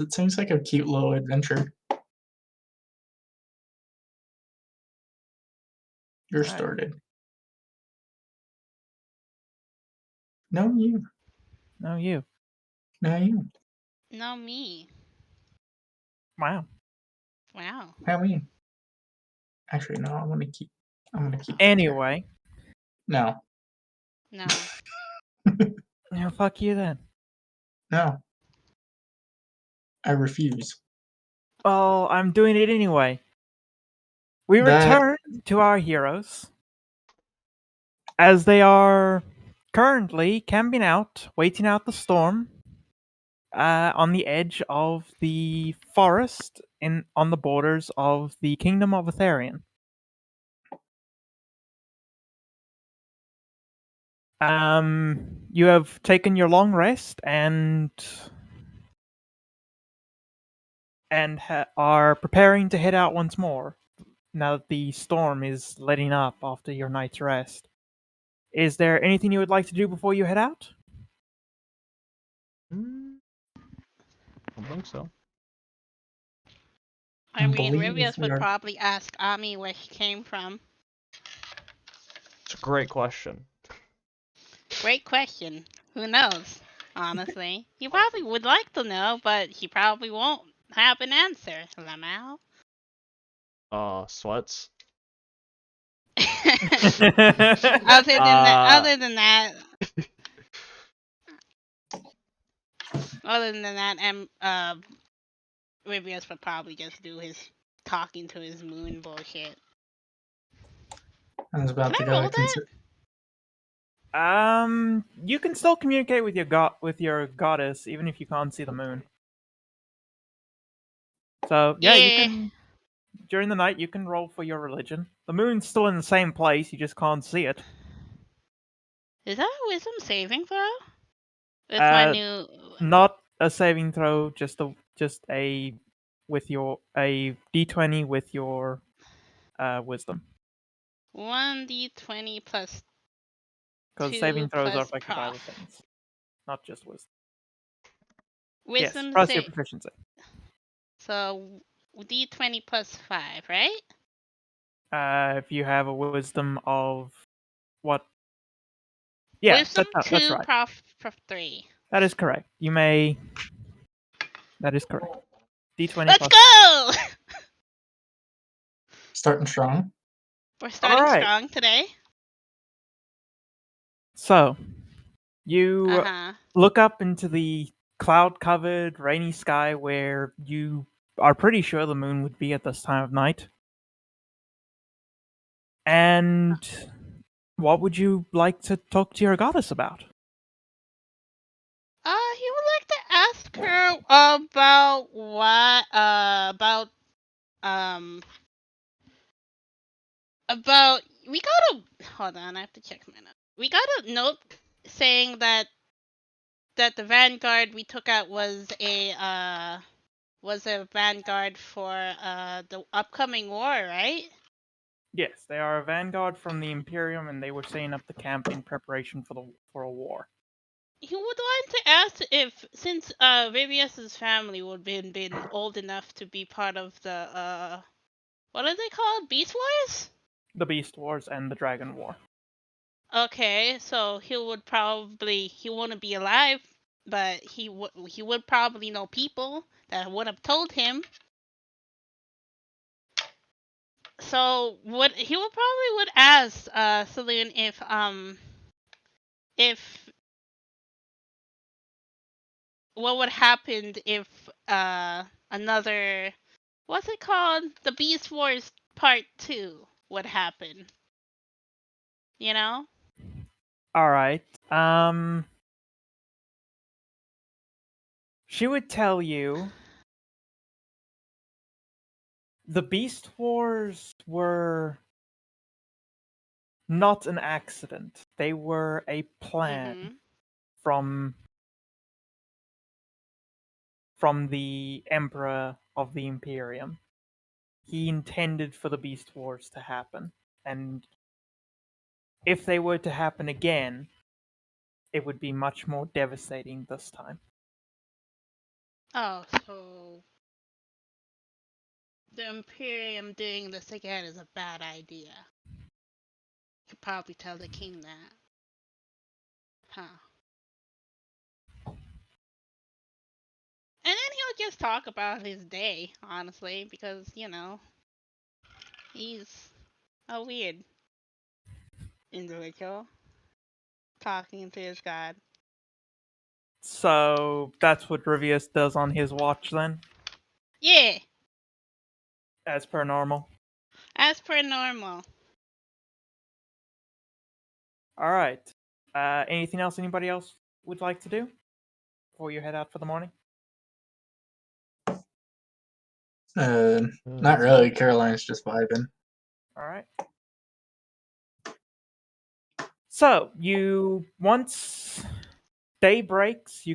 It seems like a cute little adventure. You're Alright. started. No, you. No, you. No, you. No, me. Wow. Wow. I mean, actually, no. I'm gonna keep that there. Anyway. No. No. Yeah, fuck you then. No. I refuse. Well, I'm doing it anyway. We That return to our heroes as they are currently camping out, waiting out the storm, on the edge of the forest on the borders of the kingdom of Elerian. You have taken your long rest and are preparing to head out once more now that the storm is letting up after your night's rest. Is there anything you would like to do before you head out? I think so. I mean, believe Rivius we would are. probably ask Ami where he came from. It's a great question. Great question. Who knows? Honestly, he probably would like to know, but he probably won't have an answer. Lamau. Sweats. Other than that, Rivius would probably just do his talking to his moon bullshit. I was about to Can I go. roll that? You can still communicate with your goddess even if you can't see the moon. So yeah, you can during the night you can roll for your religion. The moon's still in the same place, you just can't see it. Is that a wisdom saving throw? With my new. Not a saving throw, just a with your a d20 with your wisdom. 1d20 plus. Because saving throws are affected by other things, not just wisdom. Wisdom yes, plus your proficiency. So d20 plus 5, right? If you have a wisdom of what? Yeah, wisdom that's 2, right. prof 3. That is correct. You may. That is correct. D20. Let's go! Starting strong. We're starting strong today. So, you look up into the cloud-covered, rainy sky where you are pretty sure the moon would be at this time of night. And what would you like to talk to your goddess about? He would like to ask her about what about we got a hold on, I have to check my note. We got a note saying that the vanguard we took out was a vanguard for the upcoming war, right? Yes, they are a vanguard from the Imperium, and they were setting up the camp in preparation for a war. He would like to ask if, since Vivius's family would been old enough to be part of the what are they called? Beast Wars? The Beast Wars and the Dragon War. Okay, so he wouldn't be alive, but he would probably know people that would have told him. So he would probably ask Celine if what would happen if another, what's it called, the Beast Wars Part 2 would happen. You know? Alright. She would tell you the Beast Wars were not an accident. They were a plan from the Emperor of the Imperium. He intended for the Beast Wars to happen, and if they were to happen again, it would be much more devastating this time. Oh, so the Imperium doing this again is a bad idea. Could probably tell the king that. Huh. And then he'll just talk about his day, honestly, because, he's a weird individual talking to his god. So that's what Rivius does on his watch then, Yeah, as per normal. as per normal. All right. Anything else anybody else would like to do before you head out for the morning? Not really. Caroline's just vibing. All right. So once day breaks,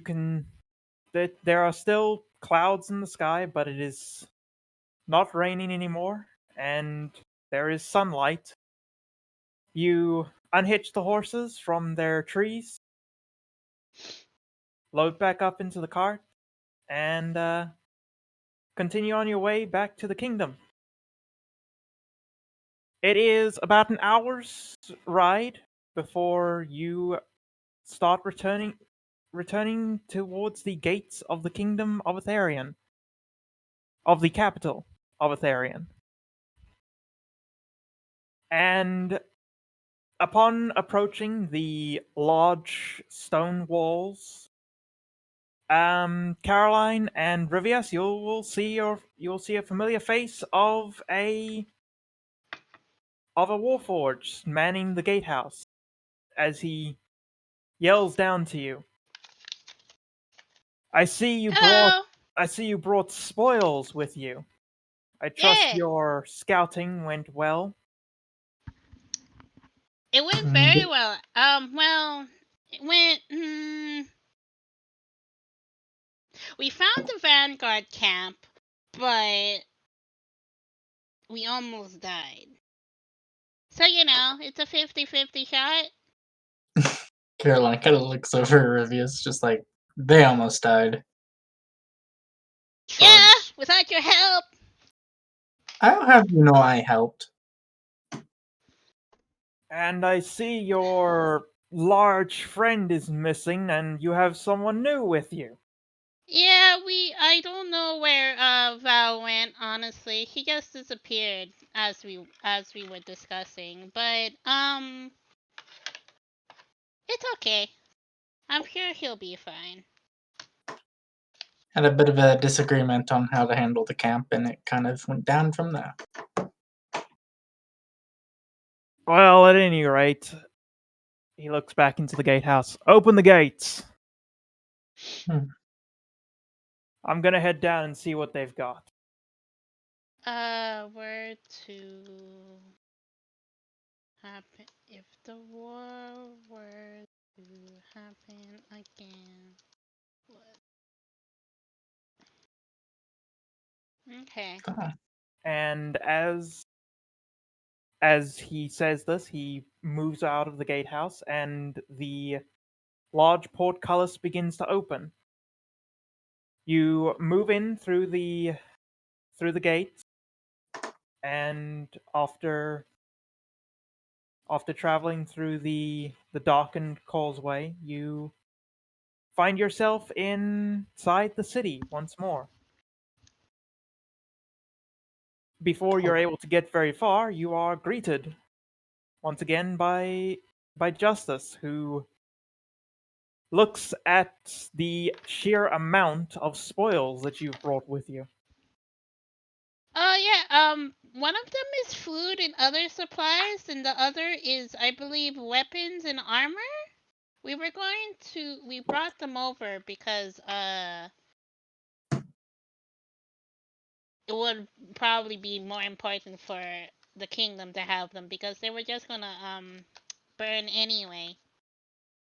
there are still clouds in the sky, but it is not raining anymore, and there is sunlight. You unhitch the horses from their trees, load back up into the cart, and continue on your way back to the kingdom. It is about an hour's ride before you start returning towards the gates of the kingdom of Elerian, of the capital of Elerian. And upon approaching the large stone walls, Caroline and Rivius, you'll see a familiar face of a warforged manning the gatehouse as he yells down to you. Hello. I see you brought spoils with you. I trust Yeah, your scouting went well. it went very well. Well, it went. We found the Vanguard camp, but we almost died. So, it's a 50-50 shot. Caroline kind of looks over at Rivius, just like, they almost died. Yeah, without your help. I'll have you know I helped. And I see your large friend is missing and you have someone new with you. Yeah, I don't know where Val went, honestly. He just disappeared as we were discussing. But it's okay. I'm sure he'll be fine. Had a bit of a disagreement on how to handle the camp, and it kind of went down from there. Well, at any rate, he looks back into the gatehouse. Open the gates. I'm gonna head down and see what they've got. Where to happen if the war were to happen again? What? Okay. And as he says this, he moves out of the gatehouse, and the large portcullis begins to open. You move in through the gate, and after traveling through the darkened causeway, you find yourself inside the city once more. Before you're able to get very far, you are greeted once again by Justice, who looks at the sheer amount of spoils that you've brought with you. Yeah, one of them is food and other supplies, and the other is, I believe, weapons and armor. We brought them over because, it would probably be more important for the kingdom to have them because they were just gonna, burn anyway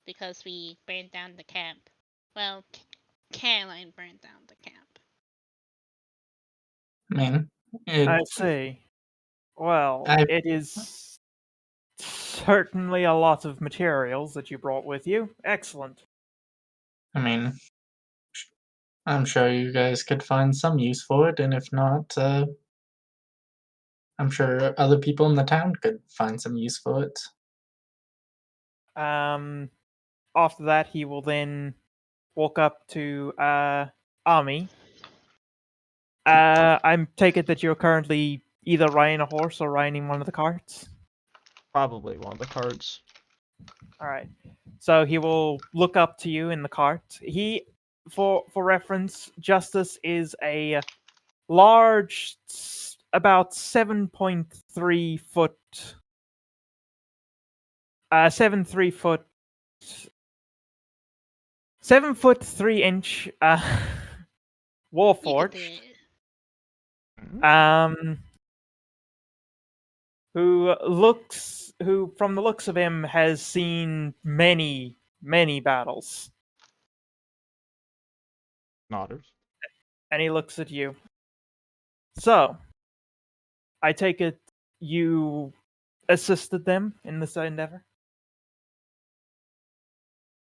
because we burned down the camp. Well, Caroline burned down the camp. I mean, I see. Well, I it is certainly a lot of materials that you brought with you. Excellent. mean, I'm sure you guys could find some use for it, and if not, I'm sure other people in the town could find some use for it. After that, he will then walk up to Army. I'm take it that you're currently either riding a horse or riding one of the carts. Probably one of the cards. All right. So he will look up to you in the cart. For reference, Justice is a large, about 7.3 foot, 7 foot, 7 foot 3 inch You could do warforged. it. Um, who from the looks of him has seen many battles. Nodders. And he looks at you. So, I take it you assisted them in this endeavor?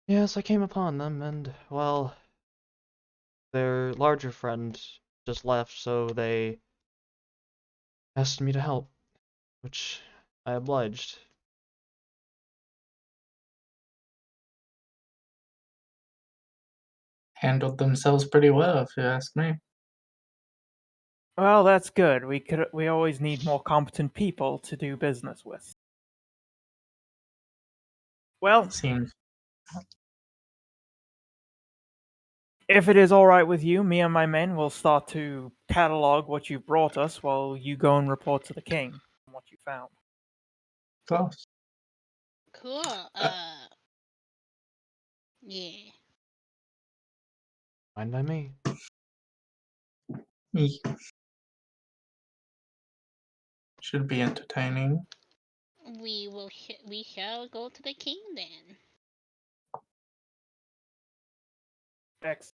Yes, I came upon them, and, well, their larger friend just left, so they asked me to help, which I obliged. Handled themselves pretty well, if you ask me. Well, that's good. We always need more competent people to do business with. Well, Seems if it is all right with you, me and my men will start to catalog what you brought us while you go and report to the king on what you found. close. Cool. Yeah. Fine by me. Ye- Should be entertaining. We shall go to the king then. Excellent.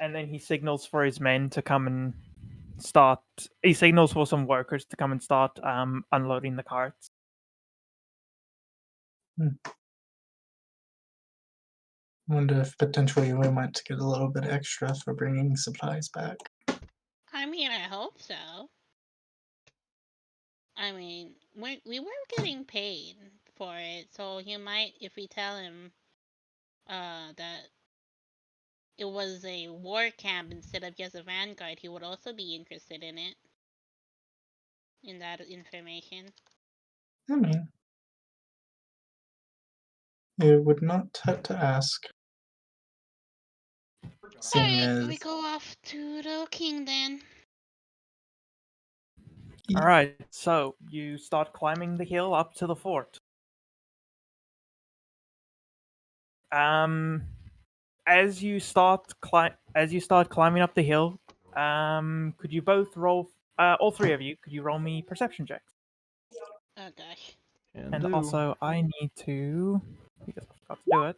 And then he signals for his men to come and start. He signals for some workers to come and start unloading the carts. Wonder if potentially we might get a little bit extra for bringing supplies back. I mean, I hope so. I mean, we were getting paid for it, so he might, if we tell him that it was a war camp instead of just a vanguard, he would also be interested in it. In that information. I mean, it would not hurt to ask. Seeing Alright, we as go off to the king then. All right, so you start climbing the hill up to the fort. As you start climbing up the hill, could you both roll? All three of you, could you roll me perception checks? Oh gosh. Can And do. also, I need to because I forgot to do it.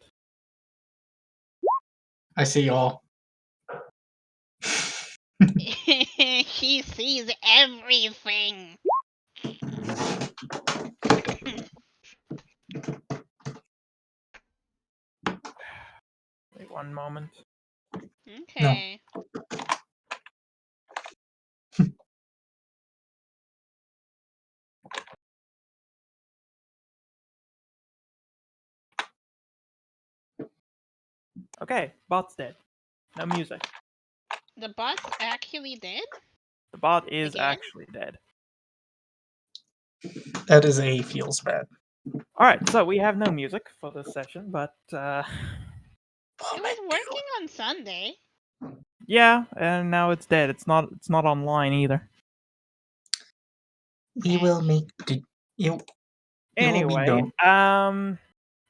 I see y'all. She sees everything. Wait one moment. Okay. Okay, bot's dead. No music. The bot's actually dead? The bot is Again? actually dead. That is a feels bad. All right, so we have no music for this session, but It was working on Sunday. yeah, and now it's dead. It's not online either. We will make you. Anyway,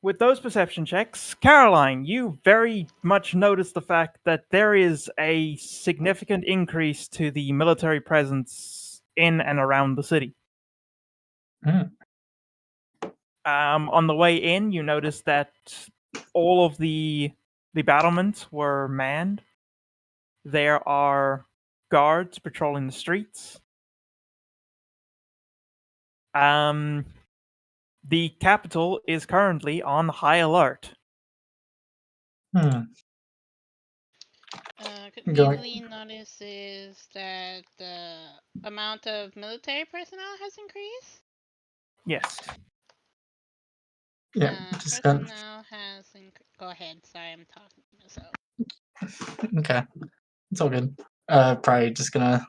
with those perception checks, Caroline, you very much notice the fact that there is a significant increase to the military presence in and around the city. On the way in, you notice that all of the battlements were manned. There are guards patrolling the streets. The capital is currently on high alert. Could immediately notices that the amount of military personnel has increased. Yes. Yeah, just gonna. Personnel has increased. Go ahead. Sorry, I'm talking to myself. Okay, it's all good. Probably just gonna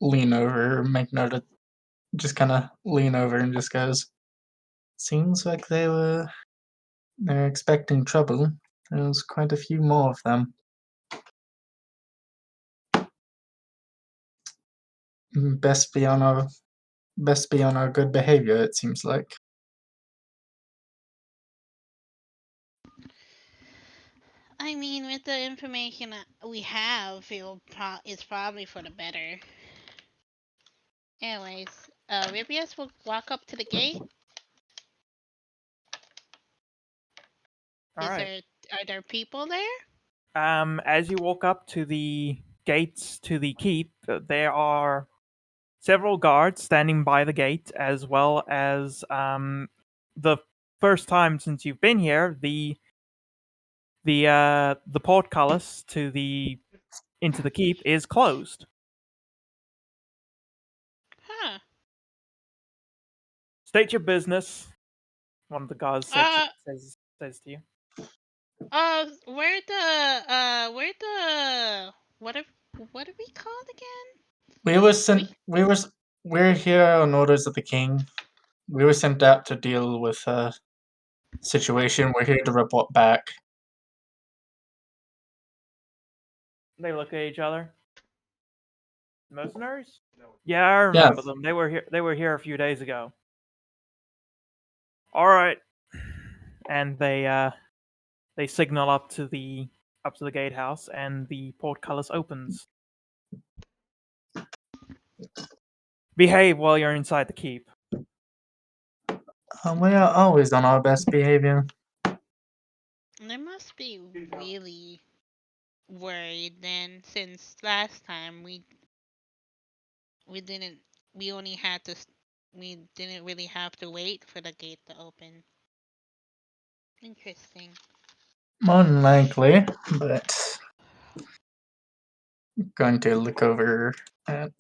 lean over, make note of, just kind of lean over and just goes. Seems like they're expecting trouble. There's quite a few more of them. Best be on our good behavior. It seems like. I mean, with the information we have, it's probably for the better. Anyways, Ribius will walk up to the gate. All right. Are there people there? As you walk up to the gates to the keep, there are several guards standing by the gate, as well as the first time since you've been here, the portcullis to the into the keep is closed. Huh. State your business. One of the guards says to you. Where the what are we called again? We were sent. We're here on orders of the king. We were sent out to deal with a situation. We're here to report back. They look at each other. Mercenaries? Yeah, I remember them. They were here. They were here a few days ago. All right, and they signal up to the gatehouse, and the portcullis opens. Behave while you're inside the keep. We are always on our best behavior. They must be really worried then, since last time we didn't we only had to we didn't really have to wait for the gate to open. Interesting. More than likely, but going to look over at.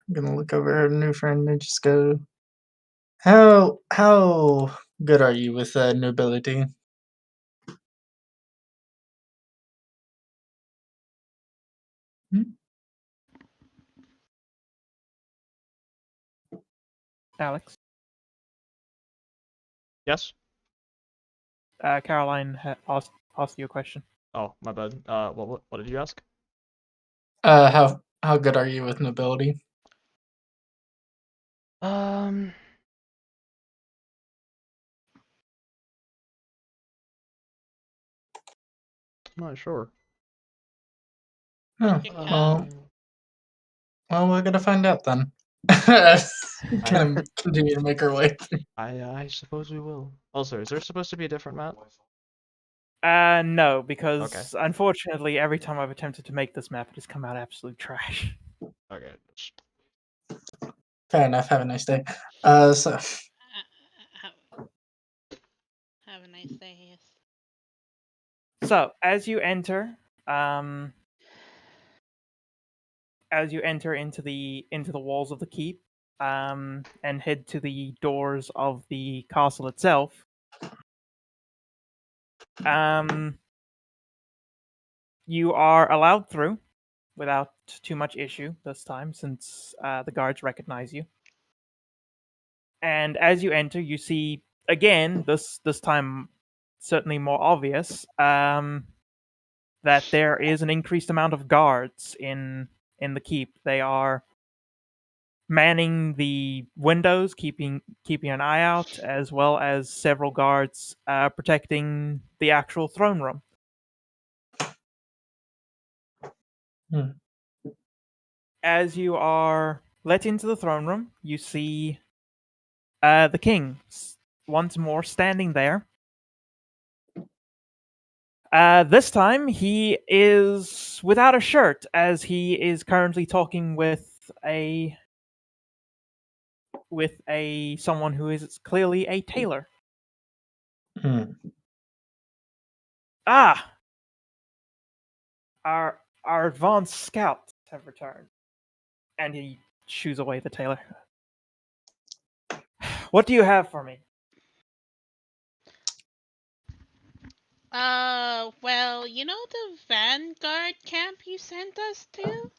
I'm gonna look over her new friend and just go. How good are you with nobility? Alex. Yes? Caroline asked you a question. Oh, my bad. What did you ask? How good are you with nobility? I'm not sure. Oh, Your well, cat? we're gonna find out then. Kind of continue to make our way. I suppose we will. Also, is there supposed to be a different map? No, Okay. because unfortunately, every time I've attempted to make this map, it has come out absolute trash. Okay. Fair enough. Have a nice day. So Have a nice day. Yes. So, as you enter into the walls of the keep, and head to the doors of the castle itself, you are allowed through without too much issue this time, since the guards recognize you. And as you enter, you see again, this time certainly more obvious, that there is an increased amount of guards in the keep. They are manning the windows, keeping an eye out, as well as several guards protecting the actual throne room. Hmm. As you are let into the throne room, you see the king once more standing there. This time he is without a shirt, as he is currently talking with someone who is clearly a tailor. hmm. Ah, our Our advanced scouts have returned. And he shoos away the tailor. What do you have for me? Well, you know the Vanguard camp you sent us to?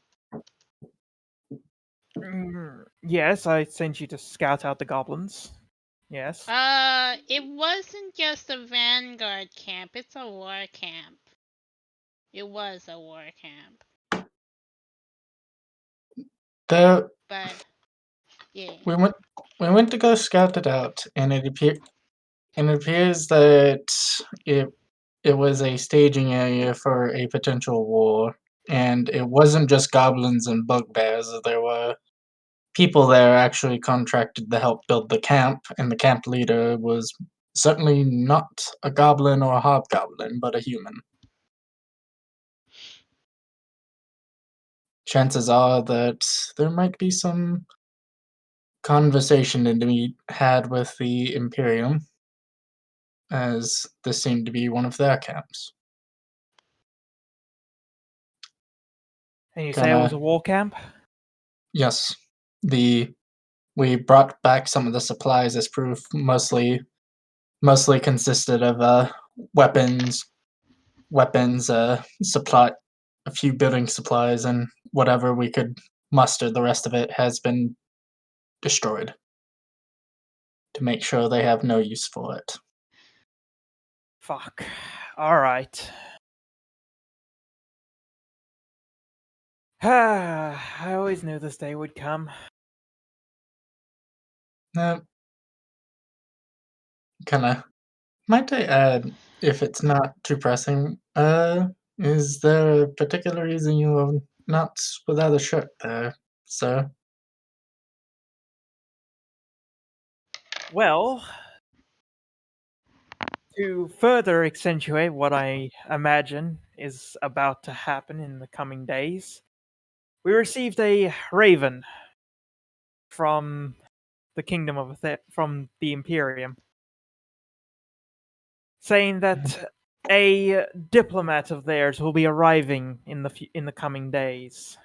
Yes, I sent you to scout out the goblins. Yes. It wasn't just a Vanguard camp, it's a war camp. It was a war camp. The But yeah. we went to go scout it out, and it appears that it was a staging area for a potential war, and it wasn't just goblins and bugbears. There were people there actually contracted to help build the camp, and the camp leader was certainly not a goblin or a hobgoblin, but a human. Chances are that there might be some conversation to be had with the Imperium, as this seemed to be one of their camps. And you say it was a war camp? Yes, we brought back some of the supplies as proof. Mostly consisted of weapons, supply, a few building supplies, and whatever we could muster. The rest of it has been destroyed to make sure they have no use for it. Fuck. Alright. I always knew this day would come. Kind of. Might I add, if it's not too pressing, is there a particular reason you are not without a shirt there, sir? Well, to further accentuate what I imagine is about to happen in the coming days, we received a raven from the kingdom of from the Imperium, saying that a diplomat of theirs will be arriving in the coming days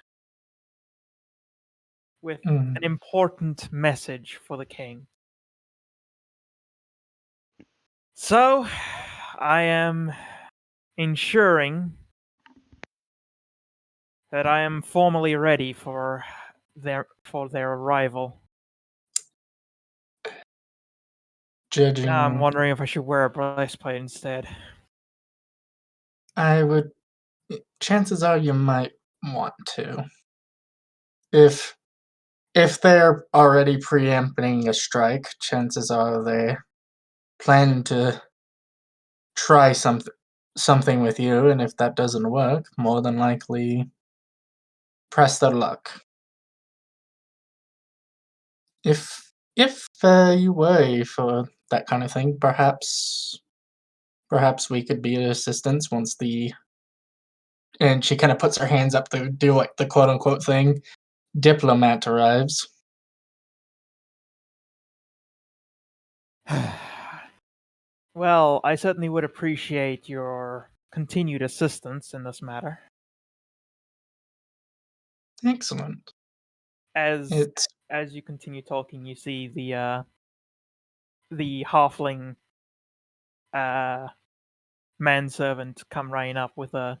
with Mm, an important message for the king. So, I am ensuring that I am formally ready for their arrival. Now I'm judging, wondering if I should wear a breastplate instead. I would. Chances are you might want to. If if they're already preempting a strike, chances are they plan to try something with you, and if that doesn't work, more than likely press their luck. If you worry for that kind of thing, perhaps we could be of assistance once the and she kind of puts her hands up to do like the quote unquote thing. Diplomat arrives. Well, I certainly would appreciate your continued assistance in this matter. Excellent. As It's as you continue talking, you see the halfling manservant come running up with a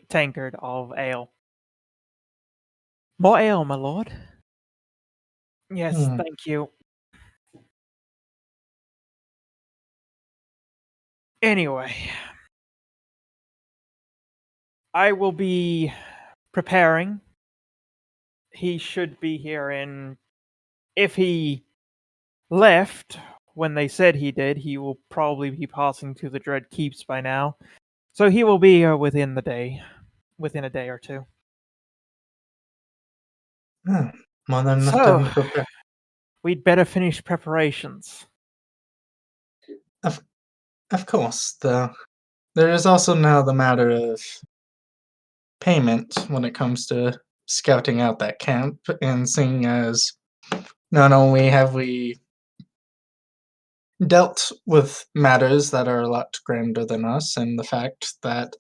tankard of ale. More ale, my lord. Yes, hmm, thank you. Anyway, I will be preparing. He should be here in. If he left when they said he did, he will probably be passing through the Dread Keeps by now. So he will be here within a day or two. more than enough So time to prepare. we'd better finish preparations. Of of course, though. There is also now the matter of payment when it comes to scouting out that camp, and seeing as not only have we dealt with matters that are a lot grander than us, and the fact that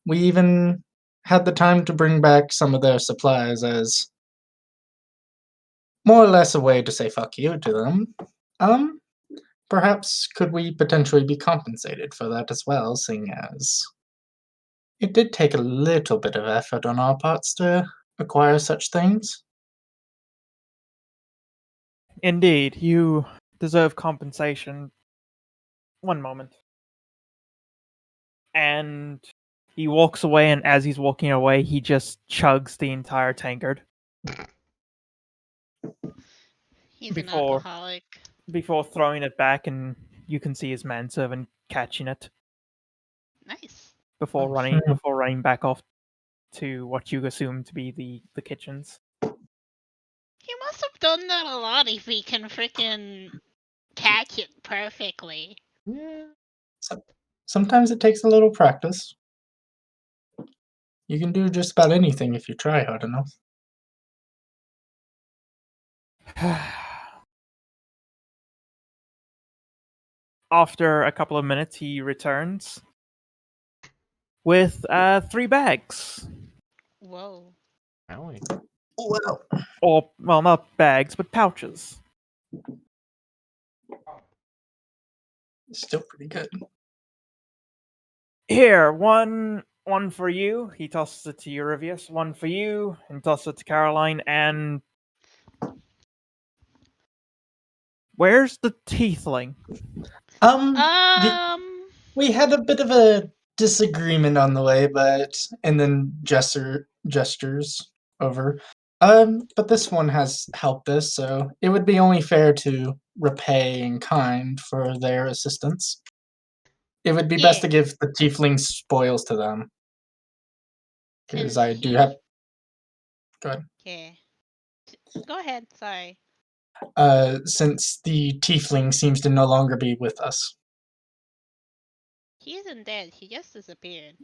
we even had the time to bring back some of their supplies as more or less a way to say fuck you to them. Um, Perhaps could we potentially be compensated for that as well, seeing as it did take a little bit of effort on our parts to acquire such things? Indeed, you deserve compensation. One moment. And he walks away, and as he's walking away, he just chugs the entire tankard He's an before alcoholic. before throwing it back, and you can see his manservant catching it Nice. before Nice. running back off to what you assume to be the kitchens. He must have done that a lot if he can freaking catch it perfectly. Yeah. Sometimes it takes a little practice. You can do just about anything if you try hard enough. After a couple of minutes, he returns with 3 bags. Whoa. Owie. Well, Or, well, not bags, but pouches. still pretty good. Here, one for you. He tosses it to Eurivius. One for you, and tosses it to Caroline. And where's the tiefling? We had a bit of a disagreement on the way, and then gestures over. But this one has helped us, so it would be only fair to repay in kind for their assistance. It would be best Yeah. to give the tiefling spoils to them. Because Since I do he. have. Go ahead. Yeah. Go ahead. Sorry. Since the tiefling seems to no longer be with us. He isn't dead. He just disappeared.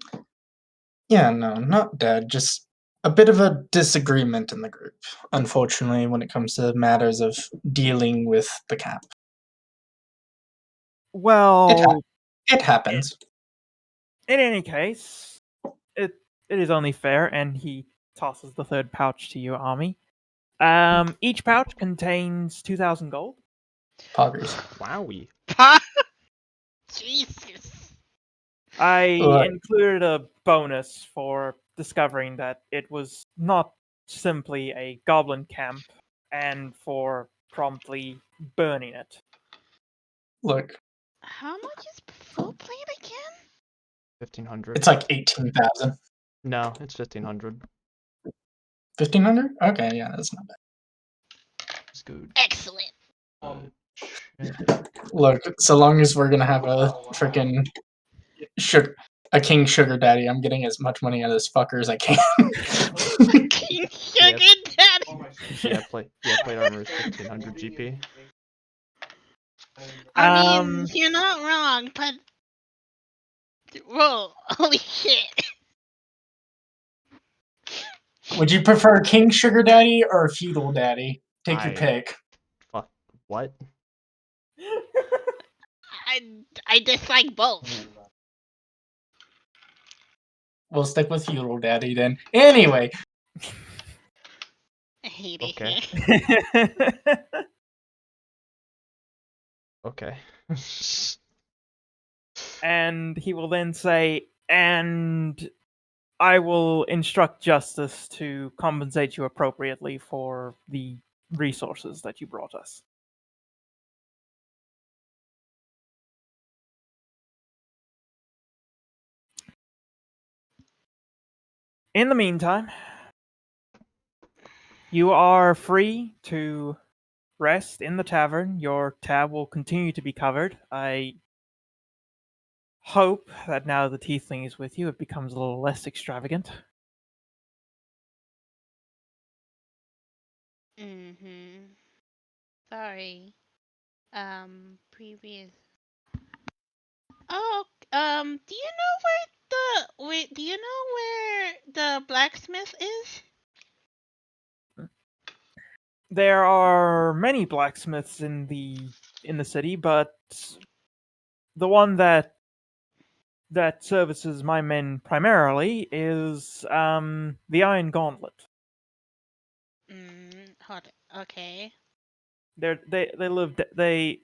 Yeah, no, not dead. Just a bit of a disagreement in the group, unfortunately, when it comes to matters of dealing with the camp. Well, It happens. in any case, it is only fair, and he tosses the 3rd pouch to you, Army. Each pouch contains 2,000 gold. Poggers. Wowie. Jesus. I Right. included a bonus for discovering that it was not simply a goblin camp, and for promptly burning it. Look, How much is full plate again? 1,500. it's like 18,000. No, it's 1,500. 1,500? Okay, yeah, that's not bad. It's good. Excellent. Look, so long as we're gonna have a freaking a king sugar daddy, I'm getting as much money out of this fucker as I can. King Sugar Daddy. Yeah, plate armor is 1,500 GP. I mean, you're not wrong, but whoa, holy shit. Would you prefer king sugar daddy or feudal daddy? Take your pick. Fuck. What? I dislike both. We'll stick with feudal daddy then. Anyway, I hate it Okay. here. Okay. And he will then say, and I will instruct justice to compensate you appropriately for the resources that you brought us. In the meantime, you are free to rest in the tavern. Your tab will continue to be covered. I hope that now the tiefling is with you, it becomes a little less extravagant. Sorry. Previous. Oh, do you know do you know where the blacksmith is? There are many blacksmiths in the city, but the one that services my men primarily is the Iron Gauntlet. Hold on. Okay. They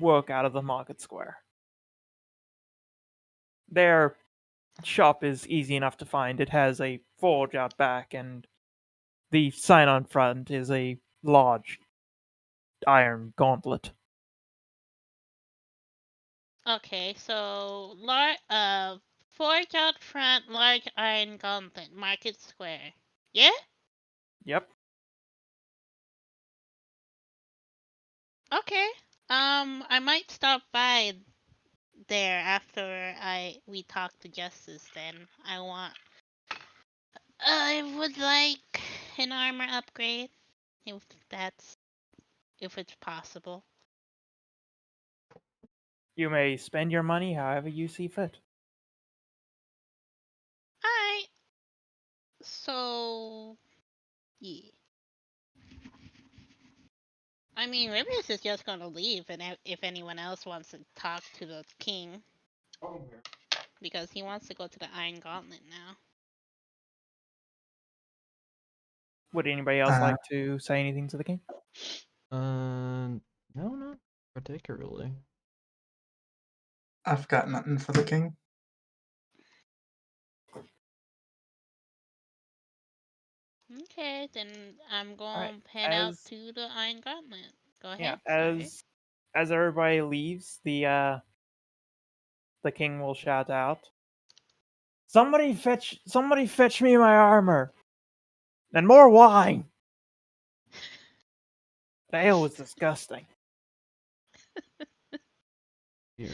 work out of the market square. Their shop is easy enough to find. It has a forge out back, and the sign on front is a large iron gauntlet. Okay, so forge out front, large iron gauntlet, Market Square. Yeah? Yep. Okay. I might stop by there after we talk to Justice then. I would like an armor upgrade if it's possible. You may spend your money however you see fit. Alright. So yeah. I mean, Ribius is just gonna leave, and if anyone else wants to talk to the king, because he wants to go to the Iron Gauntlet now. Would anybody else like to say anything to the king? No, not particularly. I've got nothing for the king. Okay, then I'm going Alright, to head out to the Iron Gauntlet. Go ahead. Sorry. As everybody leaves, the king will shout out, somebody fetch me my armor! And more wine! The ale was disgusting. Here.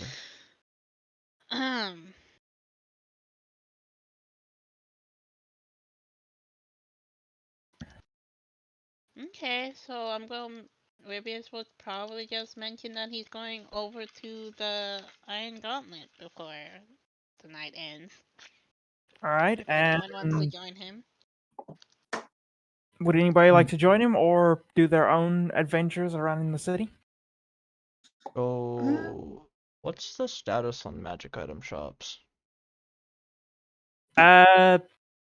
Okay, so I'm going. Ribius will probably just mention that he's going over to the Iron Gauntlet before the night ends. Alright, If and anyone wants to join him. would anybody like to join him or do their own adventures around in the city? Oh, what's the status on magic item shops?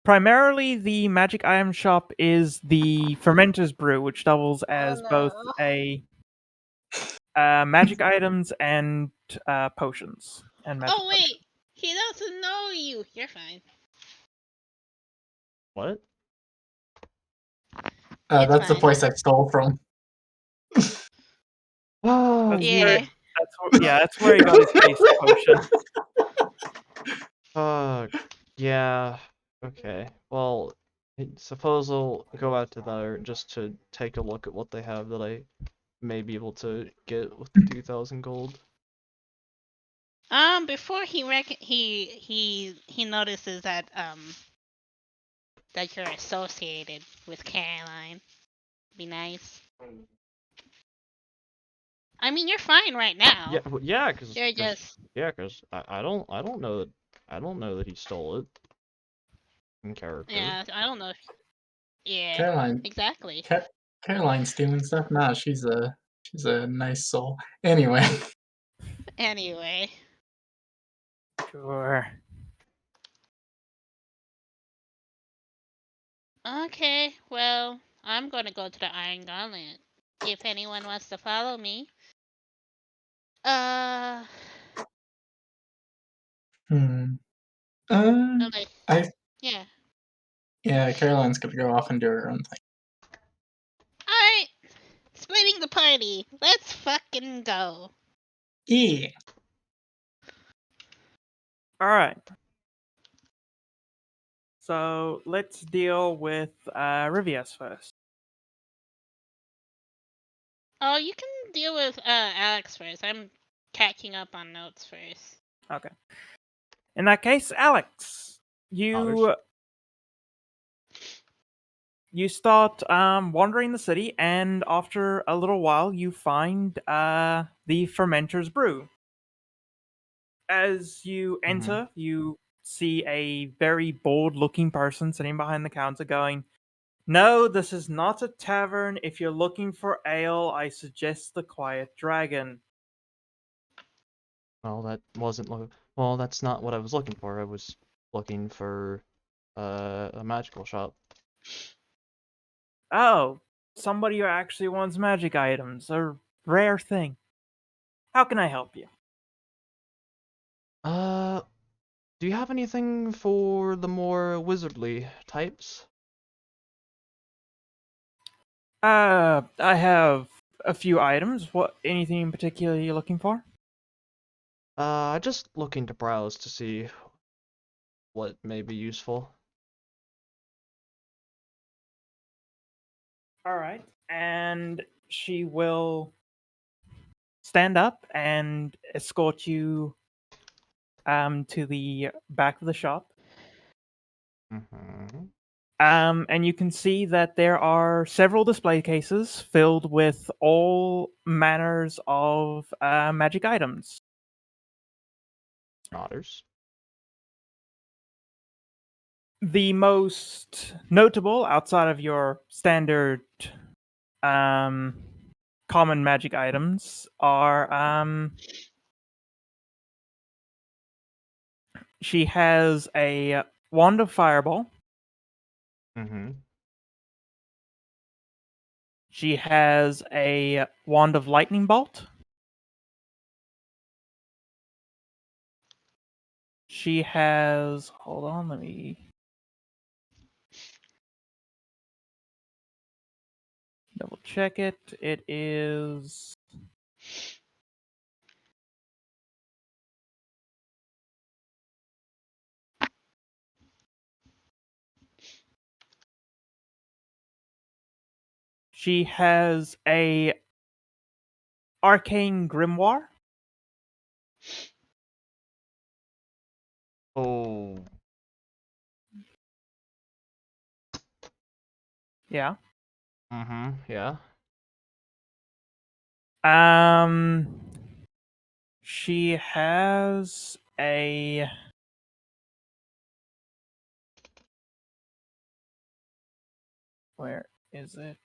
Primarily the magic item shop is the Fermenter's Brew, which doubles as both a magic items and potions and magic. Oh wait, he doesn't know you. You're fine. What? It's That's the fine. place I stole from. Oh, Yeah. That's where he got his haste potion. Yeah. Okay. Well, I suppose I'll go out to there just to take a look at what they have that I may be able to get with the 2,000 gold. Before he notices that that you're associated with Caroline. Be nice. I mean, you're fine right now. Yeah, well, yeah, cause You're just I don't know that he stole it in character. yeah. I don't know. Yeah. Caroline. Exactly. Caroline stealing stuff? Nah, she's a nice soul. Anyway. Anyway. Sure. Okay. Well, I'm gonna go to the Iron Gauntlet. If anyone wants to follow me. Hmm. Yeah. Yeah, Caroline's gonna go off and do her own thing. Alright. Splitting the party. Let's fucking go. Yeah. Alright. So let's deal with Rivius first. Oh, you can deal with Alex first. I'm catching up on notes first. Okay. In that case, Alex, you start wandering the city, and after a little while, you find the Fermenter's Brew. As you enter, you see a very bored-looking person sitting behind the counter going, "No, this is not a tavern. If you're looking for ale, I suggest the Quiet Dragon." Well, that wasn't well, that's not what I was looking for. I was looking for a magical shop. Oh, somebody who actually wants magic items, a rare thing. How can I help you? Uh, do you have anything for the more wizardly types? I have a few items. What, anything in particular you're looking for? Just looking to browse to see what may be useful. All right. And she will stand up and escort you to the back of the shop. Mm-hmm. And you can see that there are several display cases filled with all manners of magic items. Otters. The most notable, outside of your standard common magic items, are she has a wand of fireball. Mm-hmm. She has a wand of lightning bolt. She has. Hold on, let me double check it. It is. She has a arcane grimoire. Oh. Yeah. Mm-hmm. Yeah. Um. She has a. Where is it?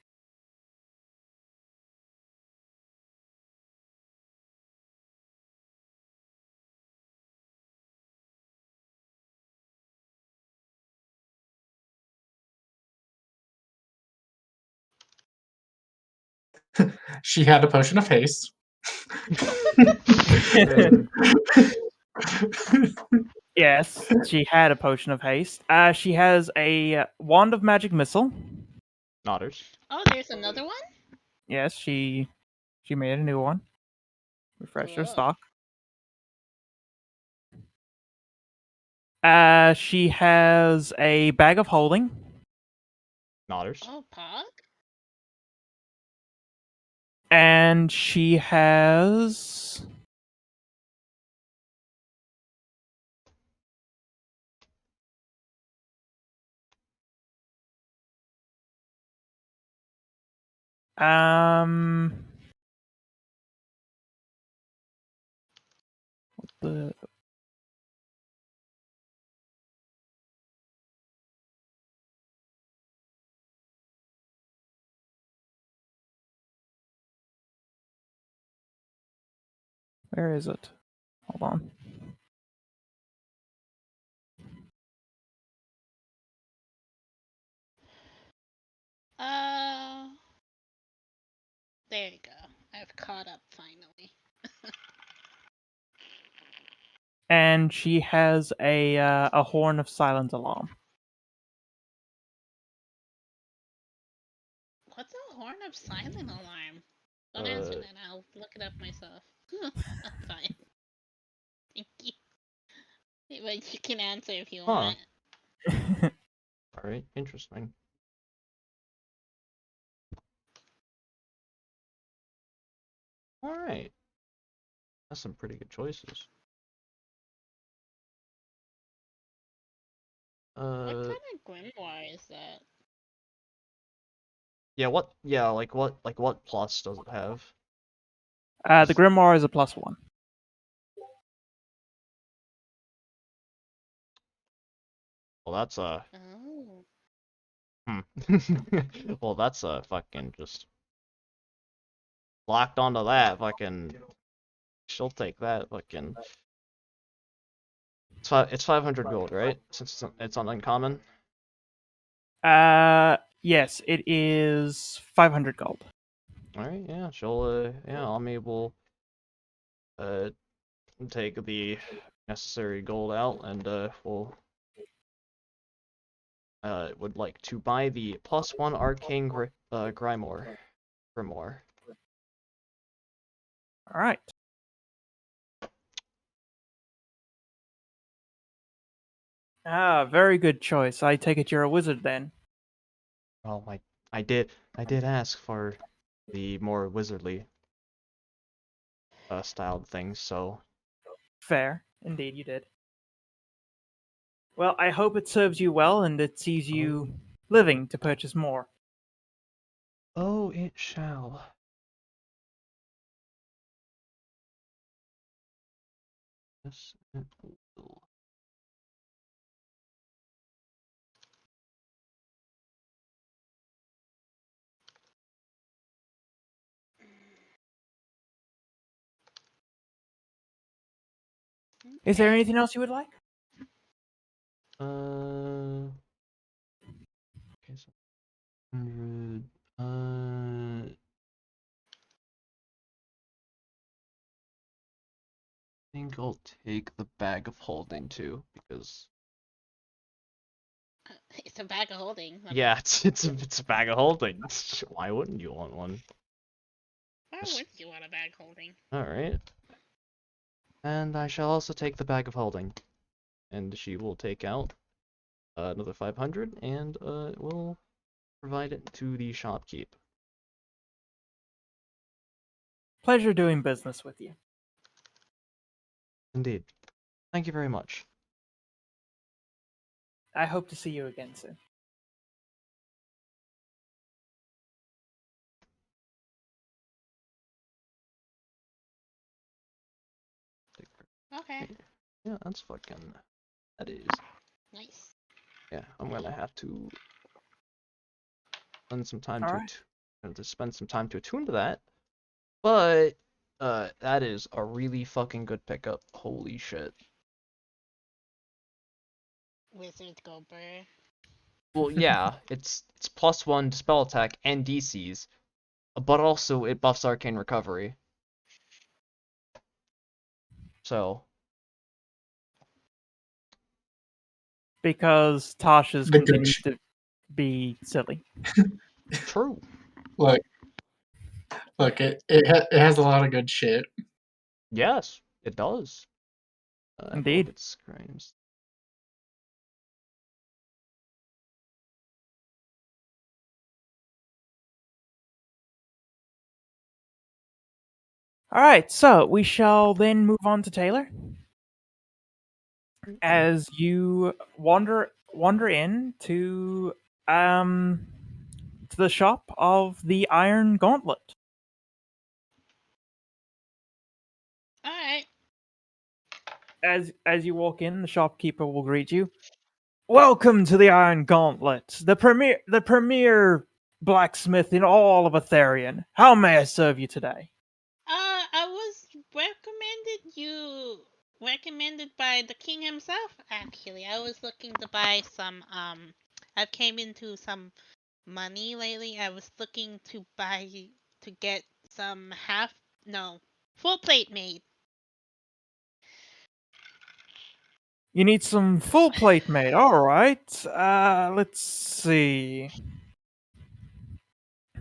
She had a potion of haste. Yes, she had a potion of haste. She has a wand of magic missile. Otters. Oh, there's another one? Yes, she made a new one. Refresh her Cool. stock. She has a bag of holding. Otters. Oh, Pog? And she has um the where is it? Hold on. Uh, there you go. I've caught up finally. And she has a horn of silent alarm. What's a horn of silent alarm? Don't answer that. I'll look it up myself. Fine. Thank you. But you can answer if you Huh. want. Alright, interesting. Alright. That's some pretty good choices. What kind of grimoire is that? Yeah, what plus does it have? The grimoire is a +1. Well, that's a Oh. well, that's a fucking just locked onto that fucking she'll take that. Fucking. It's 500 gold, right? Since it's on uncommon. Yes, it is 500 gold. All right, yeah, yeah, I'm able take the necessary gold out, and we'll would like to buy the +1 arcane grimoire. All right. Very good choice. I take it you're a wizard then. Well, I did ask for the more wizardly styled things, so Fair. Indeed, you did. Well, I hope it serves you well and it sees you living to purchase more. oh, it shall. Yes, it will. Is there anything else you would like? Okay, so 100. I think I'll take the bag of holding too, because It's a bag of holding. yeah, it's a bag of holding. Why wouldn't you want one? Why would you want a bag holding? All right. And I shall also take the bag of holding, and she will take out another 500, and we'll provide it to the shopkeep. Pleasure doing business with you. Indeed. Thank you very much. I hope to see you again soon. Okay. Yeah, that's fucking. That is. Nice. Yeah, I'm gonna have to spend some time Alright. spend some time to attune to that. But that is a really fucking good pickup. Holy shit. Wizard go burr. Well, yeah, it's +1 to spell attack and DCs, but also it buffs arcane recovery. So Because Tasha's The good continues to be silly. true. look, it has a lot of good shit. Yes, it does. I believe Indeed. it screams. Alright, so we shall then move on to Taylor. As you wander in to the shop of the Iron Gauntlet. Alright. As you walk in, the shopkeeper will greet you. Welcome to the Iron Gauntlet, the premier blacksmith in all of Elerian. How may I serve you today? I was recommended by the king himself, actually. I was looking to buy some I've came into some money lately. I was looking to get some full plate made. You need some full plate made. All right. Let's see.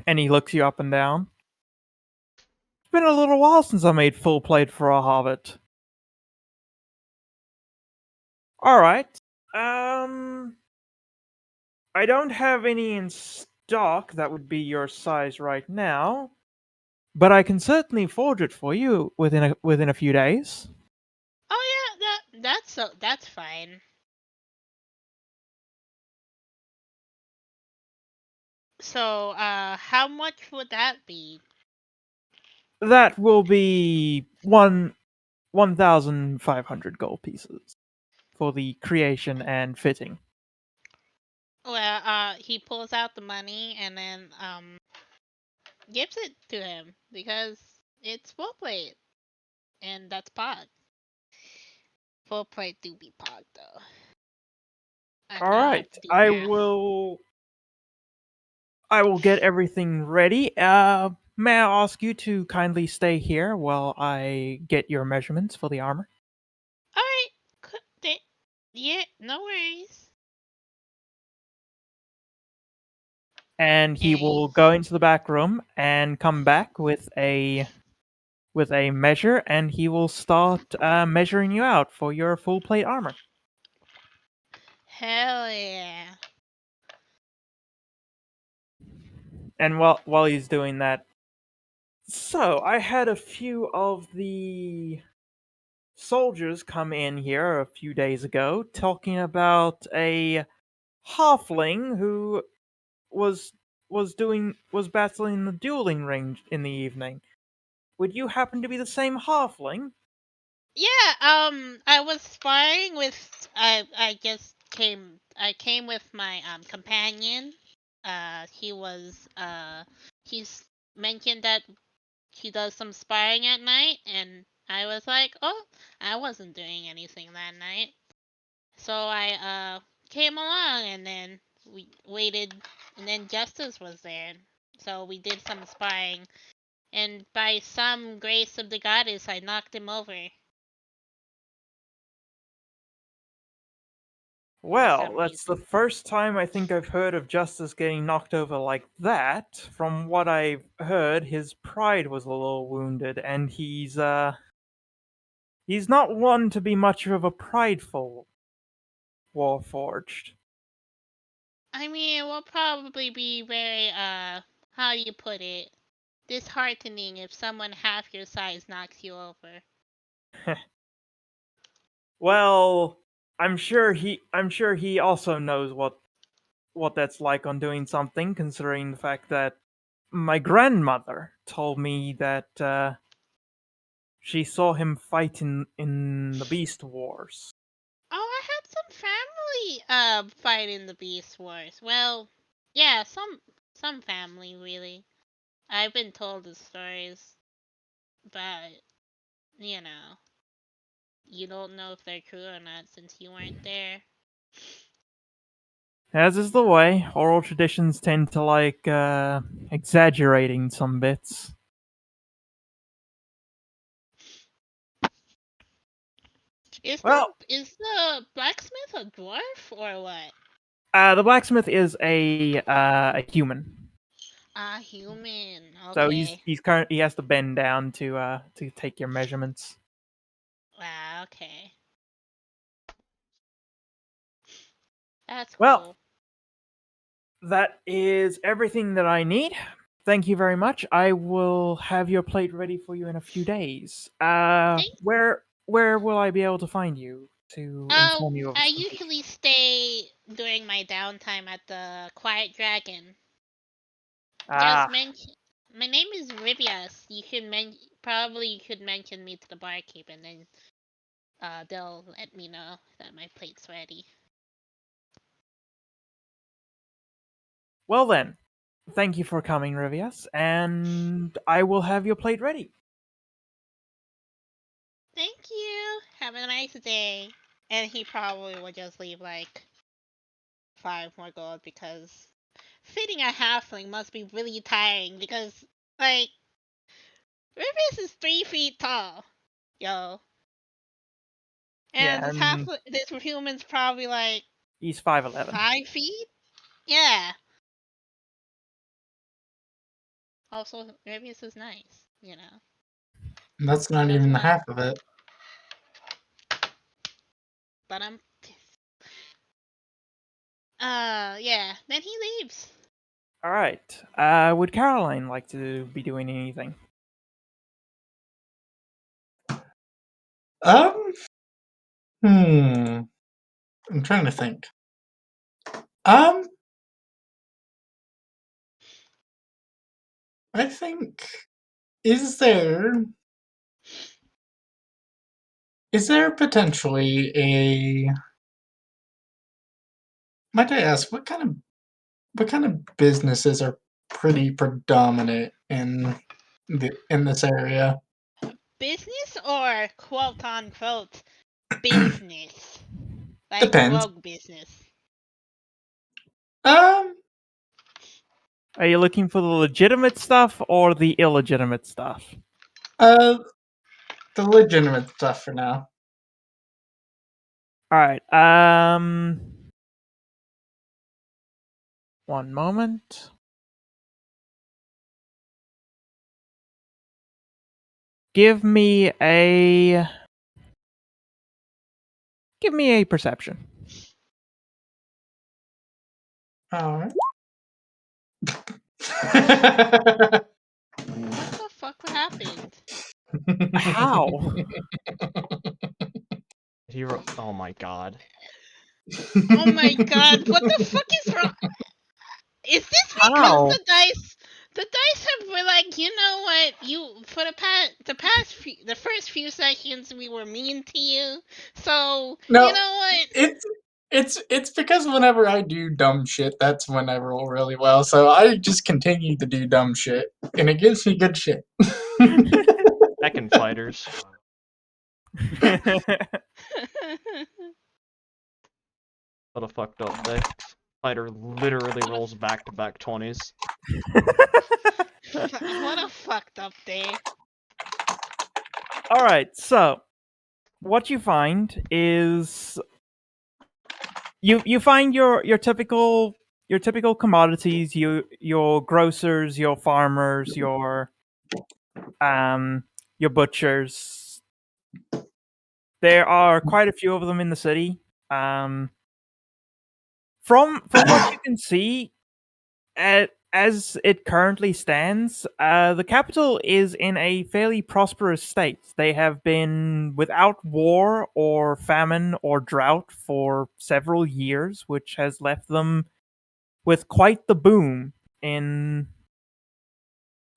And he looks you up and down. It's been a little while since I made full plate for a hobbit. All right. I don't have any in stock that would be your size right now, but I can certainly forge it for you within a few days. Oh yeah, that's fine. So, how much would that be? That will be 1,500 gold pieces for the creation and fitting. Well, he pulls out the money and then gives it to him because it's full plate. and that's Pog. Full plate do be Pog though. And All I right, have to do I math. will. I will get everything ready. May I ask you to kindly stay here while I get your measurements for the armor? All right. Yeah, no worries. And he will go into the back room and come back with a measure, and he will start measuring you out for your full plate armor. Hell yeah. And while he's doing that, so I had a few of the soldiers come in here a few days ago talking about a halfling who was was battling the dueling ring in the evening. Would you happen to be the same halfling? Yeah, I was sparring with I came with my companion. He's mentioned that he does some sparring at night, and I was like, "Oh, I wasn't doing anything that night." So I came along, and then we waited, and then Justice was there. So we did some sparring, and by some grace of the goddess, I knocked him over. For Well, some that's the reason. first time I think I've heard of Justice getting knocked over like that. From what I've heard, his pride was a little wounded, and he's not one to be much of a prideful warforged. I mean, it will probably be very, how do you put it? Disheartening if someone half your size knocks you over. Well, I'm sure he also knows what that's like on doing something, considering the fact that my grandmother told me that she saw him fight in the Beast Wars. Oh, I had some family, fight in the Beast Wars. Well, yeah, some family, really. I've been told the stories, but, you know, you don't know if they're true or not since you weren't there. As is the way, oral traditions tend to like exaggerating some bits. Well, Is the blacksmith a dwarf or what? the blacksmith is a human, Ah, human. so Okay. he has to bend down to take your measurements. Wow, okay. That's Well, cool. that is everything that I need. Thank you very much. I will have your plate ready for you in a few days. Thank Where will I be able to find you to inform you of I its completion? usually stay during my downtime at the Quiet Dragon. Just Ah, mention my name is Rivias. You should mention me to the barkeep, and then they'll let me know that my plate's ready. well then. Thank you for coming, Rivias, and I will have your plate ready. Thank you. Have a nice day. And he probably will just leave like 5 more gold because feeding a halfling must be really tiring because like Rivias is 3 feet tall, yo. Yeah, And and this human's probably like he's 5'11". 5 feet. Yeah. Also, Rivius is nice. That's He not doesn't even the like. half of it. But I'm. Yeah. Then he leaves. All right. Would Caroline like to be doing anything? Um, I'm trying to think. Um, I think is there is there potentially a might I ask what kind of businesses are pretty predominant in this area? business or quote unquote business? Like Depends. rogue business. Um, Are you looking for the legitimate stuff or the illegitimate stuff? uh, the legitimate stuff for now. All right. One moment. Give me a perception. All right. What the fuck happened? How? Oh my god. Oh my god, what the fuck is wrong? Is this because How? the dice have been like, you know what, you for the first few sessions we were mean to you, so No, you know what? it's because whenever I do dumb shit, that's when I roll really well. So I just continue to do dumb shit, and it gives me good shit. Heckin' fighters. What a fucked up day. Fighter literally rolls back-to-back 20s. What a fucked up day. All right. So, what you find is you find your typical commodities, your grocers, your farmers, your butchers. There are quite a few of them in the city. From what you can see, as it currently stands, the capital is in a fairly prosperous state. They have been without war or famine or drought for several years, which has left them with quite the boom in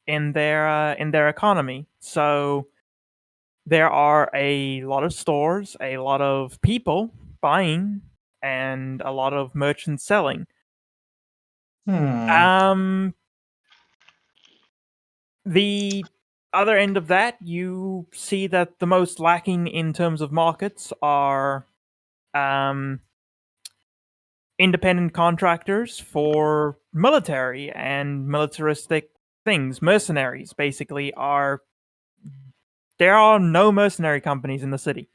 their economy. So there are a lot of stores, a lot of people buying, and a lot of merchants selling. Hmm. The other end of that, you see that the most lacking in terms of markets are um, independent contractors for military and militaristic things. Mercenaries, basically, are. There are no mercenary companies in the city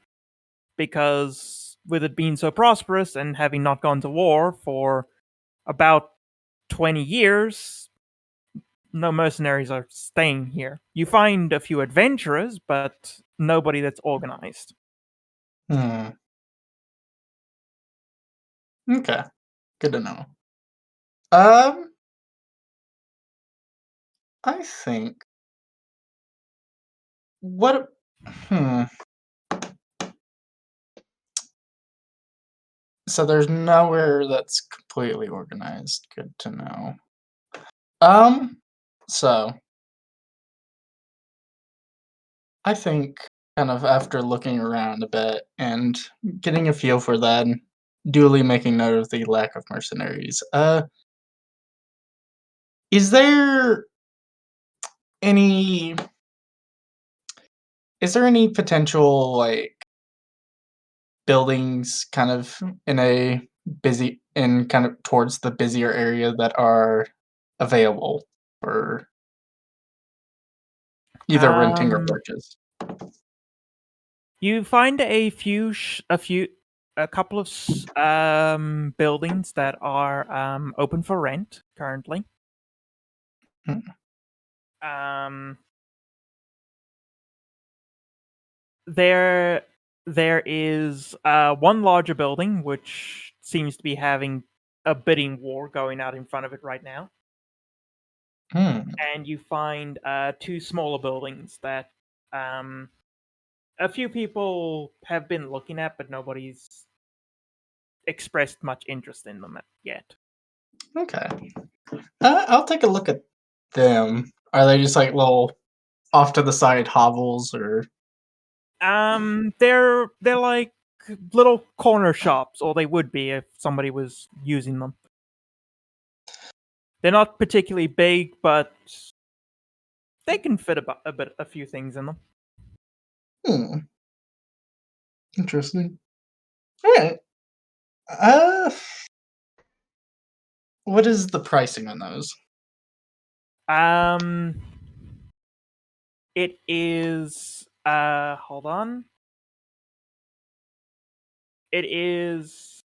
because, with it being so prosperous and having not gone to war for about 20 years, no mercenaries are staying here. You find a few adventurers, but nobody that's organized. Hmm. Okay. Good to know. Um, I think what. Hmm. So there's nowhere that's completely organized. Good to know. So I think kind of after looking around a bit and getting a feel for that, and duly making note of the lack of mercenaries. Is there any is there any potential like buildings kind of in a in kind of towards the busier area that are available for either renting or Um, purchase? you find a couple of buildings that are open for rent currently. Hmm. Um, there there is one larger building which seems to be having a bidding war going out in front of it right now, Hmm. and you find two smaller buildings that um, a few people have been looking at, but nobody's expressed much interest in them yet. Okay. I'll take a look at them. Are they just like little off to the side hovels or? They're like little corner shops, or they would be if somebody was using them. They're not particularly big, but they can fit a few things in them. Hmm. Interesting. All right. What is the pricing on those? It is hold on. It is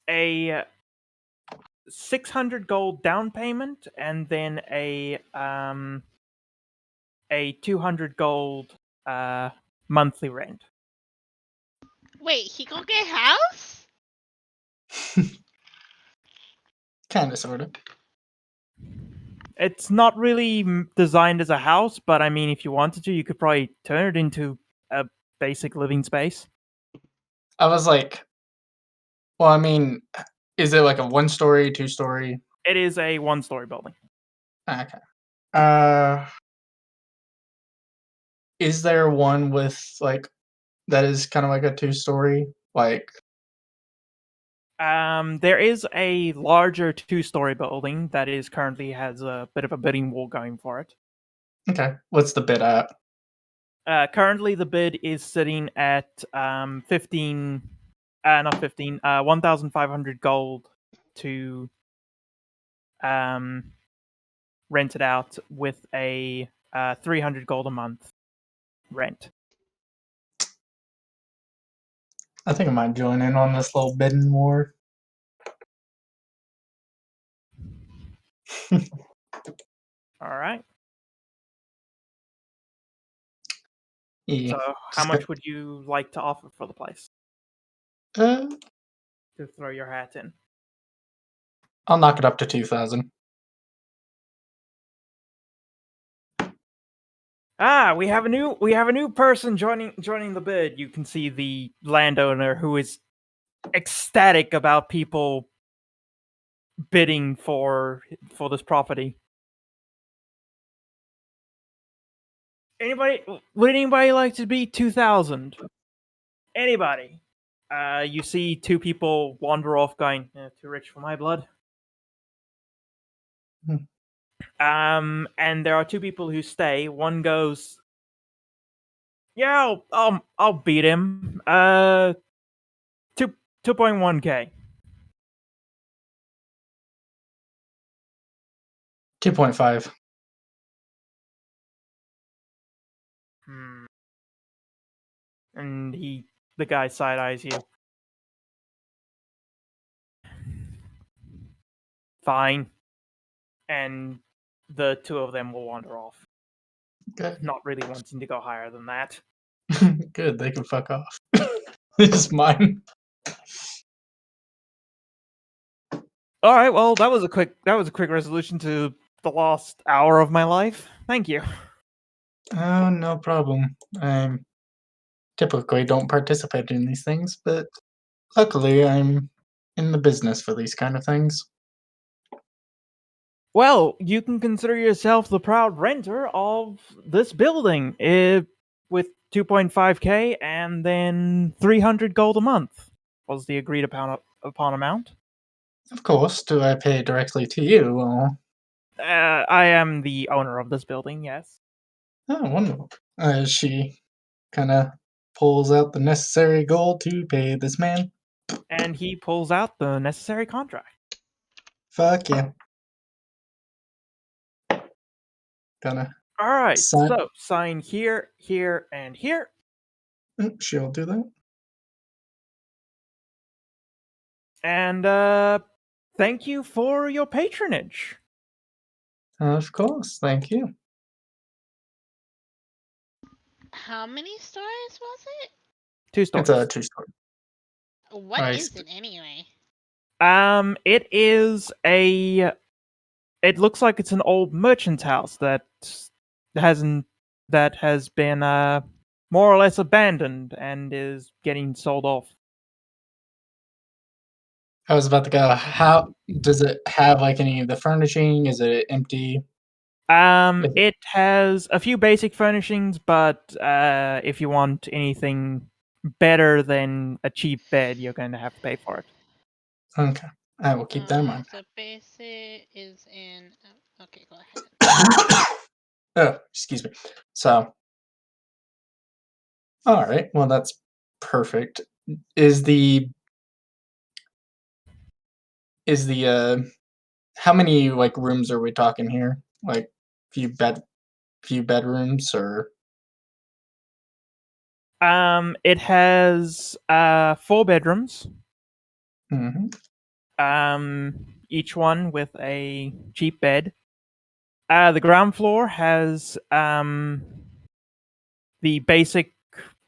a 600 gold down payment and then a 200 gold monthly rent. Wait, he gonna get house? Kind of, sort of. It's not really designed as a house, but I mean, if you wanted to, you could probably turn it into a basic living space. I was like, well, I mean, is it like a 1-story, 2-story? It is a one-story building. Okay. Is there one with like that is kind of like a 2-story? Like, There is a larger two-story building that is currently has a bit of a bidding war going for it. okay, what's the bid at? Currently, the bid is sitting at 15, not 15, 1,500 gold to rent it out with a 300 gold a month rent. I think I might join in on this little bidding war. All right. Yeah, So, how just much would you like to offer for the place uh, to throw your hat in? I'll knock it up to 2,000. Ah, we have a new person joining the bid. You can see the landowner who is ecstatic about people bidding for this property. Would anybody like to be 2,000? Anybody? You see two people wander off going, too rich for my blood. Hmm. And there are two people who stay. One goes, yeah, I'll beat him. 2.1k. 2.5. And the guy side eyes you. Fine. And the two of them will wander off, Good. not really wanting to go higher than that. Good, they can fuck off. It's mine. All right, well, that was a quick resolution to the last hour of my life. Thank you. Oh, no problem. I typically don't participate in these things, but luckily I'm in the business for these kind of things. Well, you can consider yourself the proud renter of this building with 2.5k and then 300 gold a month was the agreed upon amount. Of course, do I pay directly to you? Or... I am the owner of this building, yes. Oh, wonderful. She kind of pulls out the necessary gold to pay this man. And he pulls out the necessary contract. Fuck yeah. Gonna All right, sign. so sign here, here, and here. She'll do that. And thank you for your patronage. Of course, thank you. How many stories was it? 2 It's stories. a 2-story. What is it anyway? It is a. It looks like it's an old merchant's house that has been more or less abandoned and is getting sold off. I was about to go. How does it have like any of the furnishing? Is it empty? Is it- It has a few basic furnishings, but if you want anything better than a cheap bed, you're going to have to pay for it. Okay, I will keep that in mind. So basic is in. Okay, go ahead. Oh, excuse me. So, all right. Well, that's perfect. Is the is the how many like rooms are we talking here? Like few bedrooms or It has 4 bedrooms. Mhm. Each one with a cheap bed. The ground floor has the basic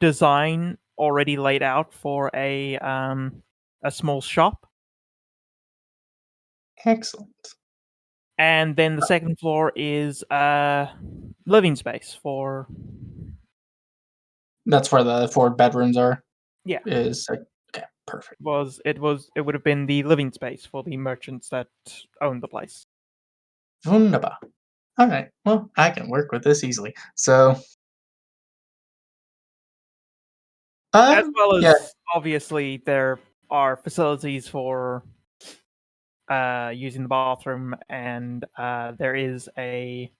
design already laid out for a small shop, Excellent. and then the second floor is living space for That's where the 4 bedrooms are. yeah. Is like okay, perfect. It would have been the living space for the merchants that own the place, Wunderbar. All right. Well, I can work with this easily. So, as well yeah. as obviously there are facilities for using the bathroom, and there is a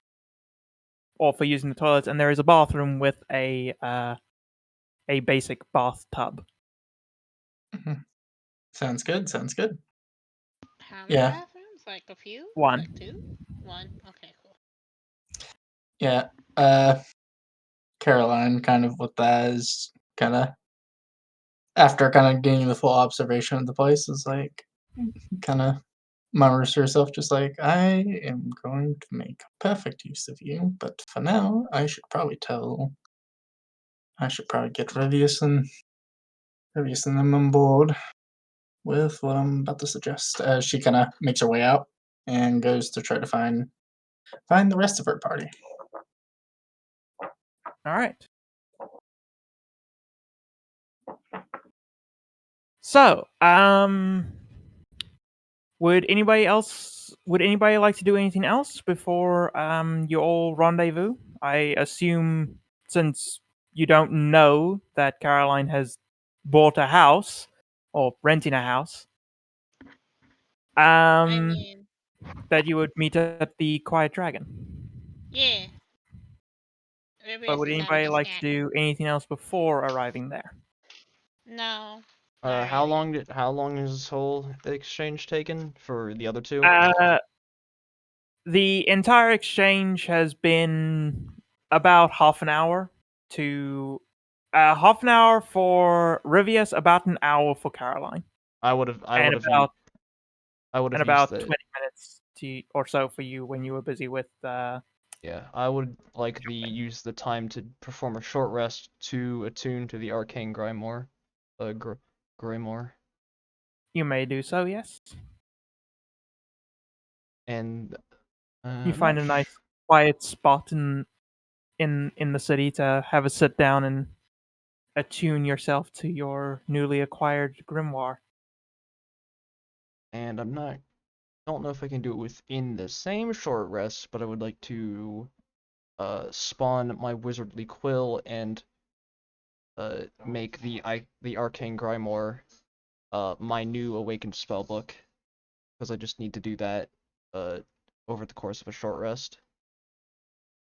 or for using the toilets, and there is a bathroom with a basic bathtub. Mhm. Sounds good. Sounds good. How many Yeah. bathrooms? Like a few? One. Like 2? 1? Okay, cool. Yeah. Caroline kind of with that is kind of after kind of getting the full observation of the place is like kind of murmurs to herself just like I am going to make perfect use of you, but for now I should probably get Revius and them on board with what I'm about to suggest. She kind of makes her way out and goes to try to find the rest of her party. All right. So, would anybody like to do anything else before you all rendezvous? I assume since you don't know that Caroline has bought a house or renting a house, I mean, that you would meet at the Quiet Dragon. yeah. But Rivius would is having anybody a like to snack. do anything else before arriving there? No. How Alrighty. long is this whole exchange taken for the other two? The entire exchange has been about half an hour to half an hour for Rivius, about an hour for Caroline, I would have and about used the 20 minutes or so for you when you were busy with. yeah, I would like the use the time to perform a short rest to attune to the arcane Grimoire. Grimoire. You may do so. Yes, And you I'm find not a nice quiet spot in the city to have a sit down and attune yourself to your newly acquired grimoire. and I'm not don't know if I can do it within the same short rest, but I would like to spawn my wizardly quill and make the arcane grimoire my new awakened spellbook, because I just need to do that uh over the course of a short rest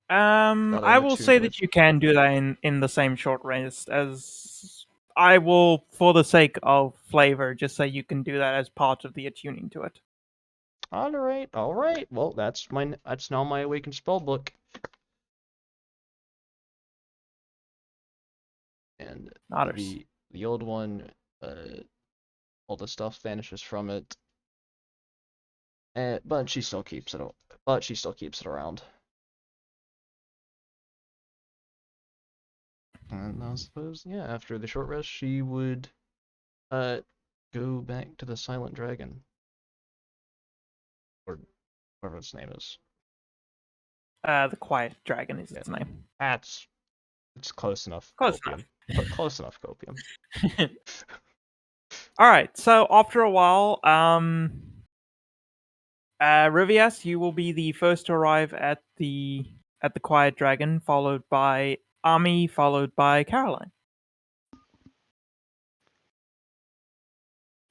that I I'm will attuned say that with. you can do that in the same short rest, as I will, for the sake of flavor, just say you can do that as part of the attuning to it. All right. Well, that's now my awakened spellbook, and Others. the old one, all the stuff vanishes from it, but she still keeps it. But she still keeps it around. And I suppose, yeah, after the short rest, she would uh go back to the Silent Dragon, or whatever its name is. The Quiet Dragon is Yeah, its name. it's close enough. Close Copium. Close enough. Copium. enough. All right. So after a while, Rivias, you will be the first to arrive at the Quiet Dragon, followed by Ami, followed by Caroline.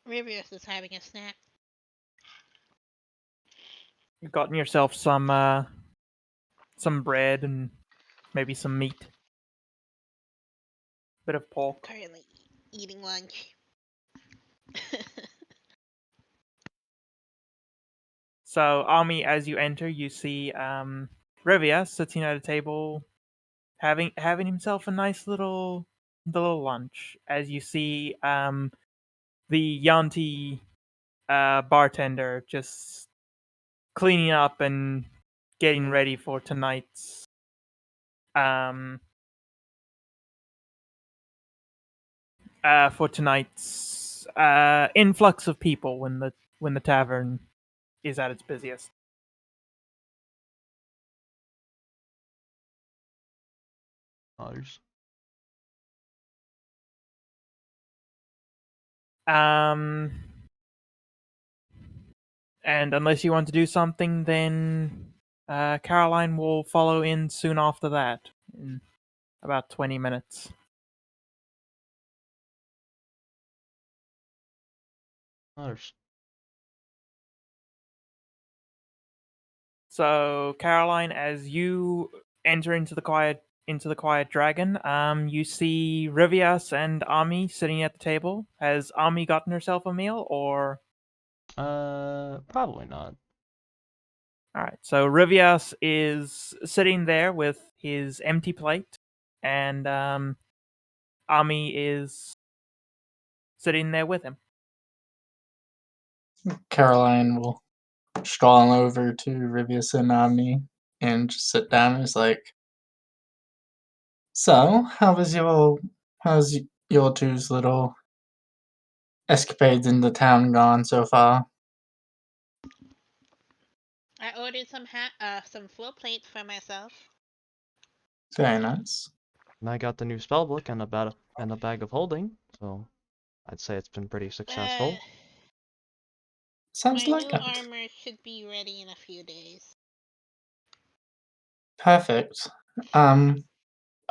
Rivius is having a snack. You've gotten yourself some some bread and maybe some meat. Bit of pork. Currently eating lunch. So, Ami, as you enter, you see Rivia sitting at a table, having himself a nice little lunch. As you see the Yanti bartender just cleaning up and getting ready for tonight's um influx of people when the tavern is at its busiest. Others. Um, and unless you want to do something, then Caroline will follow in soon after that, in about 20 minutes. Others. So, Caroline, as you enter into the quiet dragon, you see Rivias and Ami sitting at the table. Has Ami gotten herself a meal, or? Probably not. All right. So Rivias is sitting there with his empty plate, and Ami is sitting there with him. Caroline will stroll over to Rivius and Omni and just sit down and is like, "So, how's your two's little escapades in the town gone so far?" I ordered some float plates for myself. Very nice. And I got the new spellbook and a bag of holding, so I'd say it's been pretty successful. Sounds My like new it. armor should be ready in a few days. Perfect.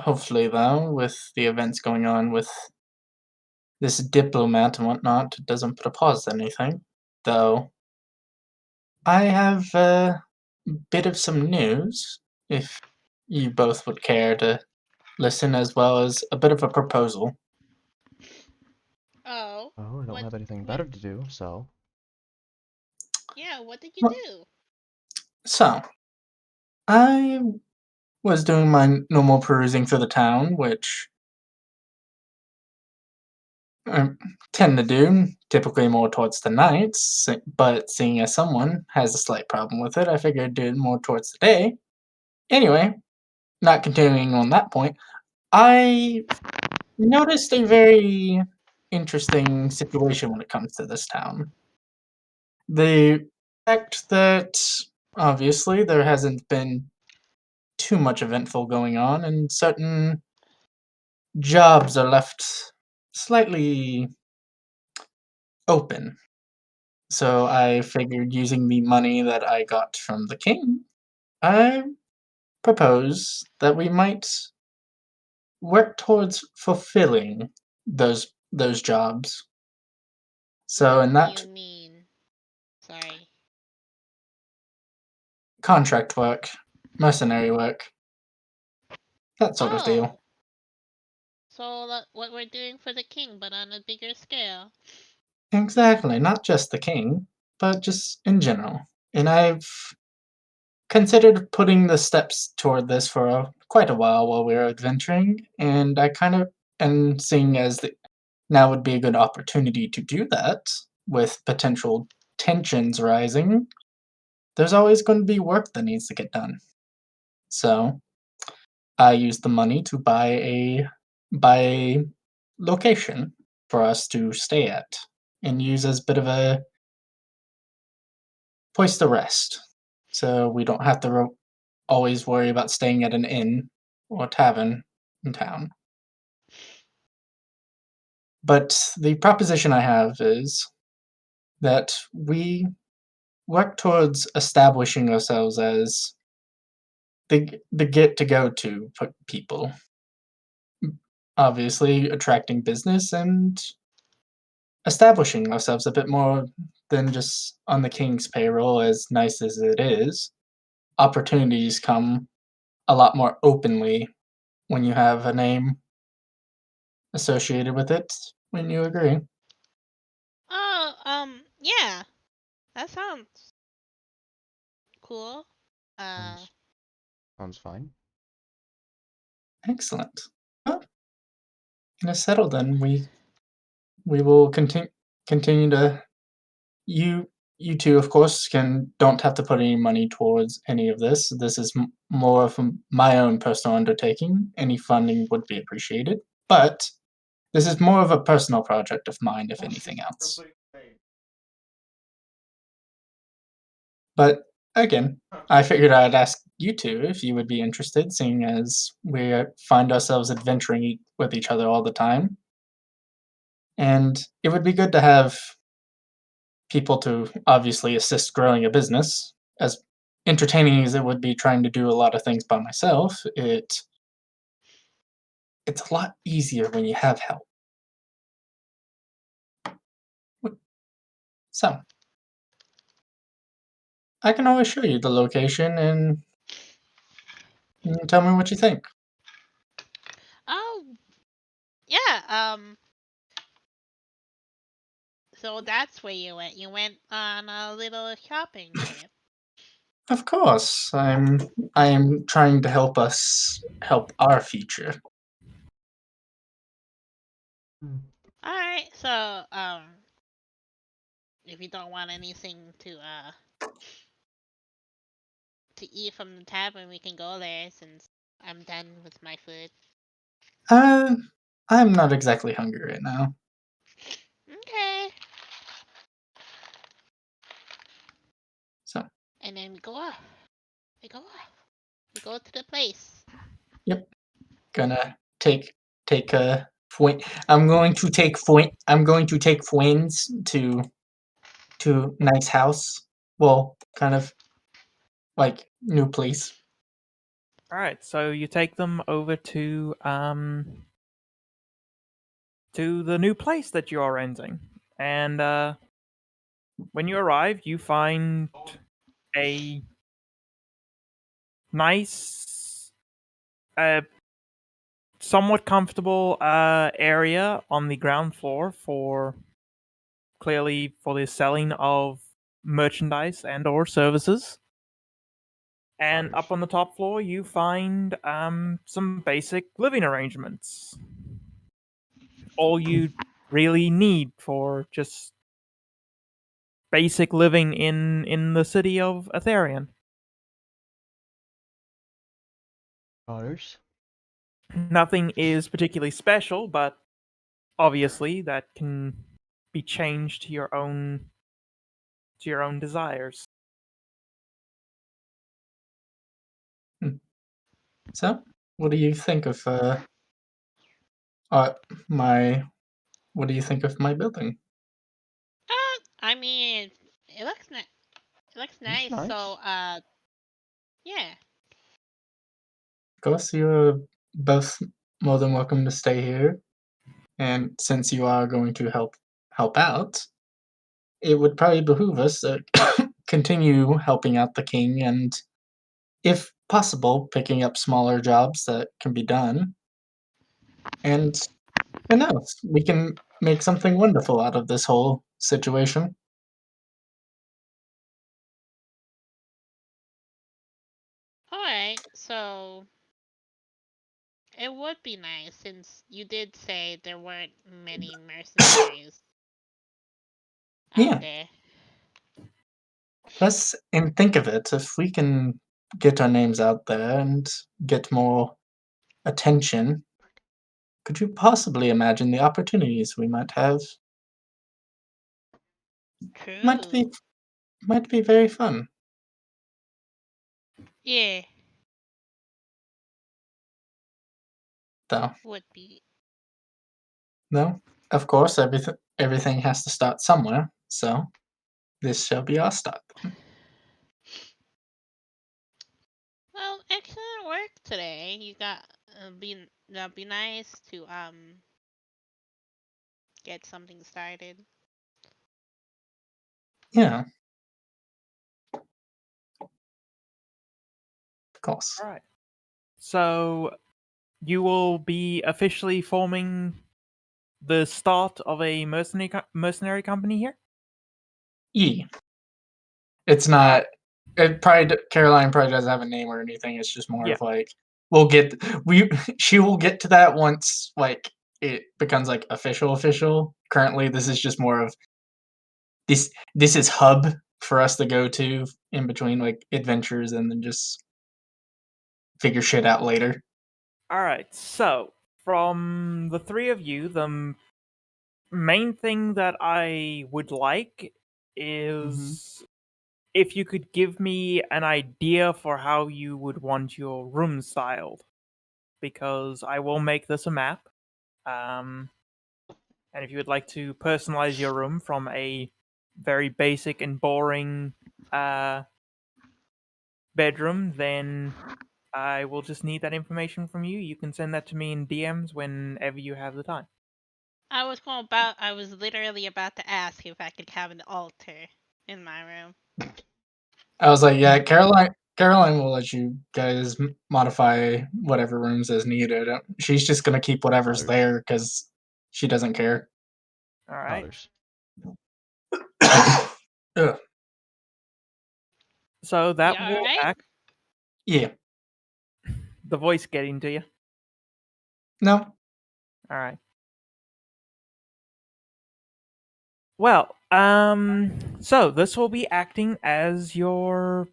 Hopefully though, with the events going on with this diplomat and whatnot, it doesn't put a pause to anything. Though I have a bit of some news, if you both would care to listen, as well as a bit of a proposal. Oh. Oh, I don't have anything better to do, so. Yeah, what did you Well- do? So, I was doing my normal perusing through the town, which I tend to do, typically more towards the nights, but seeing as someone has a slight problem with it, I figured I'd do it more towards the day. Anyway, not continuing on that point, I noticed a very interesting situation when it comes to this town. The fact that obviously there hasn't been too much eventful going on, and certain jobs are left slightly open. So I figured using the money that I got from the king, I propose that we might work towards fulfilling those jobs. So in What do that you mean? Sorry. contract work, mercenary work, that sort of deal. Oh. So what we're doing for the king, but on a bigger scale. Exactly, not just the king, but just in general. And I've considered putting the steps toward this for quite a while we were adventuring, and I kind of and seeing as now would be a good opportunity to do that with potential tensions rising. There's always going to be work that needs to get done. So I used the money to buy a location for us to stay at and use as a bit of a place to rest. So we don't have to always worry about staying at an inn or tavern in town. But the proposition I have is that we work towards establishing ourselves as the get to go to people. Obviously, attracting business and establishing ourselves a bit more than just on the king's payroll, as nice as it is. Opportunities come a lot more openly when you have a name associated with it. When you agree. Oh, yeah, that sounds cool. Sounds fine. Excellent. Well, gonna settle then. We will continue to you two, of course, don't have to put any money towards any of this. This is more of my own personal undertaking. Any funding would be appreciated, but this is more of a personal project of mine, if anything else. But again, I figured I'd ask you two if you would be interested, seeing as we find ourselves adventuring with each other all the time. And it would be good to have people to obviously assist growing a business. As entertaining as it would be trying to do a lot of things by myself, it's a lot easier when you have help. So I can always show you the location and tell me what you think. Oh, yeah. So that's where you went. You went on a little shopping trip. Of course, I am trying to help our future. All right. So, if you don't want anything to eat from the tavern, we can go there since I'm done with my food. Uh, I'm not exactly hungry right now. Okay. So, And then we go off. We go off. We go to the place. yep, gonna take a point. I'm going to take Fwayne's to nice house. Well, kind of like new place. All right, so you take them over to the new place that you are renting, and when you arrive, you find a nice, somewhat comfortable area on the ground floor for clearly for the selling of merchandise and or services. And up on the top floor, you find some basic living arrangements. All you really need for just basic living in the city of Elerian. Others? Nothing is particularly special, but obviously that can be changed to your own desires. So, what do you think of my what do you think of my building? I mean, it looks nice. It looks It's nice. So, nice. yeah. Of course, you're both more than welcome to stay here. And since you are going to help out, it would probably behoove us to continue helping out the king and, if possible, picking up smaller jobs that can be done. And who knows, we can make something wonderful out of this whole situation. All right. So it would be nice since you did say there weren't many mercenaries out Yeah. there. Plus, and think of it, if we can get our names out there and get more attention, could you possibly imagine the opportunities we might have? Might True. be might be very fun, Yeah, though. would be. No, of course, everything has to start somewhere. So this shall be our start. Well, excellent work today. You got that'd be nice to get something started. Yeah, of course. All right. So you will be officially forming the start of a mercenary company here? E. It's not. Caroline probably doesn't have a name or anything. It's just more Yeah. of like she will get to that once like it becomes like official. Currently, this is just more of this. This is hub for us to go to in between like adventures and then just figure shit out later. Alright, so from the three of you, the main thing that I would like is if you could give me an idea for how you would want your room styled. Because I will make this a map. And if you would like to personalize your room from a very basic and boring bedroom, then I will just need that information from you. You can send that to me in DMs whenever you have the time. I was literally about to ask if I could have an altar in my room. I was like, yeah, Caroline will let you guys modify whatever rooms as needed. She's just gonna keep whatever's Others. there because she doesn't care. All right. Others. Ugh. So that You will alright? act Yeah. the voice getting to you. No. All right. Well, so this will be acting as the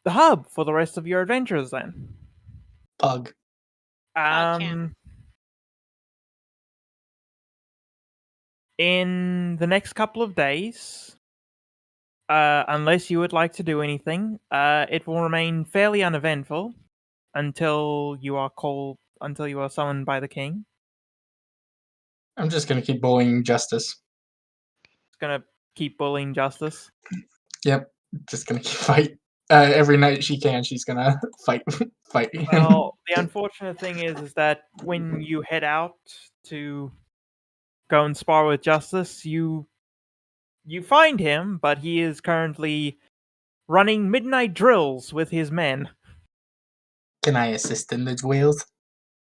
hub for the rest of your adventures then. Pug. Cam. In the next couple of days, unless you would like to do anything, it will remain fairly uneventful until you are summoned by the king. I'm just gonna keep bullying Justice. It's gonna keep bullying Justice. Yep. Just gonna keep fight. Every night she can, she's gonna fight him. Well, the unfortunate thing is that when you head out to go and spar with Justice, you find him, but he is currently running midnight drills with his men. Can I assist in the drills?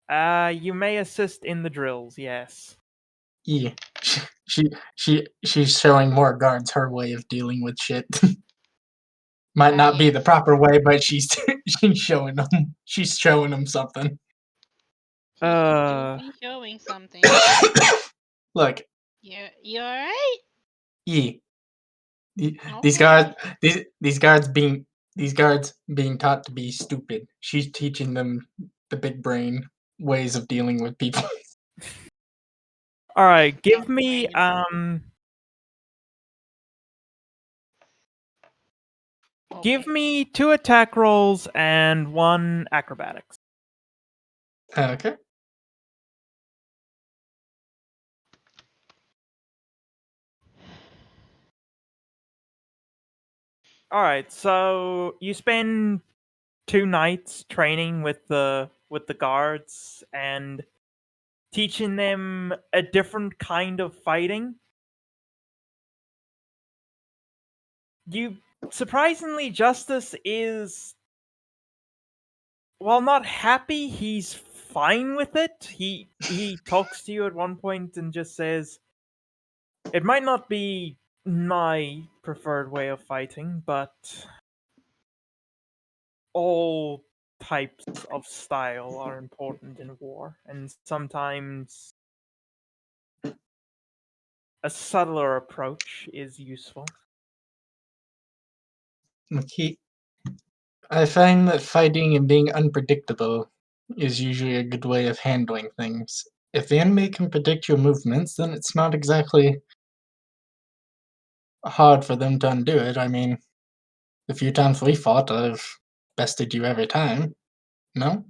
You may assist in the drills, yes. Yeah. She's showing more guards her way of dealing with shit. Might not be the Yes. proper way, but she's she's showing them. She's showing them something. She do be showing something. Look, You alright? yeah. These Okay. guards, these guards being taught to be stupid. She's teaching them the big brain ways of dealing with people. All right, give Don't me blame. give Okay. me 2 attack rolls and 1 acrobatics. Okay. All right, so you spend 2 nights training with the guards and teaching them a different kind of fighting. You surprisingly, Justice is, while not happy, he's fine with it. He talks to you at one point and just says, "It might not be my preferred way of fighting, but all types of style are important in war, and sometimes a subtler approach is useful." Okay. I find that fighting and being unpredictable is usually a good way of handling things. If the enemy can predict your movements, then it's not exactly hard for them to undo it. I mean, the few times we fought, I've bested you every time. No?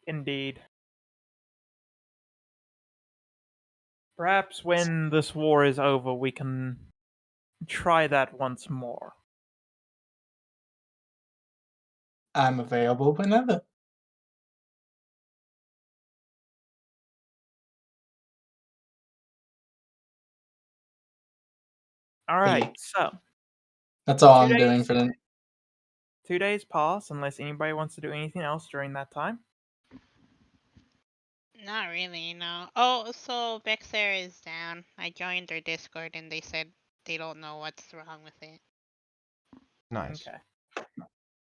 Indeed. Perhaps when this war is over, we can try that once more. I'm available whenever. All But yeah, right, so that's all 2 I'm doing days for the 2 days pass unless anybody wants to do anything else during that time. Not really, no. Oh, so Bexer is down. I joined their Discord and they said they don't know what's wrong with it. Nice. Okay.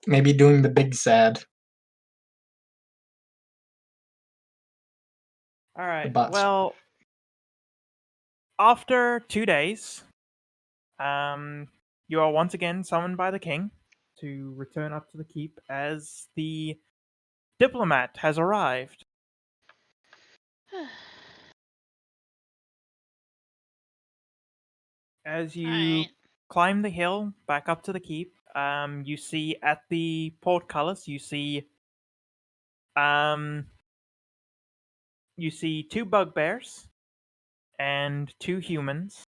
Maybe doing the big sad. All right. bots. Well, after 2 days, you are once again summoned by the king to return up to the keep as the diplomat has arrived. As you Alright. climb the hill back up to the keep, you see at the portcullis, you see 2 bugbears and 2 humans.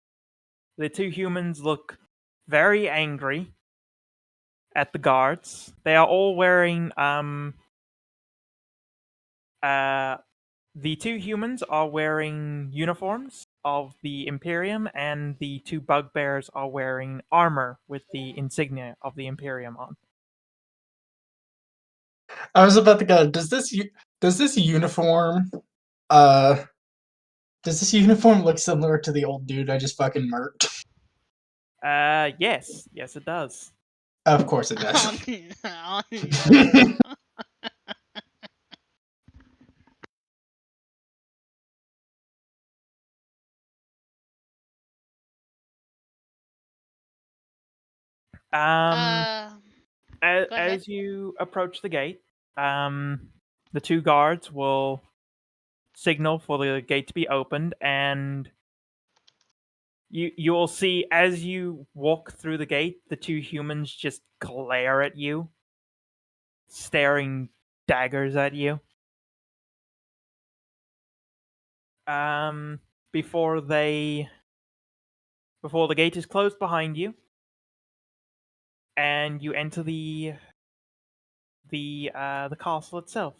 The 2 humans look very angry at the guards. They are all wearing the 2 humans are wearing uniforms of the Imperium, and the 2 bugbears are wearing armor with the insignia of the Imperium on. I was about to go. Does this uniform look similar to the old dude I just fucking murked? Yes, it does. Of course it does. Oh no. As, Go ahead. as you approach the gate, the 2 guards will signal for the gate to be opened, and you will see as you walk through the gate, the 2 humans just glare at you, staring daggers at you. Before the gate is closed behind you, and you enter the castle itself.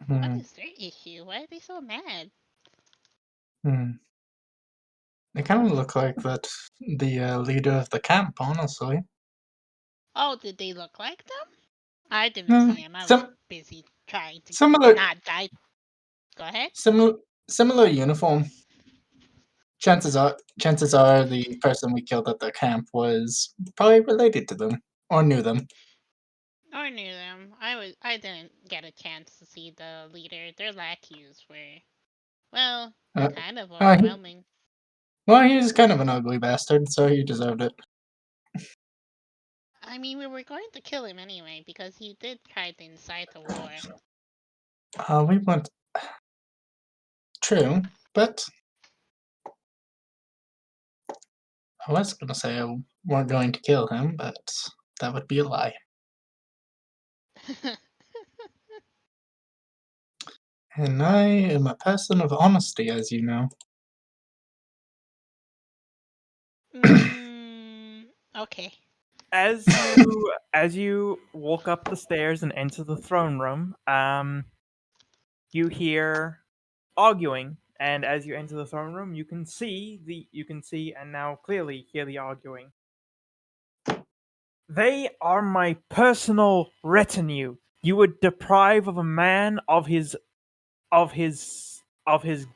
What is their issue? Why are they so mad? They kind of look like the leader of the camp, honestly. Oh, did they look like them? I didn't see them. I was busy trying to similar not die. Go ahead. similar uniform. Chances are the person we killed at the camp was probably related to them or knew them. Or knew them. I didn't get a chance to see the leader. Their lackeys were, well, kind of overwhelming. He's kind of an ugly bastard, so he deserved it. I mean, we were going to kill him anyway because he did try to incite a war. We went. True, but I was gonna say I weren't going to kill him, but that would be a lie. And I am a person of honesty, as you know. Okay. As you walk up the stairs and enter the throne room, you hear arguing, and as you enter the throne room, you can see and now clearly hear the arguing. They are my personal retinue. You would deprive of a man of his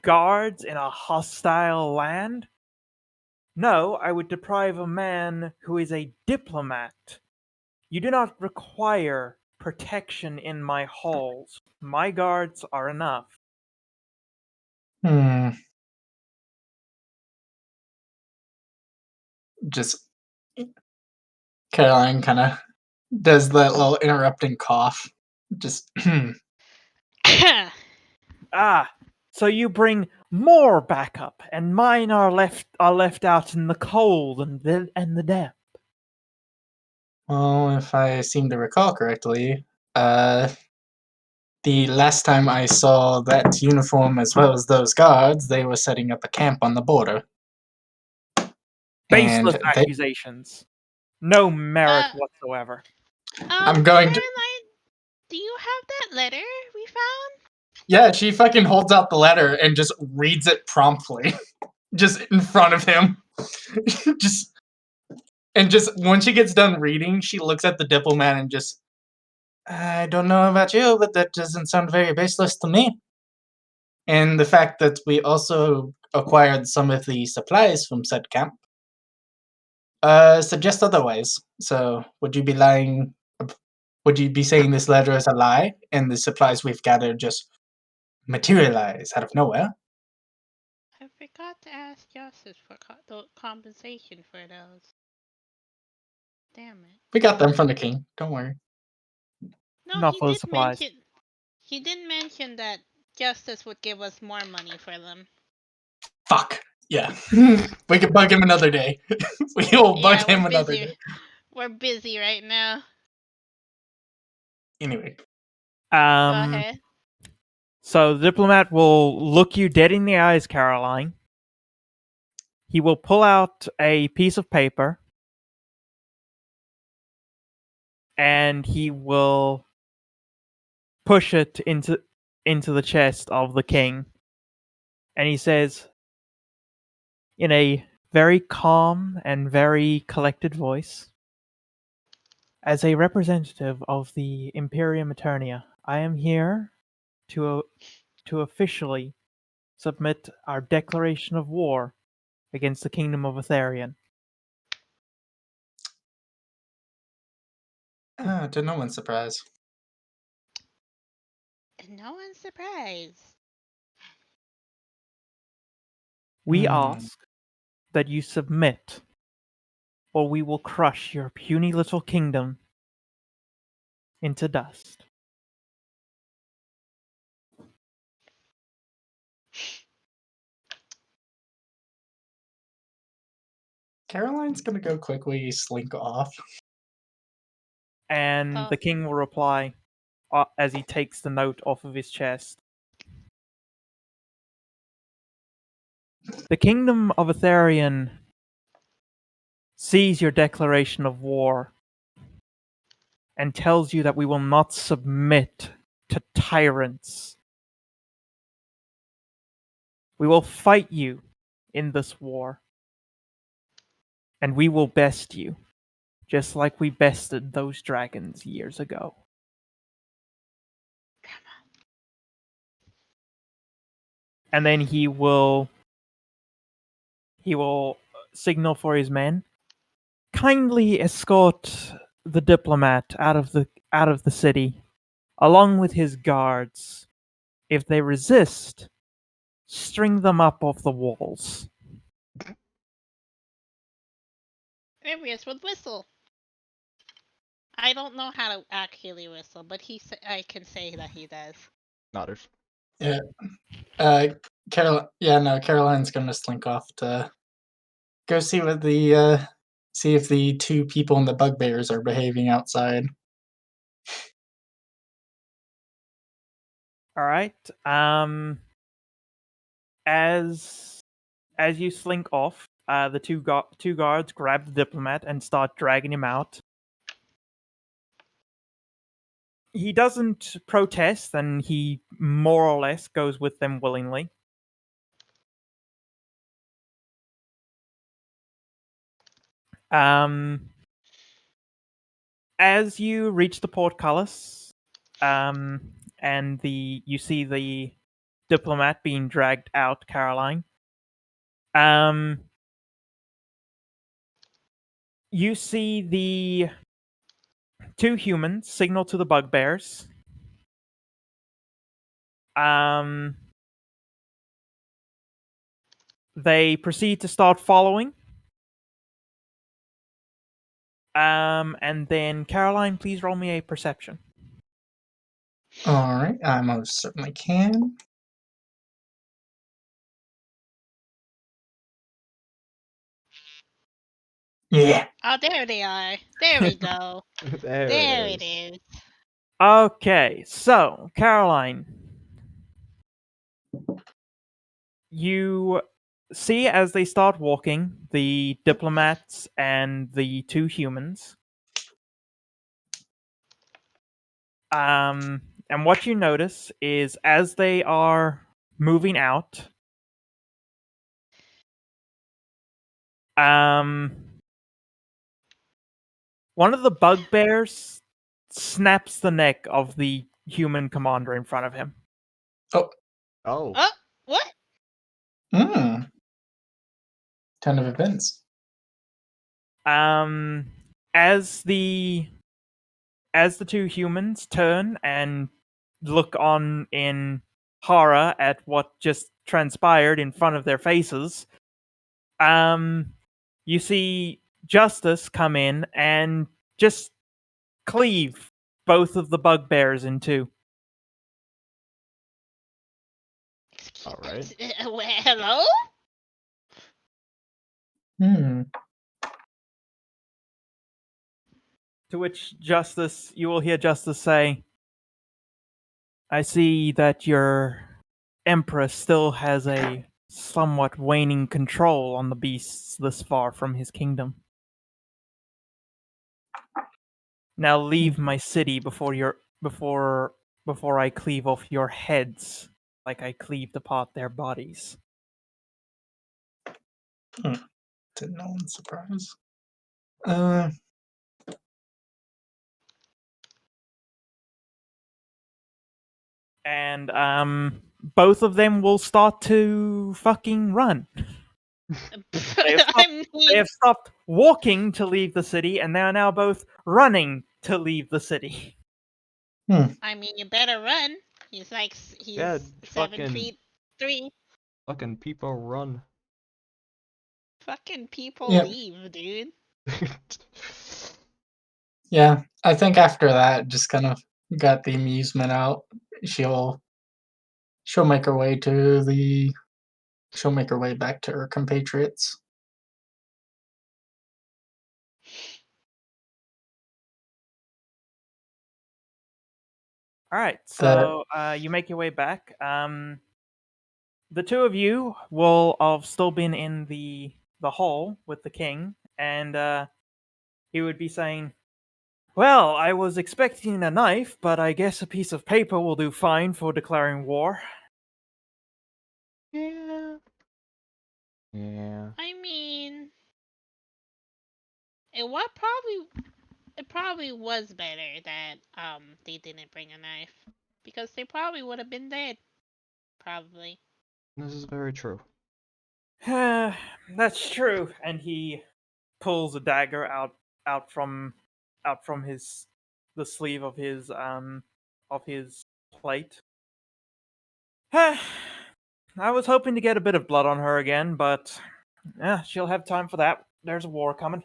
guards in a hostile land? No, I would deprive a man who is a diplomat. You do not require protection in my halls. My guards are enough. Just Caroline kind of does that little interrupting cough. Just Ah, so you bring more backup, and mine are left out in the cold and the damp. well, if I seem to recall correctly, the last time I saw that uniform as well as those guards, they were setting up a camp on the border. Baseless And accusations. No merit whatsoever. I'm going to. Caroline, do you have that letter we found? Yeah, she fucking holds out the letter and just reads it promptly, just in front of him. And just when she gets done reading, she looks at the diplomat and just, I don't know about you, but that doesn't sound very baseless to me. And the fact that we also acquired some of the supplies from said camp suggests otherwise. So would you be lying? Would you be saying this letter is a lie and the supplies we've gathered just materialize out of nowhere? I forgot to ask Justice for compensation for those. Damn it. We got them from the king. Don't worry. No, Not he for the did supplies. mention. He did mention that Justice would give us more money for them. Fuck. Yeah. We can bug him another day. We'll bug Yeah, him we're another busy. day. We're busy right now. Anyway. Go Um, ahead. so the diplomat will look you dead in the eyes, Caroline. He will pull out a piece of paper and he will push it into the chest of the king. And he says, in a very calm and very collected voice, as a representative of the Imperium Eternia, I am here to officially submit our declaration of war against the Kingdom of Elerian. To no one's surprise. No one's surprised. We ask that you submit, or we will crush your puny little kingdom into dust. Caroline's gonna go quickly slink off. And Oh. the king will reply as he takes the note off of his chest. The Kingdom of Elerian sees your declaration of war and tells you that we will not submit to tyrants. We will fight you in this war, and we will best you, just like we bested those dragons years ago. And then he will signal for his men. Kindly escort the diplomat out of the city, along with his guards. If they resist, string them up off the walls. Arius would whistle. I don't know how to actually whistle, but I can say that he does. Nodders. Yeah. Caroline's gonna slink off to go see what see if the two people in the bugbears are behaving outside. All right. As you slink off, the two guards grab the diplomat and start dragging him out. He doesn't protest, and he more or less goes with them willingly. As you reach the portcullis, and you see the diplomat being dragged out, Caroline. You see the two humans signal to the bugbears. They proceed to start following. And then Caroline, please roll me a perception. Alright, I most certainly can. Yeah. Oh, there they are. There we go. There It it is. is. Okay, so Caroline, you see as they start walking, the diplomats and the two humans. And what you notice is as they are moving out, one of the bugbears snaps the neck of the human commander in front of him. Oh. Oh, what? Hmm. Ton of events. As the two humans turn and look on in horror at what just transpired in front of their faces, you see Justice come in and just cleave both of the bugbears in two. All right. Hello? Hmm. To which you will hear Justice say, I see that your Emperor still has a somewhat waning control on the beasts this far from his kingdom. Now leave my city before I cleave off your heads like I cleaved apart their bodies. To no one's surprise. Uh, And both of them will start to fucking run. They have stopped, I they mean, have stopped walking to leave the city, and they are now both running to leave the city. you better run. He's Yeah, 7 fucking feet 3. fucking people run. Fucking people Yeah. leave, dude. yeah, I think after that, just kind of got the amusement out. She'll she'll make her way to the she'll make her way back to her compatriots. All right, The so you make your way back. The two of you will have still been in the hall with the king, and he would be saying, "Well, I was expecting a knife, but I guess a piece of paper will do fine for declaring war." Yeah. Yeah. I mean, it probably was better that they didn't bring a knife, because they probably would have been dead. Probably. This is very true. That's true. And he pulls a dagger out from his the sleeve of his plate. I was hoping to get a bit of blood on her again, but yeah, she'll have time for that. There's a war coming.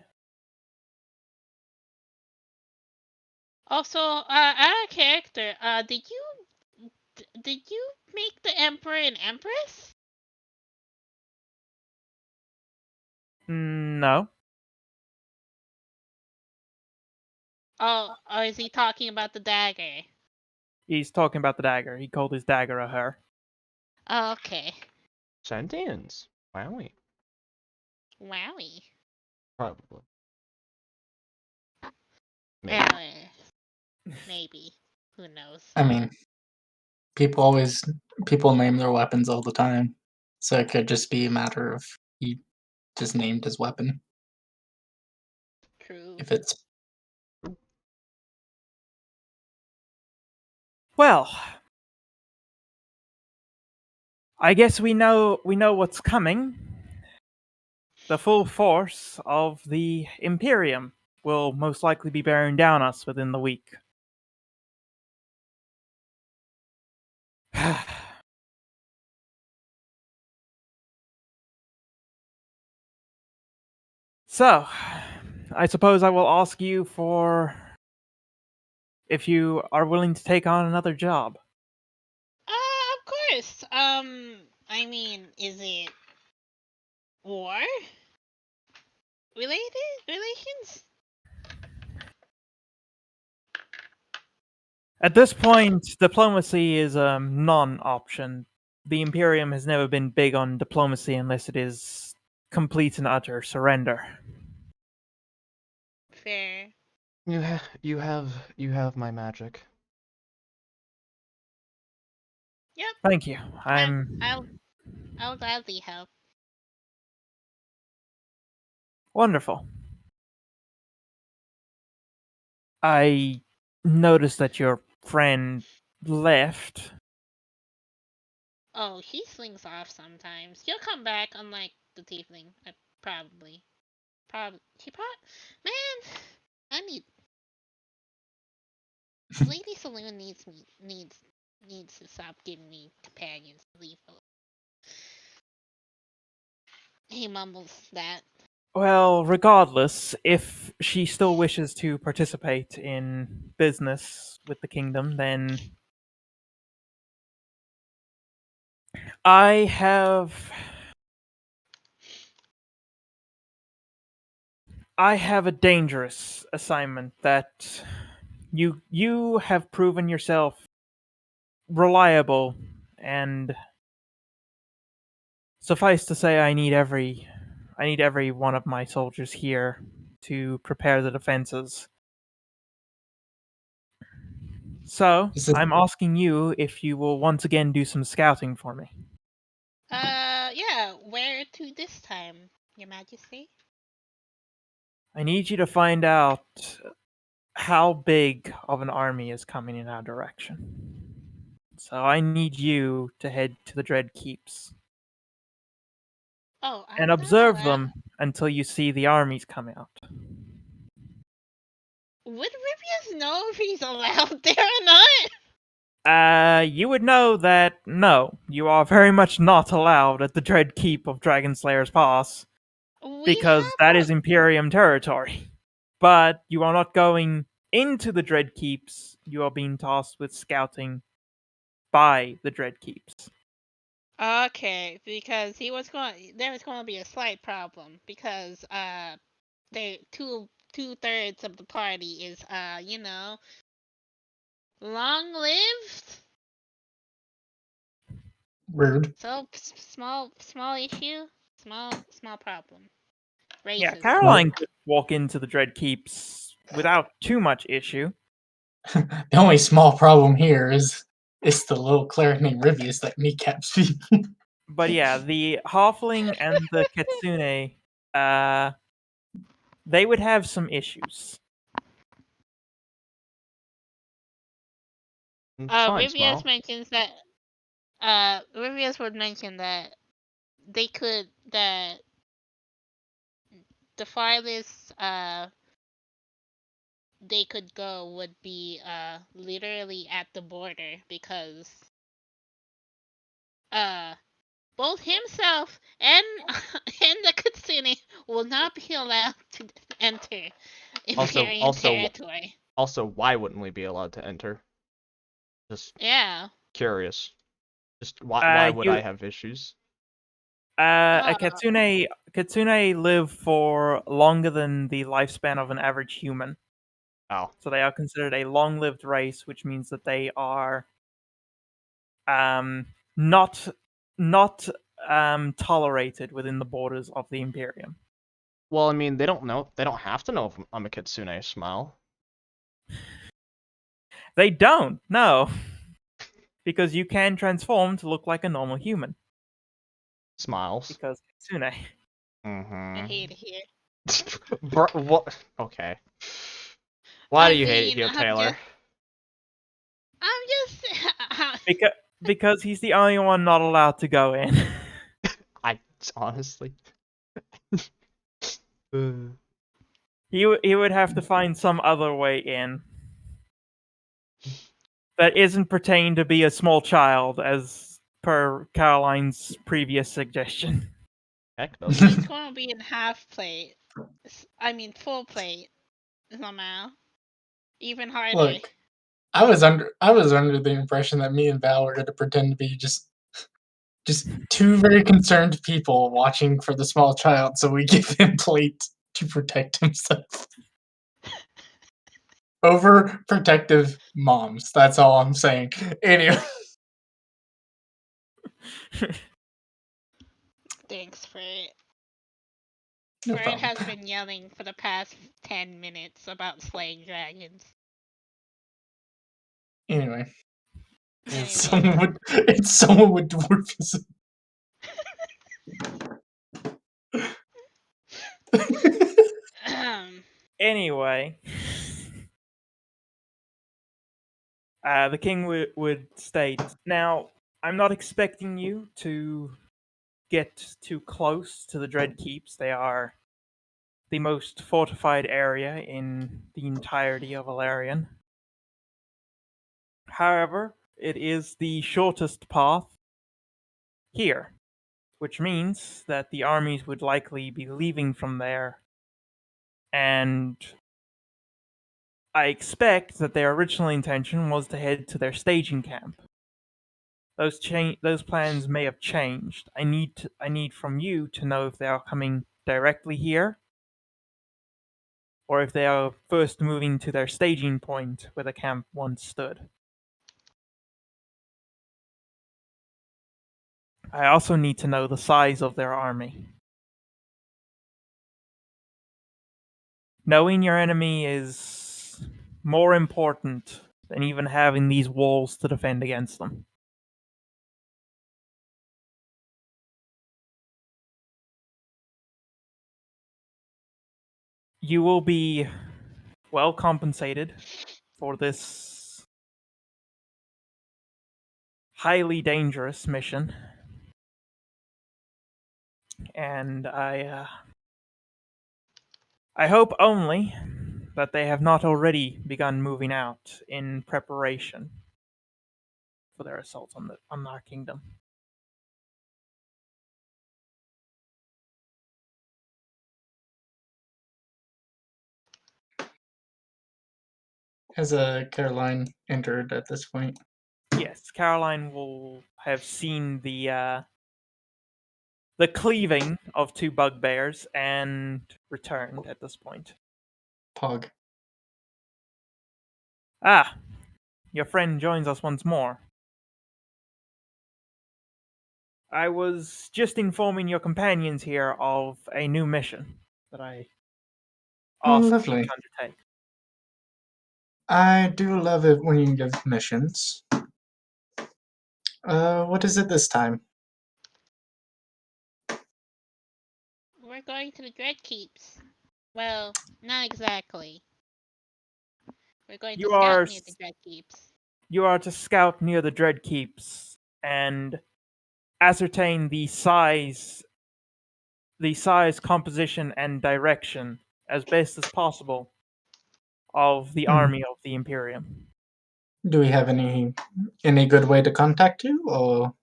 Also, out of character, did you make the emperor and empress? No, Oh, or is he talking about the dagger? he's talking about the dagger. He called his dagger a her. Oh, okay. Sentience. Wowie. Wowie. Probably. Maybe. Maybe. Who knows? I mean, people name their weapons all the time, so it could just be a matter of he just named his weapon True. if it's Well, I guess we know what's coming. The full force of the Imperium will most likely be bearing down us within the week. So, I suppose I will ask you for if you are willing to take on another job. Of course. Is it war relations? At this point, diplomacy is a non-option. The Imperium has never been big on diplomacy unless it is complete and utter surrender. Fair. You have my magic. Yep. Thank you. I'll gladly help. Wonderful. I noticed that your friend left. Oh, he slings off sometimes. He'll come back, unlike the tiefling. Probably. Man, I need. Lady Saloon needs to stop giving me companions to leave alone. He mumbles that. Well, regardless, if she still wishes to participate in business with the kingdom, then I have a dangerous assignment that you have proven yourself reliable, and suffice to say I need every one of my soldiers here to prepare the defenses. So, Is it I'm asking you if you will once again do some scouting for me. Yeah. Where to this time, Your Majesty? I need you to find out how big of an army is coming in our direction. So I need you to head to the Dread Keeps Oh, and I'm not observe allowed. them until you see the armies come out. Would Rivius know if he's allowed there or not? You would know that no, you are very much not allowed at the Dread Keep of Dragonslayer's Pass, We because have that a. is Imperium territory. But you are not going into the Dread Keeps, you are being tasked with scouting by the Dread Keeps. Okay, because there was going to be a slight problem because they two-thirds of the party is long lived. rude? So small issue, small problem. Yeah, Racism. Caroline could walk into the Dread Keeps without too much issue. The only small problem here is the little cleric named Rivius that kneecaps people. But yeah, the Halfling and the Kitsune, uh, they would have some issues. Fine, Rivius Smile. mentions that. Rivius would mention that that the farthest they could go would be literally at the border because uh both himself and and the Kitsune will not be allowed to enter Imperial territory. Also, why wouldn't we be allowed to enter? Just Yeah. curious. Just why would You, I have issues? a Uh, Kitsune live for longer than the lifespan of an average human, Oh, so they are considered a long-lived race, which means that they are not tolerated within the borders of the Imperium. well, I mean, they don't know. They don't have to know if I'm a Kitsune. Smile. They don't, no, because you can transform to look like a normal human. Smiles. Because Kitsune. I Mm-hmm. hate it here. What? Okay. Why do you hate it here, I'm Taylor? just Because he's the only one not allowed to go in. I honestly. He would have to find some other way in that isn't pertaining to be a small child, as per Caroline's previous suggestion. Heck no. He's going to be in half plate. I mean full plate somehow. Even harder. Look, I was under the impression that me and Val were going to pretend to be just two very concerned people watching for the small child, so we give him plate to protect himself. Overprotective moms. That's all I'm saying. Anyway, Thanks, Fred. no Fred problem. has been yelling for the past 10 minutes about slaying dragons. Anyway, Anyway. someone would dwarfism. Anyway, The king would state, "Now, I'm not expecting you to get too close to the Dread Keeps. They are the most fortified area in the entirety of Elerian. However, it is the shortest path here, which means that the armies would likely be leaving from there, and I expect that their original intention was to head to their staging camp. Those plans may have changed. I need from you to know if they are coming directly here, or if they are first moving to their staging point where the camp once stood. I also need to know the size of their army. Knowing your enemy is more important than even having these walls to defend against them. You will be well compensated for this highly dangerous mission, and I hope only that they have not already begun moving out in preparation for their assault on our kingdom. Has Caroline entered at this point? Yes, Caroline will have seen the cleaving of two bugbears and returned at this point. Pog. Ah, your friend joins us once more. I was just informing your companions here of a new mission that I Oh, asked you lovely. to undertake. I do love it when you give missions. What is it this time? We're going to the Dread Keeps. Well, not exactly. We're going to You scout are near the Dread Keeps. You are to scout near the Dread Keeps and ascertain the size, composition, and direction as best as possible of the army of the Imperium. Do we have any good way to contact you, or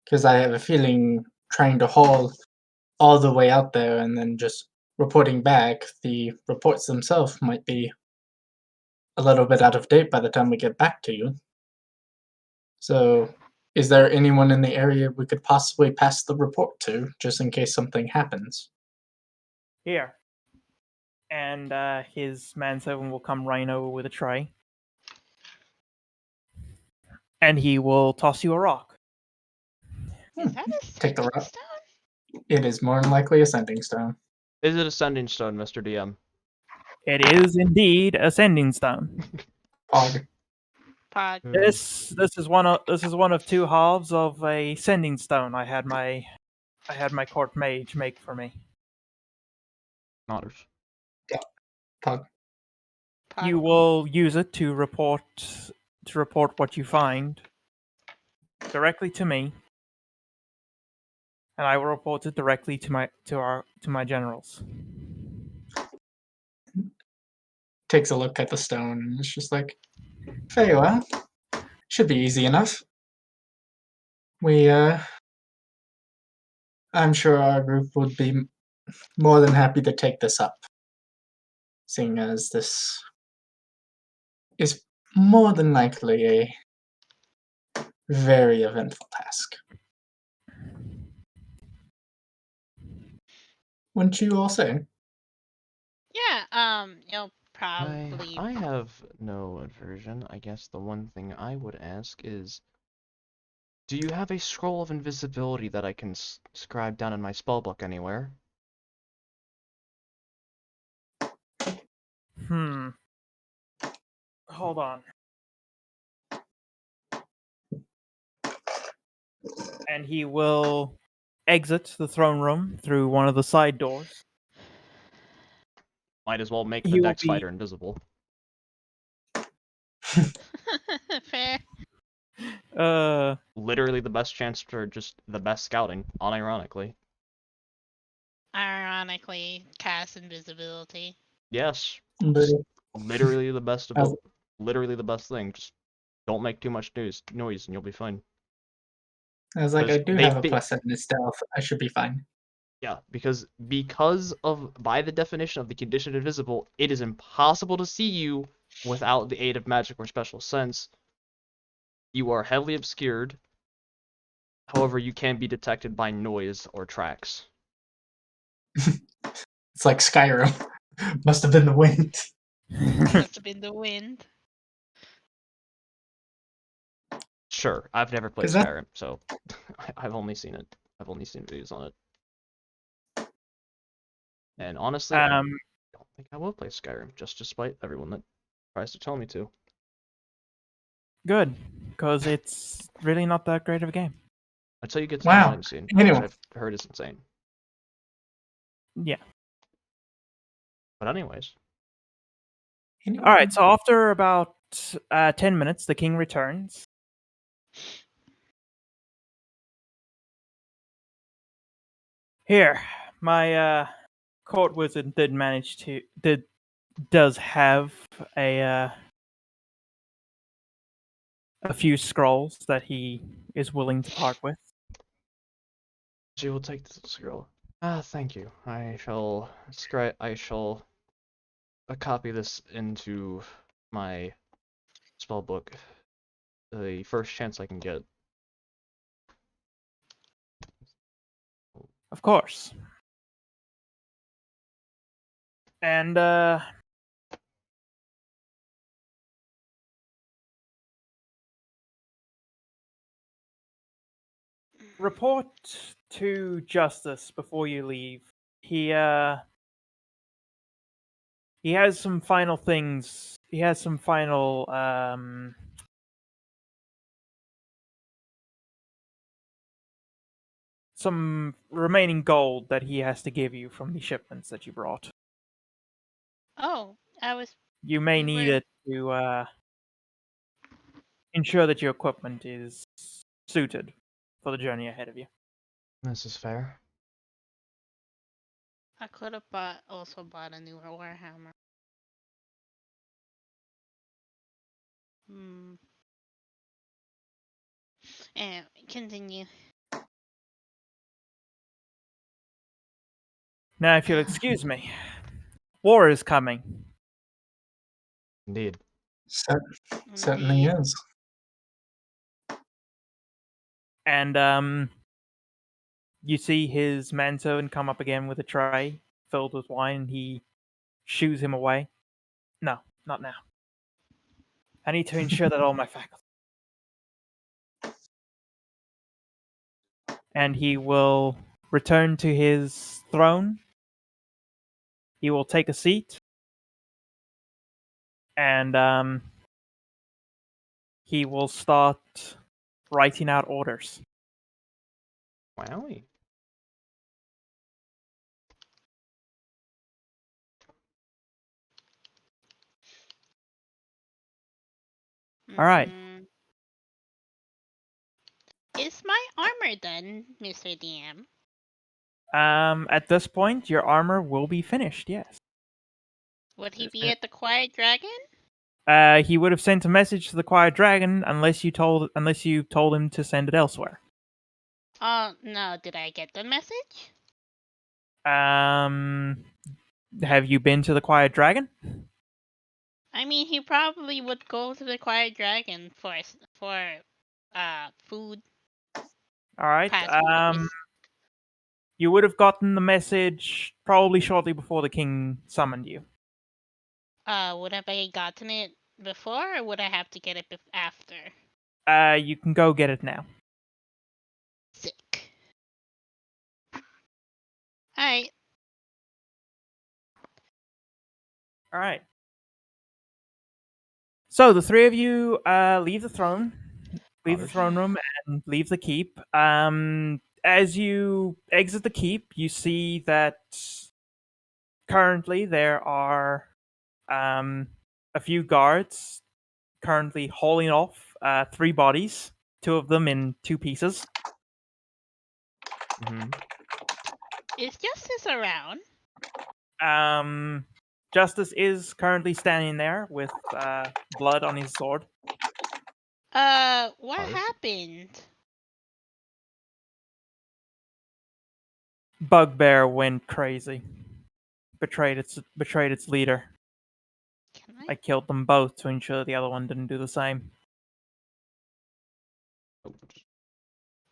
because I have a feeling trying to haul all the way out there and then just reporting back, the reports themselves might be a little bit out of date by the time we get back to you. So, is there anyone in the area we could possibly pass the report to, just in case something happens? Here. And his manservant will come running over with a tray. And he will toss you a rock. Is that a Take the sending rock. stone? It is more than likely a sending stone. Is it a sending stone, Mr. DM? It is indeed a sending stone. Pog. Pod. This is one of two halves of a sending stone I had my court mage make for me. Otters. Pog. Pod. You will use it to report what you find directly to me, and I will report it directly to my generals. Takes a look at the stone and is just like, very well. Should be easy enough. I'm sure our group would be more than happy to take this up, seeing as this is more than likely a very eventful task. Wouldn't you all say? Yeah, you'll probably. I have no aversion. I guess the one thing I would ask is, do you have a scroll of invisibility that I can scribe down in my spellbook anywhere? Hold on. And he will exit the throne room through one of the side doors. Might as well make the He will next be fighter invisible. Fair. Literally the best chance for just the best scouting, unironically. Ironically, cast invisibility. Yes, But literally the best As- literally the best thing. Just don't make too much noise, and you'll be fine. I was like, I Because do have a +7 to stealth. I should be fine. yeah, because of by the definition of the condition invisible, it is impossible to see you without the aid of magic or special sense. You are heavily obscured. However, you can be detected by noise or tracks. It's like Skyrim. Must have been the wind. Must have been the wind. Sure, I've never played 'Cause that- Skyrim, so I've only seen it. I've only seen videos on it. And honestly, I don't think I will play Skyrim, just despite everyone that tries to tell me to. Good, because it's really not that great of a game. Until you get to the Wow. hunting scene, Anyway. which I've heard is insane. Yeah. But anyways, Anyway. All right. So after about 10 minutes, the king returns. Here, my court wizard does have a few scrolls that he is willing to part with. she will take this scroll. Ah, thank you. I shall copy this into my spell book the first chance I can get. Of course. And report to Justice before you leave. He has some final things. He has some final some remaining gold that he has to give you from the shipments that you brought. Oh, You may We need were- it to ensure that your equipment is suited for the journey ahead of you. This is fair. I could have also bought a new Warhammer. And continue. Now, if you'll excuse me, war is coming. Indeed. Certainly Indeed. is. And you see his manservant come up again with a tray filled with wine, and he shoos him away. No, not now. I need to ensure that all my faculties. And he will return to his throne. He will take a seat. And he will start writing out orders. Wowie. All right. Is my armor done, Mr. DM? At this point, your armor will be finished. Yes. Would he be at the Quiet Dragon? He would have sent a message to the Quiet Dragon unless you told him to send it elsewhere. Oh, no. Did I get the message? Have you been to the Quiet Dragon? I mean, he probably would go to the Quiet Dragon for food. All right. Past orders. You would have gotten the message probably shortly before the king summoned you. Would have I gotten it before, or would I have to get it after? You can go get it now. Sick. Alright. All right. So the three of you leave the throne room, and leave the keep. As you exit the keep, you see that currently there are a few guards currently hauling off 3 bodies two of them in two pieces. Mm-hmm. Is Justice around? Justice is currently standing there with blood on his sword. What Nice. happened? Bugbear went crazy. Betrayed its leader. Can I killed them both to ensure the other one didn't do the same.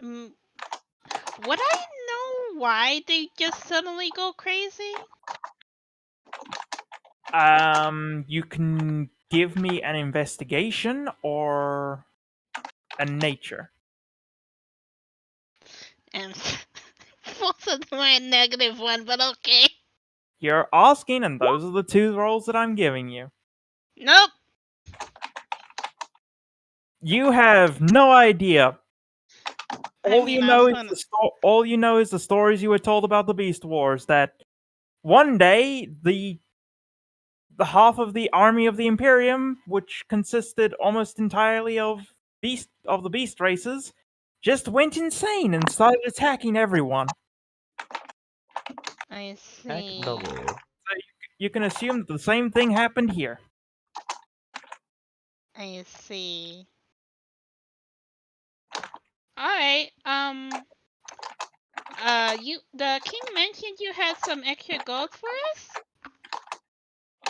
Would I know why they just suddenly go crazy? You can give me an investigation or a nature. And both of them are a -1, but okay. You're asking, and those are the two rolls that I'm giving you. Nope. You have no idea. I All mean, you I know was is gonna- all you know is the stories you were told about the Beast Wars. That one day the half of the army of the Imperium, which consisted almost entirely of the beast races, just went insane and started attacking everyone. I Heck see. W. You can assume that the same thing happened here. I see. Alright, the king mentioned you had some extra gold for us?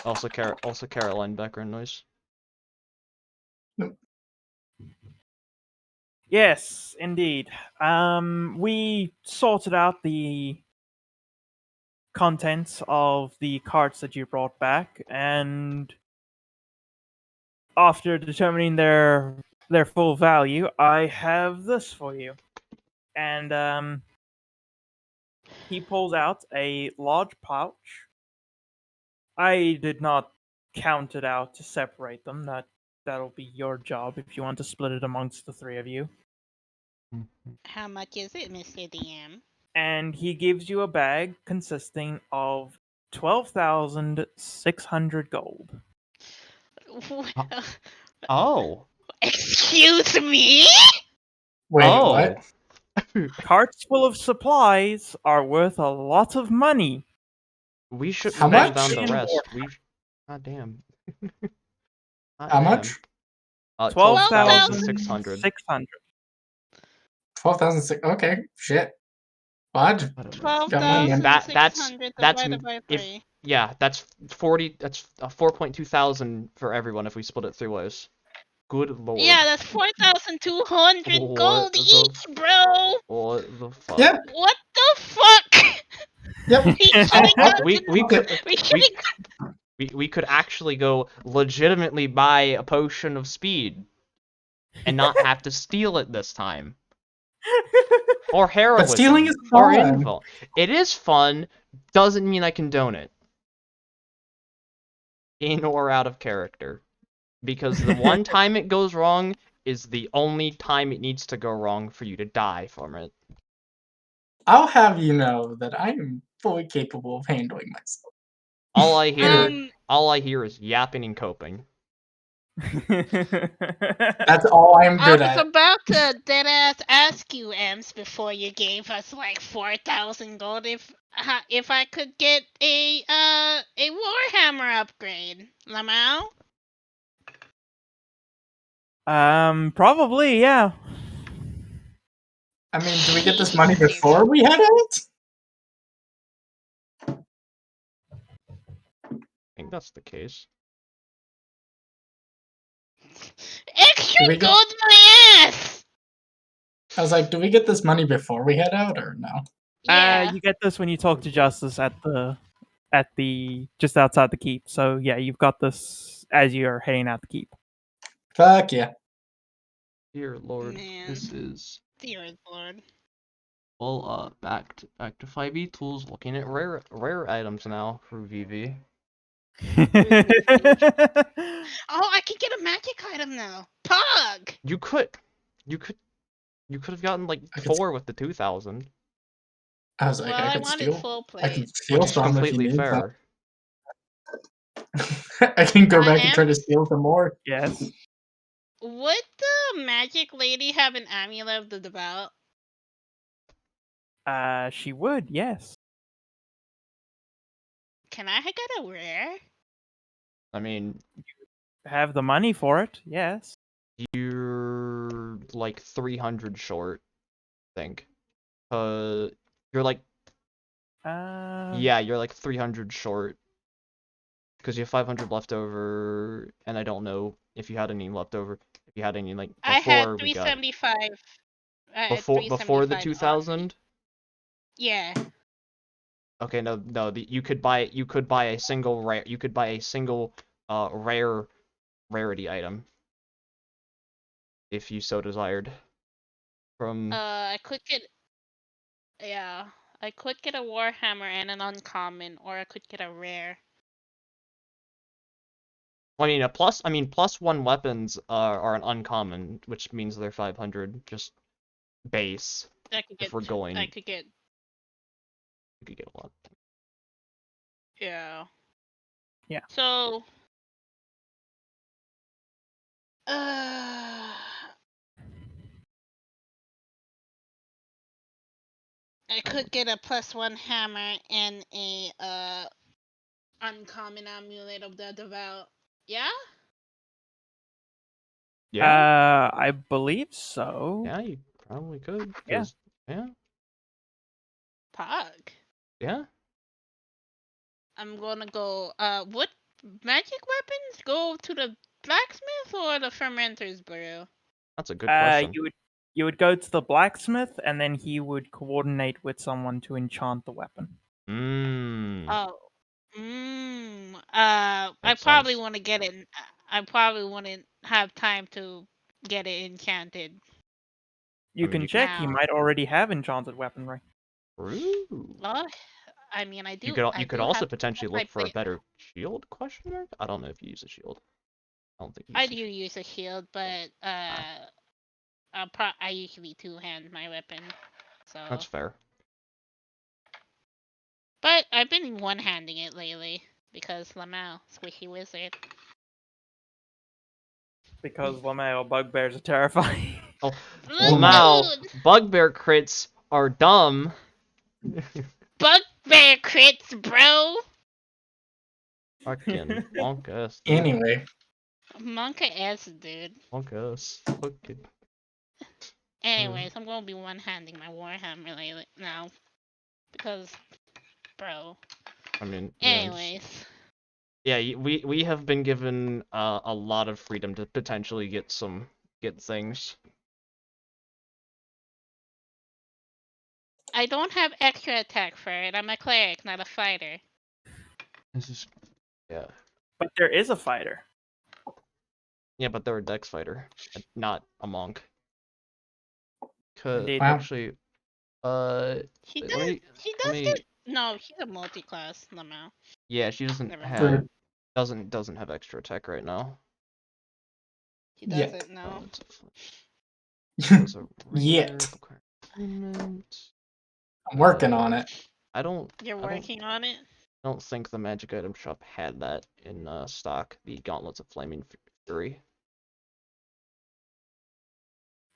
Also Caroline background noise. Yes, indeed. We sorted out the contents of the carts that you brought back, and after determining their full value, I have this for you. And he pulls out a large pouch. I did not count it out to separate them. That'll be your job if you want to split it amongst the three of you. How much is it, Mr. DM? And he gives you a bag consisting of 12,600 gold. Oh. Excuse me? Wait, Oh. what? Carts full of supplies are worth a lot of money. We shouldn't How hold much? down the In rest. Warhammer. God damn. God How damn. much? 12,600. 12,600. 12,006. Okay, shit. What? Got mine then. 12,600 That's divided by if 3. yeah, that's 40. That's 4.2 thousand for everyone if we split it 3 ways. Good lord. Yeah, that's 4,200 What gold the each, bro! What the fuck? Yep. What the fuck? Yep. We should've gotten- We could we should've we could actually go legitimately buy a potion of speed and not have to steal it this time. Or heroism. But stealing is or fun. invul. It is fun, doesn't mean I condone it. In or out of character. Because the one time it goes wrong is the only time it needs to go wrong for you to die from it. I'll have you know that I am fully capable of handling myself. All I hear is Um, yapping and coping. That's all I'm I good was at. about to deadass ask you, Ems, before you gave us like 4,000 gold if I could get a Warhammer upgrade, Lamau. Probably, yeah. I mean, do we get this money Jesus. before we head out? I think that's the case. Extra Do we get- gold my ass! I was like, do we get this money before we head out or no? Yeah. You get this when you talk to Justice at the just outside the keep. So yeah, you've got this as you're heading out the keep. Fuck yeah. Dear Lord, Man. this is Dear Lord. well. Back to 5e tools. Looking at rare items now for VV. Oh, I can get a magic item now. Pug! You could have gotten like I could- 4 with the 2,000, I was like, Well, I I could wanted steal. full I can plate. steal which is some if you completely need fair. some. I can go back and try to Ems? steal some more. Yes. Would the magic lady have an amulet of the devout? She would, yes. Can I get a rare? I mean, Have the money for it, yes. you're like 300 short, I think. You're like, yeah, you're like 300 short. Because you have 500 left over, and I don't know if you had any left over. If you had any, like, I had before we got... 375. I had Before the 375 on me. 2000? Yeah. Okay, no, you could buy a single rare, rare rarity item if you so desired. From I could get. Yeah. I could get a Warhammer and an uncommon, or I could get a rare. I mean plus one weapons are an uncommon, which means they're 500 just base. I could get. If we're going, I could get. you could get a lot. Yeah. Yeah. So. I could get a +1 hammer and a uncommon amulet of the devout. Yeah? Yeah. I believe so. Yeah, you probably could. Yeah. Yeah. Pog. Yeah. I'm gonna go. What magic weapons go to the blacksmith or the fermenter's brew? That's a good question. You would go to the blacksmith, and then he would coordinate with someone to enchant the weapon. Oh. I Makes probably sense. want to get it. I probably wouldn't have time to get it enchanted. You can check. He now. might already have enchanted weaponry. Ooh. Well, I mean, I do. You could also potentially look for a better shield? Question mark? I don't know if you use a shield. I don't think you I use do use a shield, but I usually two-hand my weapon. So. That's fair. But I've been one-handing it lately because Lamau, squishy wizard. Because Lamau bugbears are terrifying. Oh, Look, Lamau, dude! bugbear crits are dumb. Bugbear crits, bro! Fucking monkus. Anyway, Monka S, dude. Monkus. Fucking. Anyways, I'm gonna be one-handing my Warhammer lately now. Because, bro. I mean, Anyways. Yeah, we have been given a lot of freedom to potentially get things. I don't have extra attack for it. I'm a cleric, not a fighter. This is, yeah. But there is a fighter. Yeah, but they're a dex fighter, not a monk. Cause Indeed. actually, She let does. me- She let does me- get. No, she's a multi-class. Lamau. yeah, she doesn't Never have mind. doesn't have extra attack right now. She Yet. doesn't know. That's a Yet. requirement. I'm working on it. I don't. You're I don't- working on it. I don't think the magic item shop had that in stock. The gauntlets of flaming fury.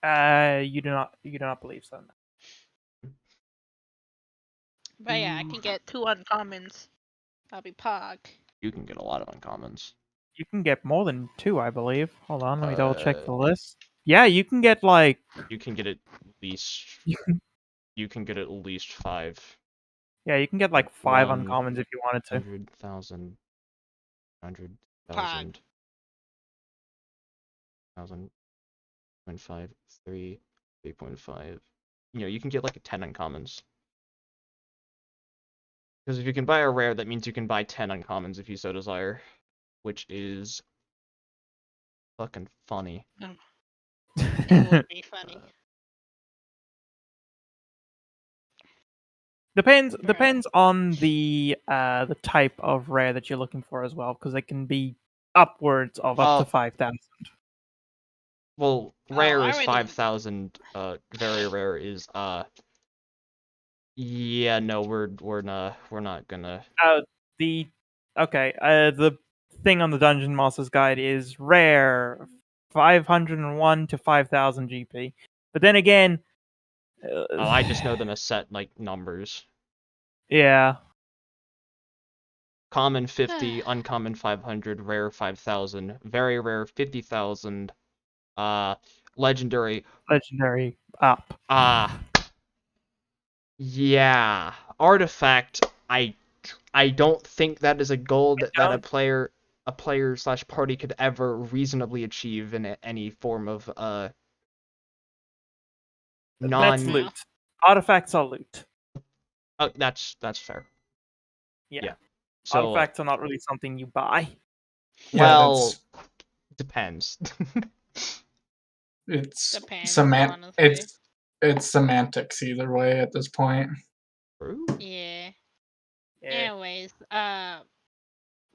You do not believe so. No. But yeah, I can get 2 uncommons. That'll be Pog. You can get a lot of uncommons. You can get more than 2, I believe. Hold on, let me double check the list. Yeah, you can get like. You can get at least. You can get at least 5. Yeah, you can get like 5 One, uncommons if you wanted to. 100,000. 100,000. 0.5, 3, 3.5. You know, you can get like 10 uncommons. Because if you can buy a rare, that means you can buy 10 uncommons if you so desire. Which is fucking funny. It would be funny. Depends on the type of rare that you're looking for as well, because it can be upwards of up to 5,000. Well, rare is already- 5,000. Very rare is yeah, no, we're not gonna. The thing on the Dungeon Master's Guide is rare 501 to 5,000 GP. But then again, Oh, I just know them as set like numbers. yeah. Common 50, uncommon 500, rare 5,000, very rare 50,000, legendary. Legendary up. Yeah. Artifact, I don't think that is a goal that a player slash party could ever reasonably achieve in any form of That's non. loot. Artifacts are loot. That's fair. Yeah. Yeah. So Artifacts are not really something you buy. Yeah, well, depends. it's Depends, honestly. it's semantics either way at this point. True. Yeah. Yeah. Anyways,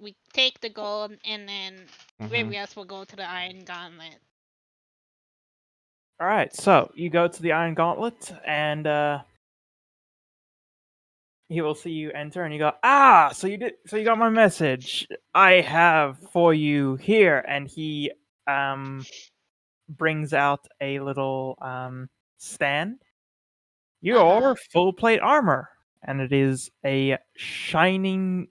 we take the gold and then Rivias will go to the Iron Gauntlet. All right, so you go to the Iron Gauntlet, and he will see you enter, and you go, so you got my message. I have for you here, and he brings out a little stand. Your full plate armor, and it is a shining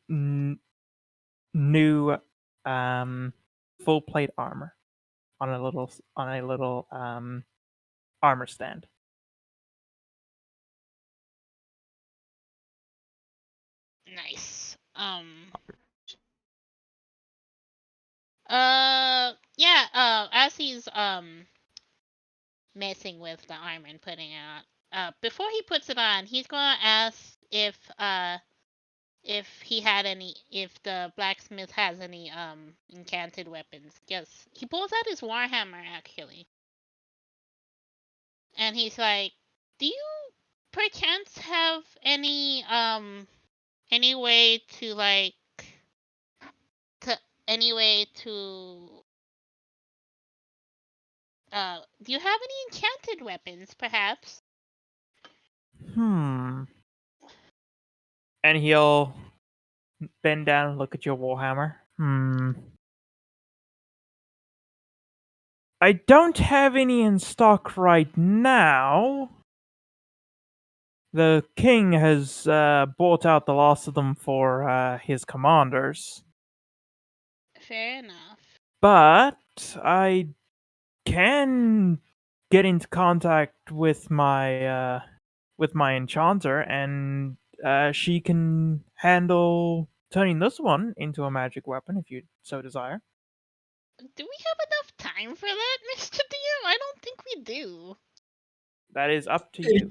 new full plate armor on a little armor stand. Nice. Yeah. As he's messing with the armor and putting it on, before he puts it on, he's gonna ask if he had any, if the blacksmith has any enchanted weapons. Yes, he pulls out his warhammer actually, and he's like, "Do you perchance have any way to like any way to do you have any enchanted weapons perhaps?" And he'll bend down and look at your warhammer. I don't have any in stock right now. The king has bought out the last of them for his commanders. Fair enough. But I can get into contact with my enchanter, and she can handle turning this one into a magic weapon if you so desire. Do we have enough time for that, Mr. DM? I don't think we do. That is up to you.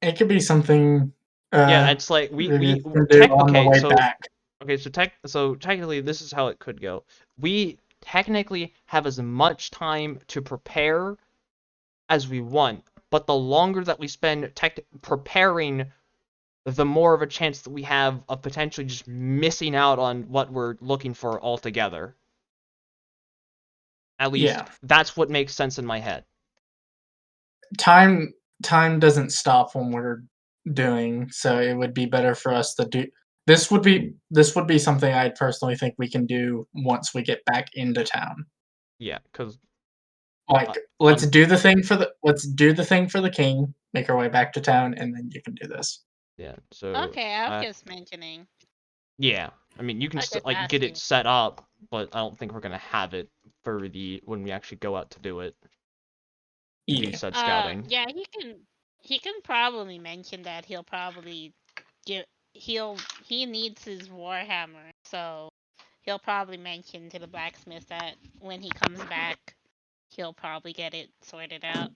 It could be something. Yeah, it's like we can do on the way back. Okay, so technically this is how it could go. We technically have as much time to prepare as we want, but the longer that we spend preparing, the more of a chance that we have of potentially just missing out on what we're looking for altogether. At least that's what makes sense in my head. Time doesn't stop when we're doing, so it would be better for us to do. This would be something I personally think we can do once we get back into town. Yeah, because let's do the thing for the king, make our way back to town, and then you can do this. Yeah. So. Okay, I was just mentioning. Yeah, I mean you can get it set up, but I don't think we're gonna have it for when we actually go out to do it. Yeah. Said scouting. Yeah, he can probably mention that he'll probably he needs his warhammer, so he'll probably mention to the blacksmith that when he comes back, he'll probably get it sorted out.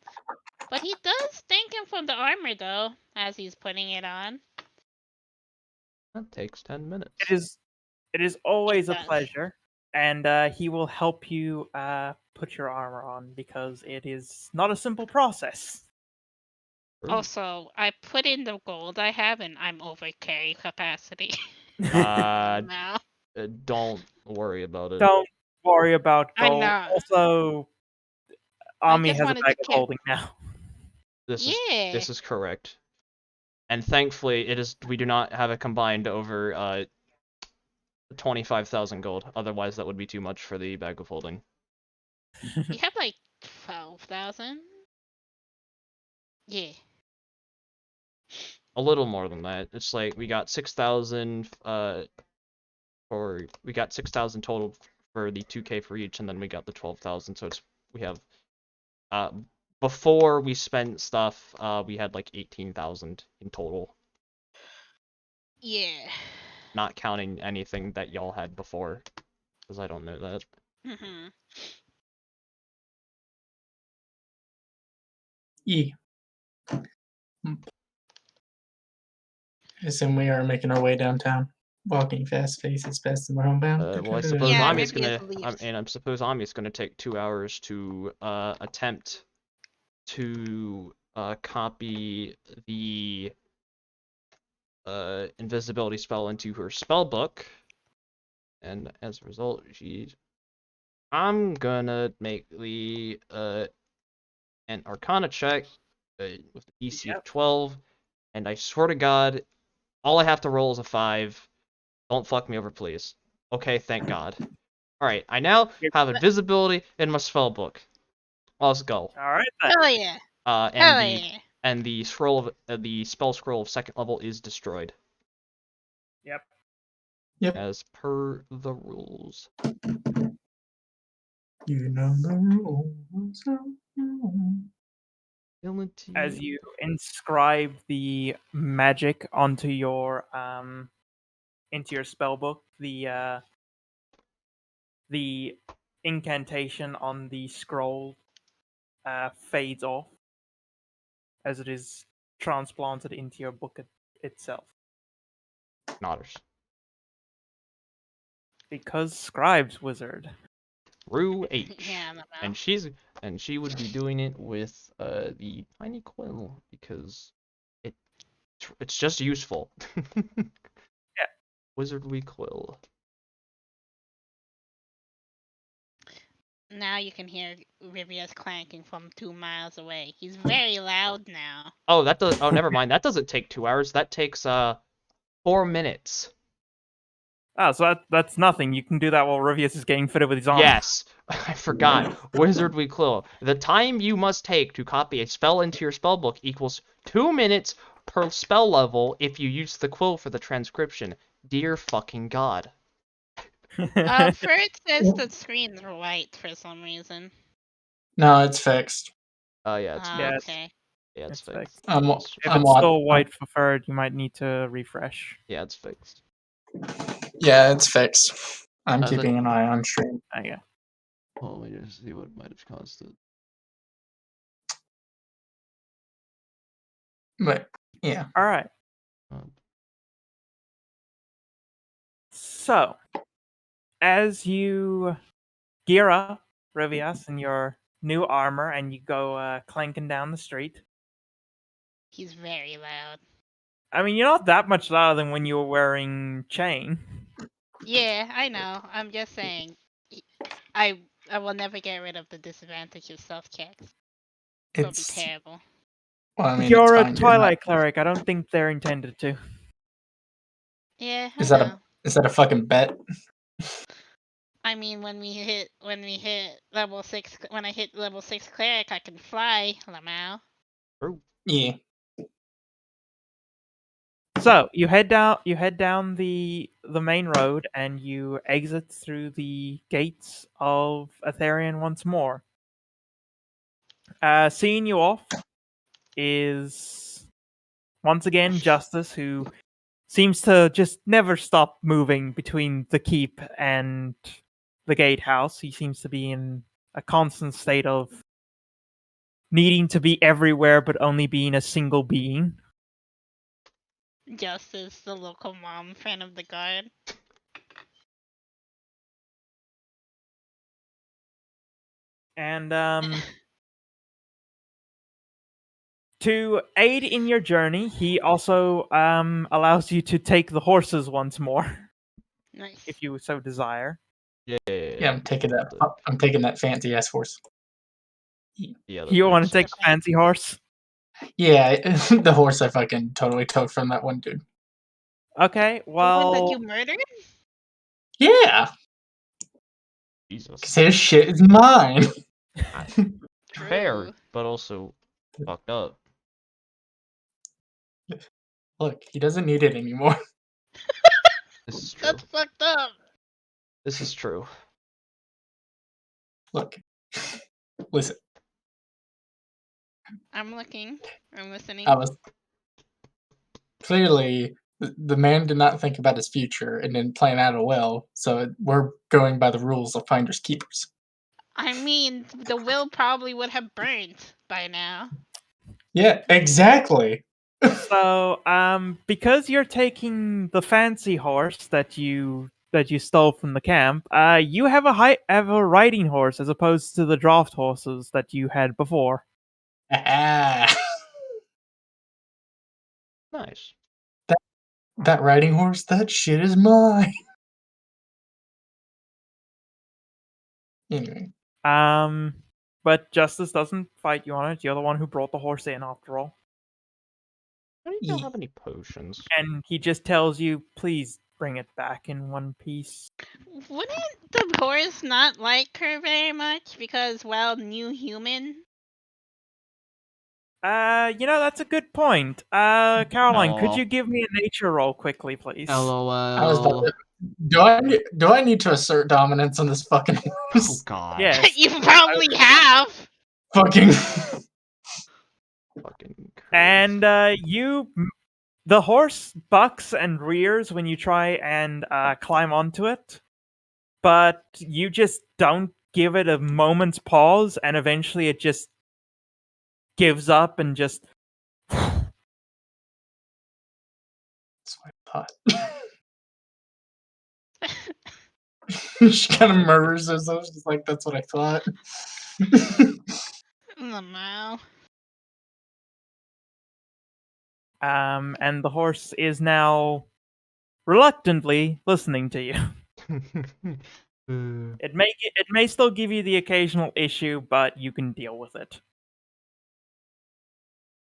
But he does thank him for the armor though, as he's putting it on. That takes 10 minutes. It is always a pleasure, and he will help you put your armor on because it is not a simple process. Also, I put in the gold I have, and I'm over carry capacity. Now. Don't worry about it. Don't worry about gold. I know. Also, Ami has a bag of holding now. This is correct. And thankfully, we do not have it combined over 25,000 gold. Otherwise, that would be too much for the bag of holding. We have like 12,000. Yeah. A little more than that. It's like we got 6,000 we got 6,000 total for the 2K for each, and then we got the 12,000. So we have before we spent stuff, we had like 18,000 in total, Yeah. not counting anything that y'all had before, because I don't know that. Mhm. E. Assume we are making our way downtown, walking fast faces past the homebound. Well, I suppose Yeah, Ami's Rivia's gonna, leaves. and I suppose Ami's gonna take 2 hours to attempt to copy the invisibility spell into her spell book, and as a result, I'm gonna make the an Arcana check with the DC of 12, and I swear to God, all I have to roll is a 5. Don't fuck me over, please. Okay, thank God. Alright, I now have invisibility in my spell book. Let's go. All right then. Hell yeah. And Hell the yeah. and the scroll of the spell scroll of 2nd level is destroyed. Yep. Yep. As per the rules. You know the rules. As you inscribe the magic onto your into your spell book, the incantation on the scroll fades off as it is transplanted into your book itself. Nodders. Because scribes, wizard. Rue H. Yeah, I don't know. And she would be doing it with the tiny quill because it's just useful. Yeah. Wizardly quill. Now you can hear Rivia's clanking from 2 miles away. He's very loud now. Oh, never mind. That doesn't take 2 hours. That takes 4 minutes. Ah, so that's nothing. You can do that while Rivius is getting fitted with his armor. Yes, I forgot. Wizardly quill. The time you must take to copy a spell into your spellbook equals 2 minutes per spell level if you use the quill for the transcription. Dear fucking God. First says the screen's white for some reason. No, it's fixed. Yeah, it's Oh, Yes. okay. yeah, it's It's fixed. fixed. If I'm it's still white for third, you might need to refresh. Yeah, it's fixed. Yeah, it's fixed. I'm How's it- keeping an eye on stream. Oh, yeah. Well, let me just see what might have caused it. But yeah, All right. So, as you gear up, Rivias, in your new armor, and you go clanking down the street. He's very loud. I mean, you're not that much louder than when you were wearing chain. Yeah, I know. I'm just saying. I will never get rid of the disadvantage of stealth checks. It'll be it's terrible. well. I mean, You're it's a fine doing Twilight Cleric. I don't think they're intended to. Yeah, that. I know. Is that a fucking bet? I mean, when we hit level 6, when I hit level 6 cleric, I can fly, Lamau. Yeah. So you head down the main road, and you exit through the gates of Elerian once more. Seeing you off is once again Justice, who seems to just never stop moving between the keep and the gatehouse. He seems to be in a constant state of needing to be everywhere but only being a single being. Justice, the local mom friend of the guard. And to aid in your journey, he also allows you to take the horses once more, Nice. if you so desire. Yeah, I'm taking that. I'm taking that fancy ass horse. Yeah, You want to Keep take it the fancy horse? Yeah, the horse I fucking totally took from that one dude. Okay, The one that well, you murdered? Yeah, Jesus. because his shit is mine. Fair, True. but also fucked up. Look, he doesn't need it anymore. This is true. That's fucked up. This is true. Look, listen, I'm looking. I'm listening. I was clearly the man did not think about his future and didn't plan out a will, so we're going by the rules of finders keepers. I mean, the will probably would have burnt by now. Yeah, exactly. So, because you're taking the fancy horse that you stole from the camp, you have a riding horse as opposed to the draft horses that you had before. Ah, Nice. that riding horse, that shit is mine. Anyway, But Justice doesn't fight you on it. You're the one who brought the horse in, after all. I don't even have any potions. And he just tells you, please bring it back in one piece. Wouldn't the horse not like her very much because, well, new human? That's a good point. Caroline, could LOL. you give me a nature roll quickly, please? I was LOL. about to, do I need to assert dominance on this fucking Oh horse? god. Yes. You probably have. Fucking. Fucking Christ. And the horse bucks and rears when you try and climb onto it, but you just don't give it a moment's pause, and eventually it just gives up and just. That's what I thought. She kind of murders herself. She's like, that's what I thought. No. And the horse is now reluctantly listening to you. It may still give you the occasional issue, but you can deal with it.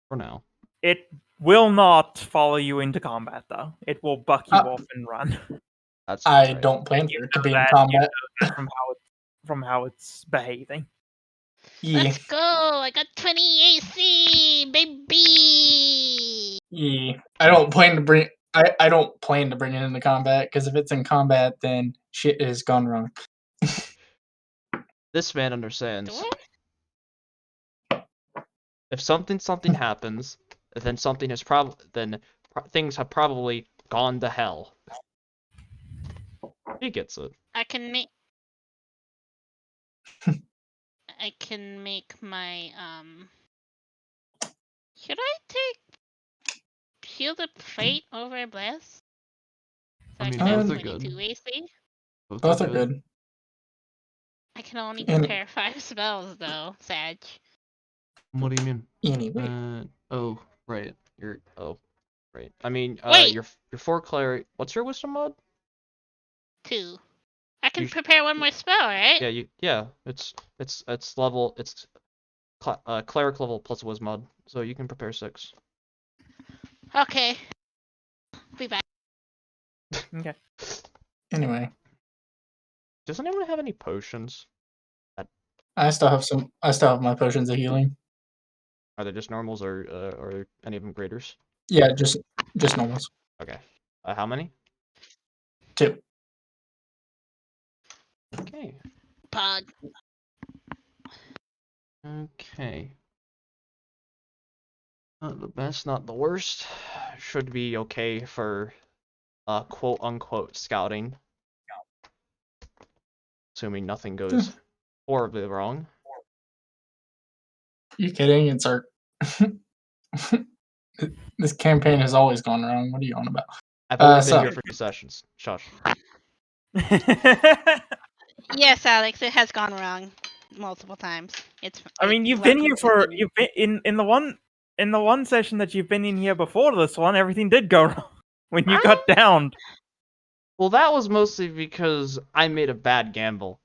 For now. It will not follow you into combat, though. It will buck you off and run. That's I right. don't plan for it to be in that, combat. From how it's behaving. Yeah, Let's go. I got 20 AC, baby. yeah. I don't plan to bring. I don't plan to bring it into combat because if it's in combat, then shit has gone wrong. This man understands. Do If something happens, then things have probably gone to hell. He gets it. I can make. I can make my Should I take Shield of Fate over Bless? So I mean, can have both are 22 good. AC. Both are good. I can only And- prepare 5 spells though, Sag. What do you mean? Anyway, Oh, right. Right. I mean, Wait! your 4 cleric. What's your wisdom mod? 2. I can You sh- prepare one more spell, right? Yeah. It's level. It's cleric level plus wisdom mod, so you can prepare 6. Okay. Be back. Okay. anyway, Does anyone have any potions? I still have some. I still have my potions of healing. Are they just normals or are any of them graders? Yeah, just normals. Okay. How many? 2. Okay. Pod. Okay. Not the best, not the worst. Should be okay for quote unquote scouting. Assuming nothing goes horribly wrong. You kidding? It's our. This campaign has always gone wrong. What are you on about? I've only been so- here for 2 sessions. Shush. Yes, Alex, it has gone wrong multiple times. I mean, you've been here for in the one session that you've been in here before this one. Everything did go wrong when you got downed. Well, that was mostly because I made a bad gamble,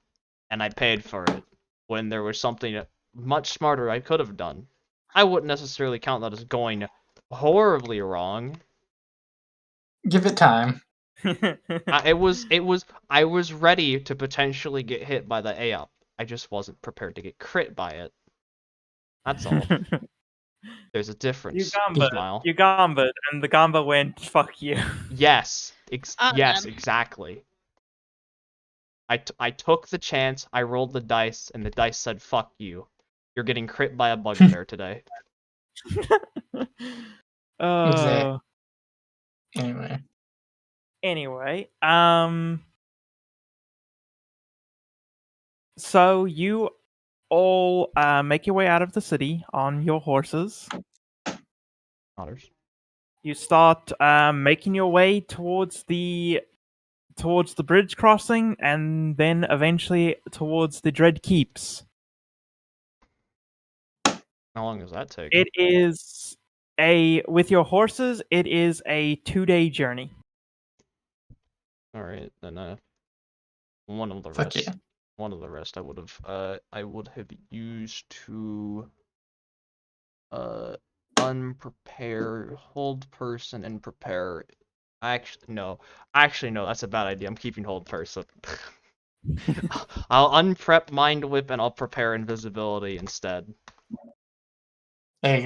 and I paid for it, when there was something much smarter I could have done. I wouldn't necessarily count that as going horribly wrong. Give it time. I was ready to potentially get hit by the AOP. I just wasn't prepared to get crit by it. That's all. There's a difference. Smile. You gambit, and the gamba went, fuck you. Yes. Oh, Yes, done. exactly. I took the chance, I rolled the dice, and the dice said, fuck you. You're getting crit by a bugbear today. Exactly. Anyway. Anyway, so you all make your way out of the city on your horses. Otters. You start making your way towards the bridge crossing, and then eventually towards the Dread Keeps. How long does that take? It is with your horses. It is a 2-day journey. All right, then one of the Fuck rest. yeah. One of the rest I would have used to unprepare, hold person, and prepare. Actually no, that's a bad idea. I'm keeping hold person. I'll unprep mind whip and I'll prepare invisibility instead. There you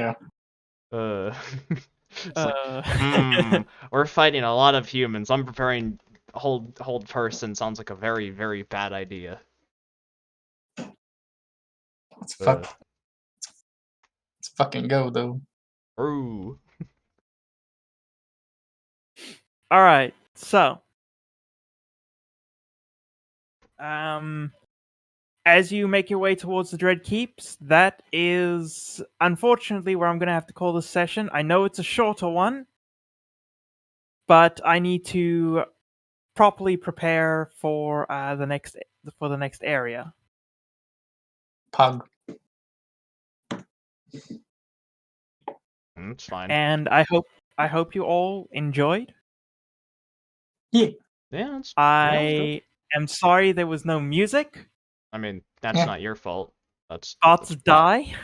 go. It's like, we're fighting a lot of humans. I'm preparing hold person. Sounds like a very, very bad idea. Let's fucking go though. Ooh. All right, so as you make your way towards the Dread Keeps, that is unfortunately where I'm going to have to call this session. I know it's a shorter one, but I need to properly prepare for the next area. Pug. It's fine. And I hope you all enjoyed. Yeah. Yeah, it's I am sorry there was no music. I mean, that's Yeah. not your fault. That's Bots die.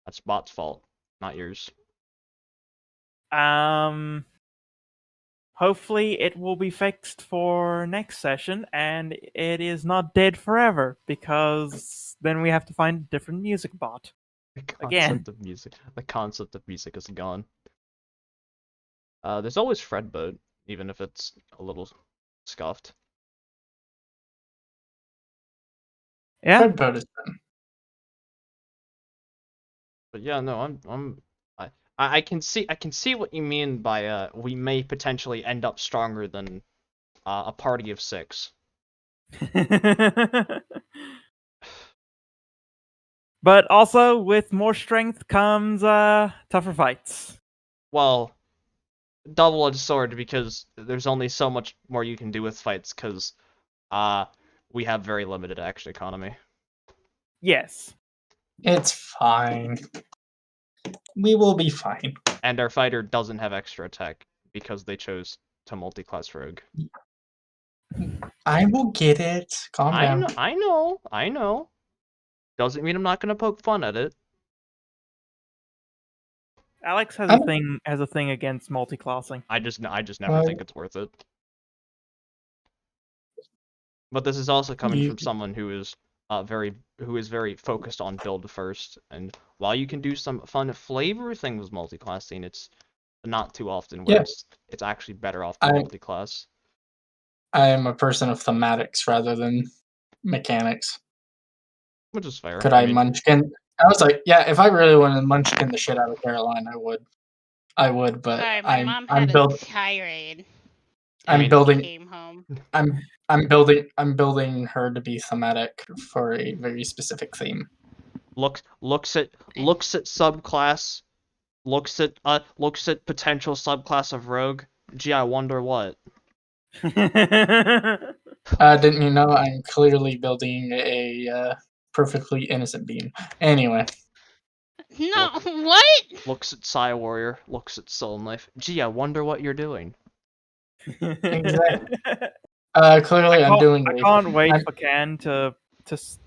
That's bot's fault, not yours. Hopefully it will be fixed for next session, and it is not dead forever, because then we have to find a different music bot. The Again. concept of music is gone. There's always Fredboat, even if it's a little scuffed. Yeah. Fred boat is done. But yeah, no, I can see what you mean by we may potentially end up stronger than a party of 6. But also, with more strength comes tougher fights. Well, double-edged sword, because there's only so much more you can do with fights, because we have very limited action economy. Yes. It's fine. We will be fine. And our fighter doesn't have extra attack because they chose to multi-class rogue. I will get it. Calm down. I know. Doesn't mean I'm not gonna poke fun at it. Alex has a thing against multi-classing. I just never think it's worth it. But this is also coming from someone who is very focused on build first, and while you can do some fun flavor things with multi-classing, it's not too often where it's actually better off to multi-class. I am a person of thematics rather than mechanics. Which is fair. Could I munchkin? I was like, yeah, if I really wanted to munchkin the shit out of Caroline, I would, but Sorry, my mom had a tirade. I'm building. Came home. I'm building her to be thematic for a very specific theme. Looks at subclass, looks at potential subclass of rogue. Gee, I wonder what. Didn't you know I'm clearly building a perfectly innocent being? Anyway. No, what? Looks at Psy Warrior, looks at Soul Knife. Gee, I wonder what you're doing. Exactly. Clearly I'm doing. I can't wait for Ken to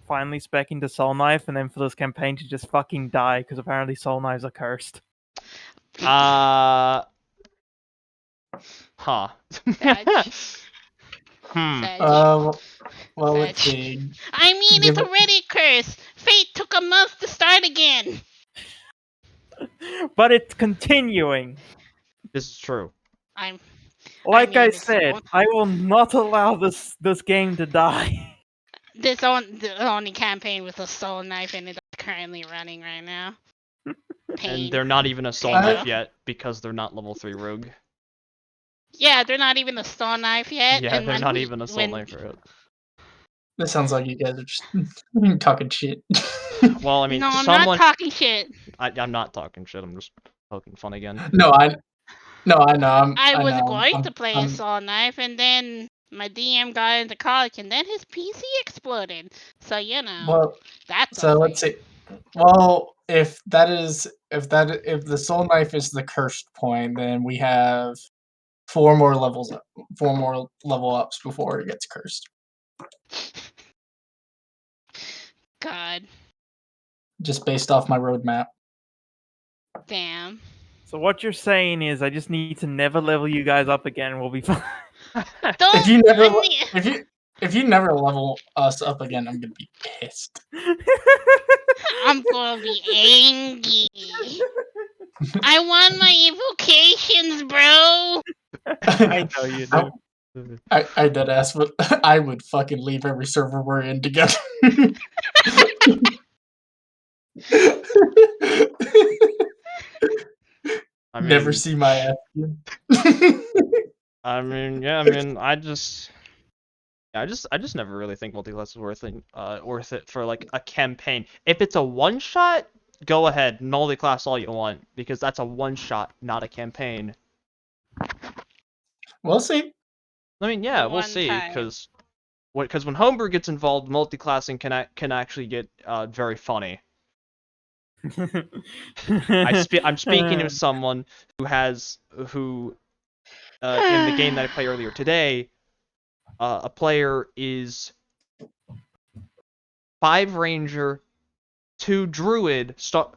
finally spec into Soul Knife, and then for this campaign to just fucking die, because apparently Soul Knives are cursed. Huh. Sad. Well, let's Fetch. see. I mean, Give it's it- already cursed. Fate took a month to start again. But it's continuing. This is true. I'm. Like I mean, it's said, I will not allow this game to die. the only campaign with a soul knife in it that's currently running right now. Pain. And they're not even a soul Pain. knife yet because they're not level 3 rogue. Yeah, they're not even a soul knife yet. Yeah, and they're when not we- even a soul when- knife yet. This sounds like you guys are just talking shit. Well, I mean, No, I'm someone. not talking shit. I'm not talking shit. I'm just poking fun again. no, I know. I was know. going to play a soul knife, and then my DM got into college, and then his PC exploded. So Well, that's so a let's thing. see. Well, if the soul knife is the cursed point, then we have 4 more levels up, 4 more level ups before it gets cursed. God Just based off my roadmap. damn. So what you're saying is I just need to never level you guys up again and we'll be fine. Don't. If you never I mean, if you never level us up again, I'm gonna be pissed. I'm gonna be angry. I want my invocations, bro. I know you do. I dead ass, but I would fucking leave every server we're in together. I Never mean, see my ass again. yeah, I mean, I just never really think multi-class is worth it for like a campaign. If it's a one shot, go ahead, multi-class all you want because that's a one shot, not a campaign. We'll see. I mean, yeah, The we'll one see time. because when homebrew gets involved, multi-classing can actually get very funny. I'm speaking to someone who in the game that I played earlier today, a player is 5 ranger, 2 druid, 5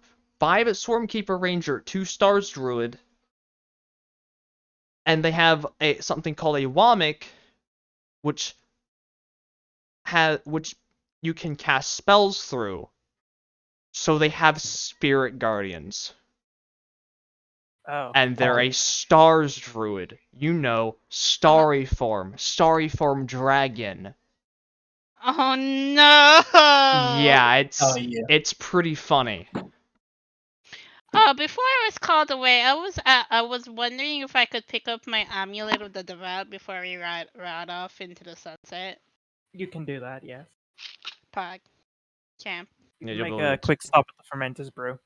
swarmkeeper ranger, 2 stars druid, and they have something called a wamic, which you can cast spells through. So they have spirit guardians. Oh. And they're a stars druid. Starry form dragon. Oh no. Yeah, yeah. it's pretty funny. Before I was called away, I was wondering if I could pick up my amulet of the devout before we ride off into the sunset. You can do that, yes. Pog. Champ. Yeah, You you'll make be able a to quick stop at the fermenters brew.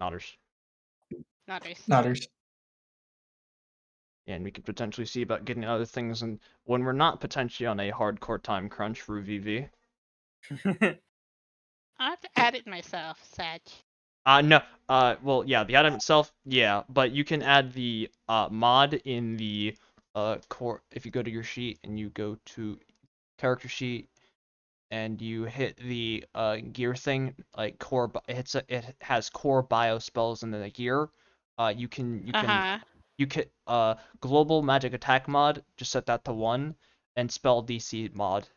Nodders. Nodders. Nodders. Yeah, and we could potentially see about getting other things and when we're not potentially on a hardcore time crunch through VV. I have to add it myself, Sag. No. Well, yeah, the item itself, yeah, but you can add the mod in the core. If you go to your sheet and you go to character sheet and you hit the gear thing, like core, it has core bio spells in the gear. You can global magic attack mod, just set that to 1, and spell DC mod,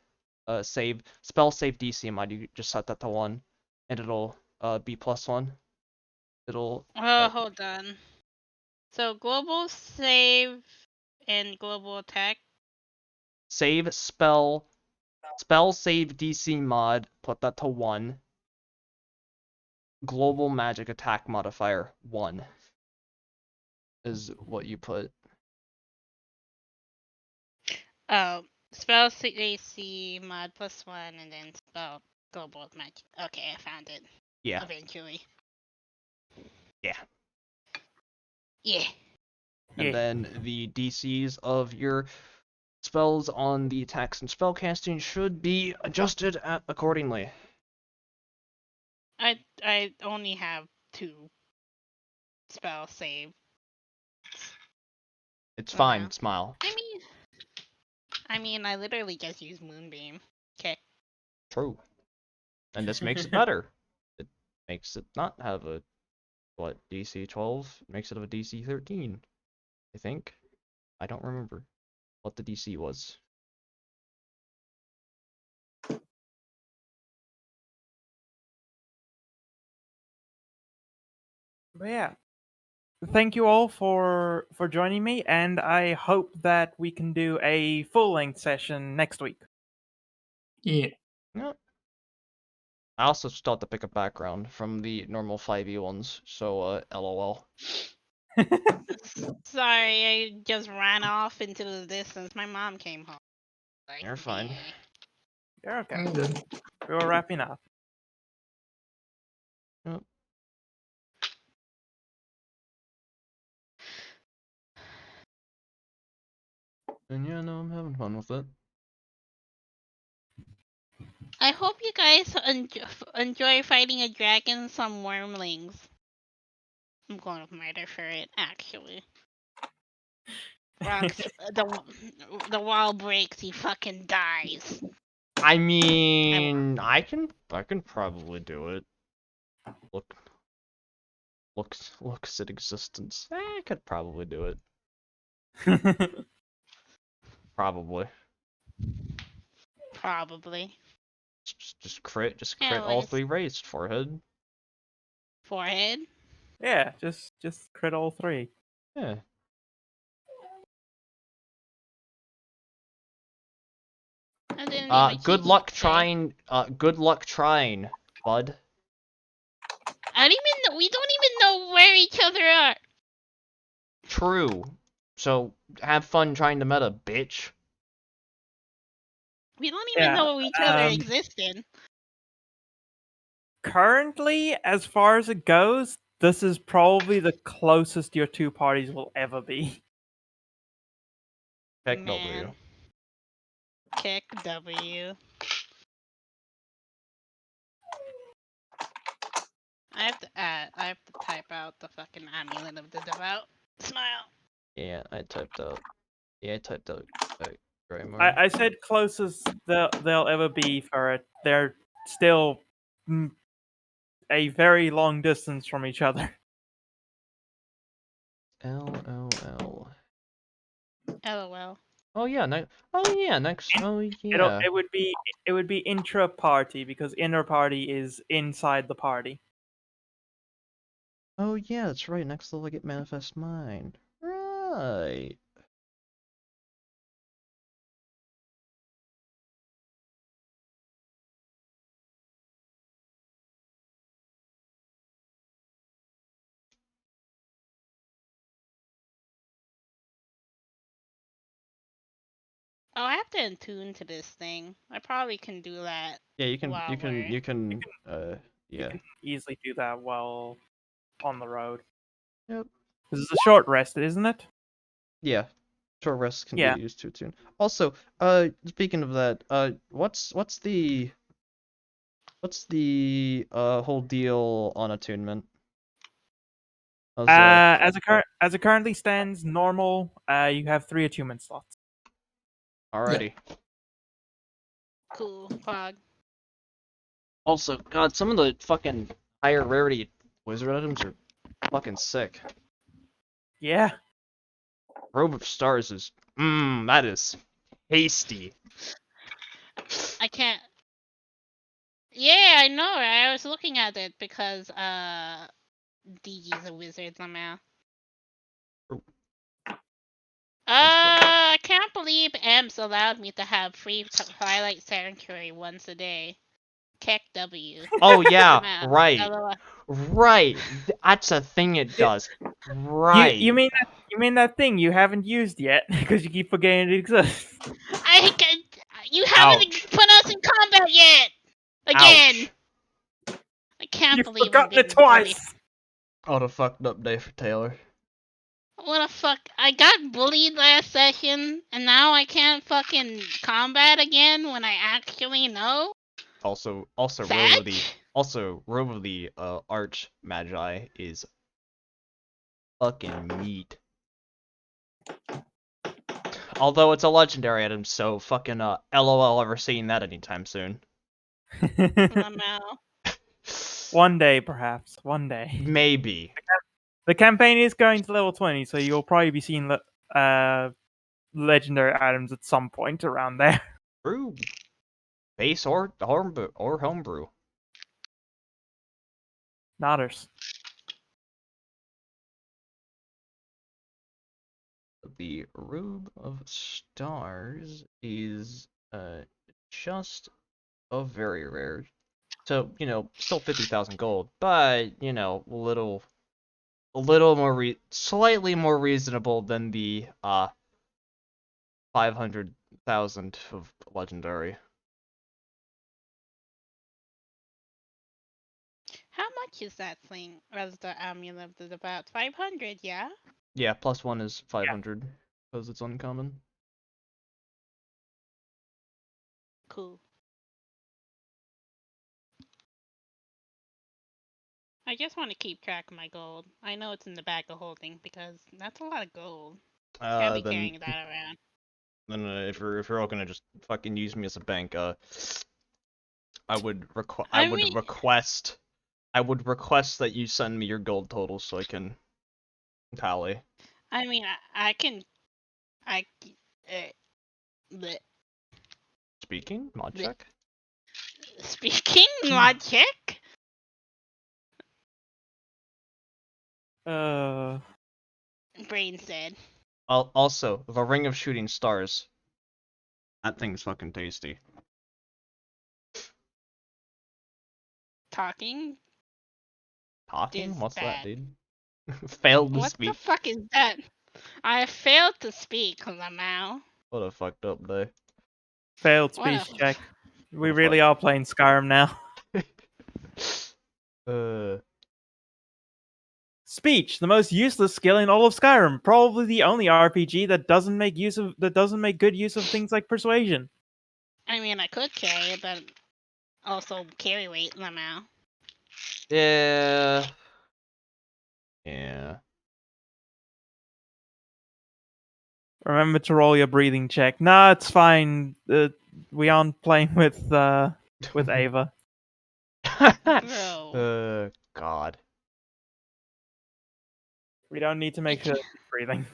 spell save DC mod, you just set that to 1, and it'll be +1. It'll Hold on. So global save and global attack. save spell save DC mod, put that to 1. Global magic attack modifier 1 is what you put. Oh, spell AC mod +1 and then spell global magic. Okay, I found it. Yeah. Eventually. Yeah. Yeah. And then the DCs of your spells on the attacks and spellcasting should be adjusted accordingly. I only have 2 spell save. It's fine, Wow. smile. I mean, I literally just use Moonbeam. Okay. True. And this makes it better. It makes it not have a, DC 12? It makes it a DC 13, I think. I don't remember what the DC was. But yeah, thank you all for joining me, and I hope that we can do a full-length session next week. Yeah. Yep. I also still have to pick a background from the normal 5e ones, so LOL. Sorry, I just ran off into the distance. My mom came home. Like, You're fine. "Meh." You're okay. I'm good. We were wrapping up. Yep. And yeah, no, I'm having fun with it. I hope you guys enjoy fighting a dragon and some wormlings. I'm going with murder for it, actually. Rocks, the wall breaks, he fucking dies. I mean, I can probably do it. Looks at existence. I could probably do it. Probably. Probably. Just crit all Anyways, 3 raised forehead. forehead. Yeah, just crit all 3. Yeah. I didn't even Good keep luck it safe. trying. Good luck trying, bud. I don't even know. We don't even know where each other are. True. So have fun trying to meta, bitch. We don't even Yeah, know each other exist in. Currently, as far as it goes, this is probably the closest your two parties will ever be. Heck Man. W. Kick W. I have to type out the fucking amulet of the devout smile. Yeah, I typed out. Grammar. I said closest they'll ever be for it. They're still a very long distance from each other. LOL. LOL. Oh yeah, next. Oh yeah. It would be intra party because inner party is inside the party. Oh yeah, that's right. Next level I get Manifest Mind. Right. Oh, I have to attune to this thing. I probably can do that. Yeah, you can while you can we're- you can You yeah. can easily do that while on the road. Yep. This is a short rest, isn't it? Yeah. Short rests can Yeah. be used to tune. Also, speaking of that, what's the whole deal on attunement? How's, As it currently stands, normal. You have 3 attunement slots. alrighty. Cool. Pog. Also, God, some of the fucking higher rarity wizard items are fucking sick. Yeah. Robe of Stars is that is tasty. I can't. Yeah, I know. I was looking at it because DG's a wizard somehow. I can't believe Ems allowed me to have free Twilight Sanctuary once a day. Kick W. Oh yeah, Somehow. right. LOL. Right. That's a thing it does. Right. You mean that thing you haven't used yet because you keep forgetting it exists. You haven't Ouch. put us in combat yet. Again. Ouch. I can't You've believe I'm forgotten it getting bullied. twice. What a fucked up day for Taylor. What the fuck? I got bullied last session, and now I can't fucking combat again when I actually know? Also Fetch? Robe of the Arch Magi is fucking meat. Although it's a legendary item, so fucking LOL ever seeing that anytime soon. Lamau. One day, perhaps. One day. Maybe. The campaign is going to level 20, so you'll probably be seeing legendary items at some point around there. Brew. Base or homebrew. Nodders. The Robe of Stars is just a very rare. So, still 50,000 gold, but, a little more slightly more reasonable than the 500,000 of legendary. How much is that thing? Was the amulet is about 500, yeah? Yeah, +1 is 500 because it's uncommon. Cool. I just want to keep track of my gold. I know it's in the bag of holding because that's a lot of gold. Can't be Then carrying that around. if you're all gonna just fucking use me as a bank, I would I mean, request that you send me your gold totals so I can tally. I can, bleh. Speaking, mod Bleh. check. Speaking logic. Brain said. Also, the Ring of Shooting Stars. That thing's fucking tasty. Talking Talking? is What's that, bad. dude? Failed to What speak. the fuck is that? I failed to speak, Lamau. What a fucked up day. Failed What a- speech check. We What a really fuck. are playing Skyrim now. Speech, the most useless skill in all of Skyrim. Probably the only RPG that doesn't make good use of things like persuasion. I mean, I could carry it, but also carry weight, Lamau. Yeah. Yeah. Remember to roll your breathing check. Nah, it's fine. We aren't playing with Ava. Bro. God. We don't need to make sure she's breathing.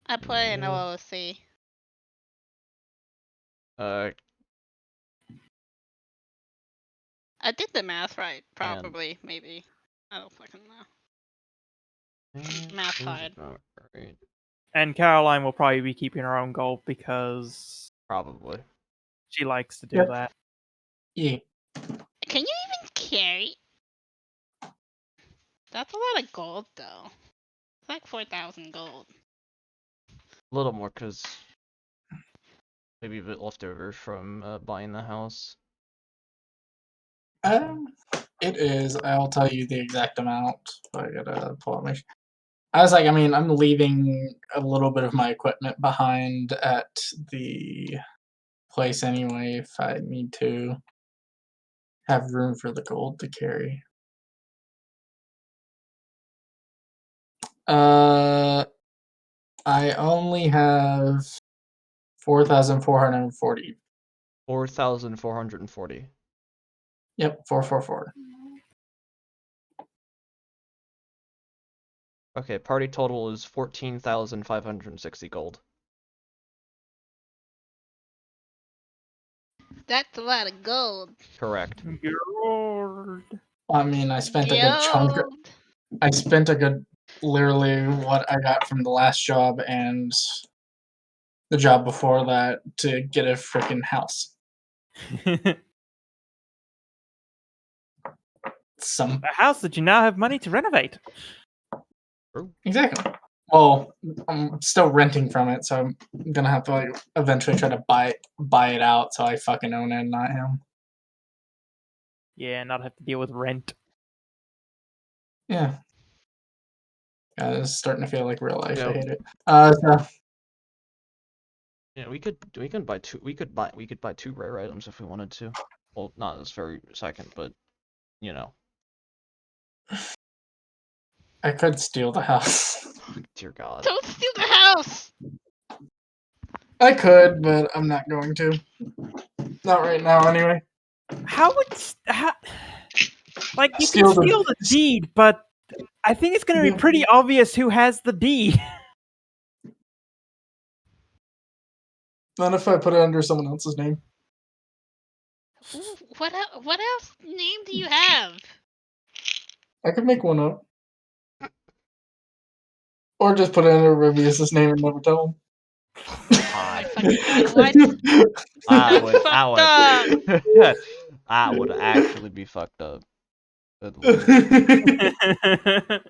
I put it in Yeah. OOC. I did the math right, probably, maybe. I don't fucking know. Math hard. Right. And Caroline will probably be keeping her own gold because Probably. she likes to do Yep. that. Yeah. Can you even carry? That's a lot of gold, though. It's like 4,000 gold. A little more, because maybe a bit left over from buying the house. It is. I'll tell you the exact amount. I gotta pull up my. I was like, I mean, I'm leaving a little bit of my equipment behind at the place anyway if I need to have room for the gold to carry. I only have 4,440. 4,440. Yep, 444. Okay, party total is 14,560 gold. That's a lot of gold. Correct. Gold. I mean, I spent a good chunk. Gold. I spent a good, literally what I got from the last job and the job before that to get a freaking house. Some A house that you now have money to renovate. exactly. Well, I'm still renting from it, so I'm gonna have to like eventually try to buy it out so I fucking own it, not him. Yeah, not have to deal with rent. Yeah. Yeah, it's starting to feel like real life. I Yep. hate it. So Yeah, we could buy two. We could buy two rare items if we wanted to. Well, not this very second, but you know. I could steal the house. Dear God. Don't steal the house! I could, but I'm not going to. Not right now, anyway. Like you Steal can the- steal the deed, but I think it's going to be Yeah. pretty obvious who has the deed. Not if I put it under someone else's name. What else name do you have? I could make one up. Or just put it under Rivius's name and never tell My God. fucking god, what? him. That That's would fucked up. that would actually be fucked up. Good lord.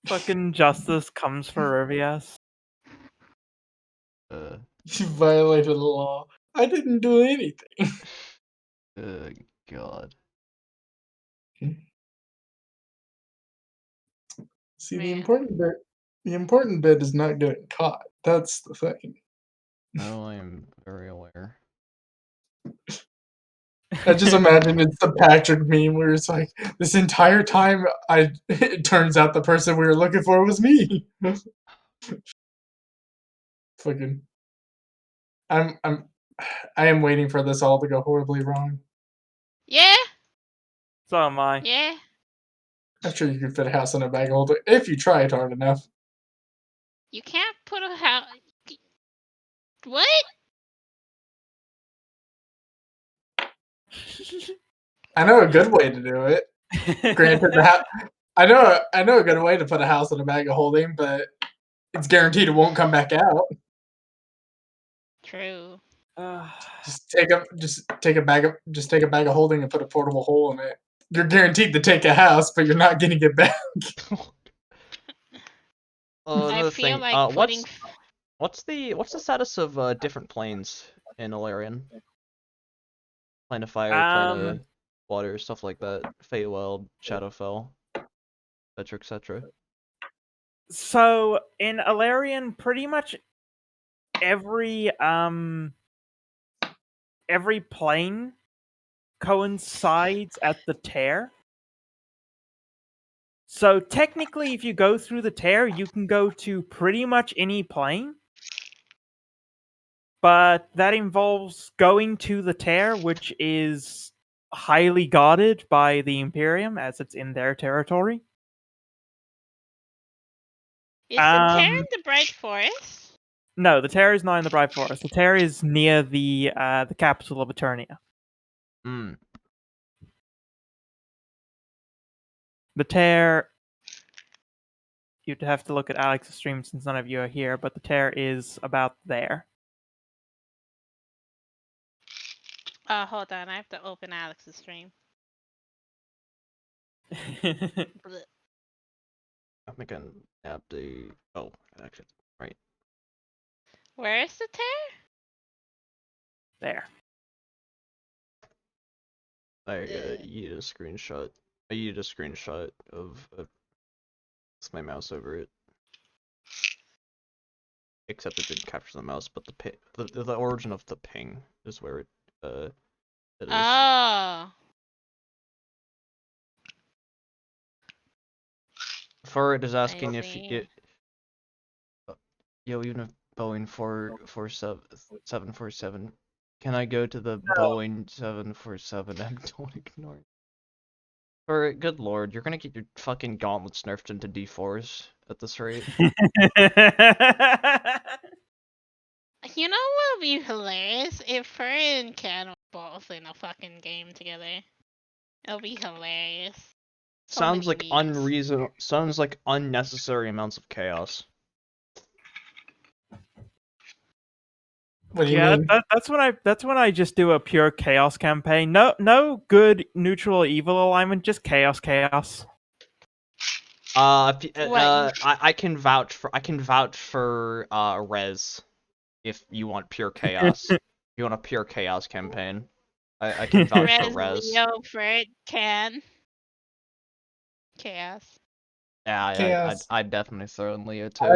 Fucking justice comes for Rivias. You violated the law. I didn't do anything. God. See, Man. the important bit is not getting caught. That's the thing. No, I am very aware. I just imagine it's the Patrick meme where it's like, this entire time, it turns out the person we were looking for was me. Fucking, I am waiting for this all to go horribly wrong. Yeah, So am I. yeah. I'm sure you could fit a house in a bag of holding if you tried hard enough. You can't put a house. What? I know a good way to do it. Granted, I know a good way to put a house in a bag of holding, but it's guaranteed it won't come back out. True. Just take a bag of holding and put a portable hole in it. You're guaranteed to take a house, but you're not getting it back. I Another feel thing. like putting. What's the status of different planes in Elerian? Plane of fire, plane of water, stuff like that. Feywild, Shadowfell, etc., etc. So in Elerian, pretty much every plane coincides at the tear. So technically, if you go through the tear, you can go to pretty much any plane. But that involves going to the tear, which is highly guarded by the Imperium, as it's in their territory. Is the tear in the Bright Forest? No, the tear is not in the Bright Forest. The tear is near the capital of Eternia. Hmm. The tear, you'd have to look at Alex's stream since none of you are here, but the tear is about there. Hold on. I have to open Alex's stream. Blech. I think I can add the. Oh, actually, right Where is the tear? There. you need a screenshot. I need a screenshot of it's my mouse over it. Except it didn't capture the mouse, but the origin of the ping is where it is. Oh. For it is asking if see. you yo, even if Boeing 747, can I go to the Boeing 747 and don't ignore it? For good lord, you're gonna get your fucking gauntlets nerfed into D4s at this rate. You know what would be hilarious? If her and Ken were both in a fucking game together. It'll be hilarious. So Sounds many like memes. sounds like unnecessary amounts of chaos. What do you Yeah, mean? that's when I just do a pure chaos campaign. No good neutral or evil alignment, just chaos. I can vouch for Rez if you want pure chaos. If you want a pure chaos campaign, I can vouch for Rez. Leo, Fred, Can. Chaos. Yeah, Chaos. I'd definitely throw in Leo too.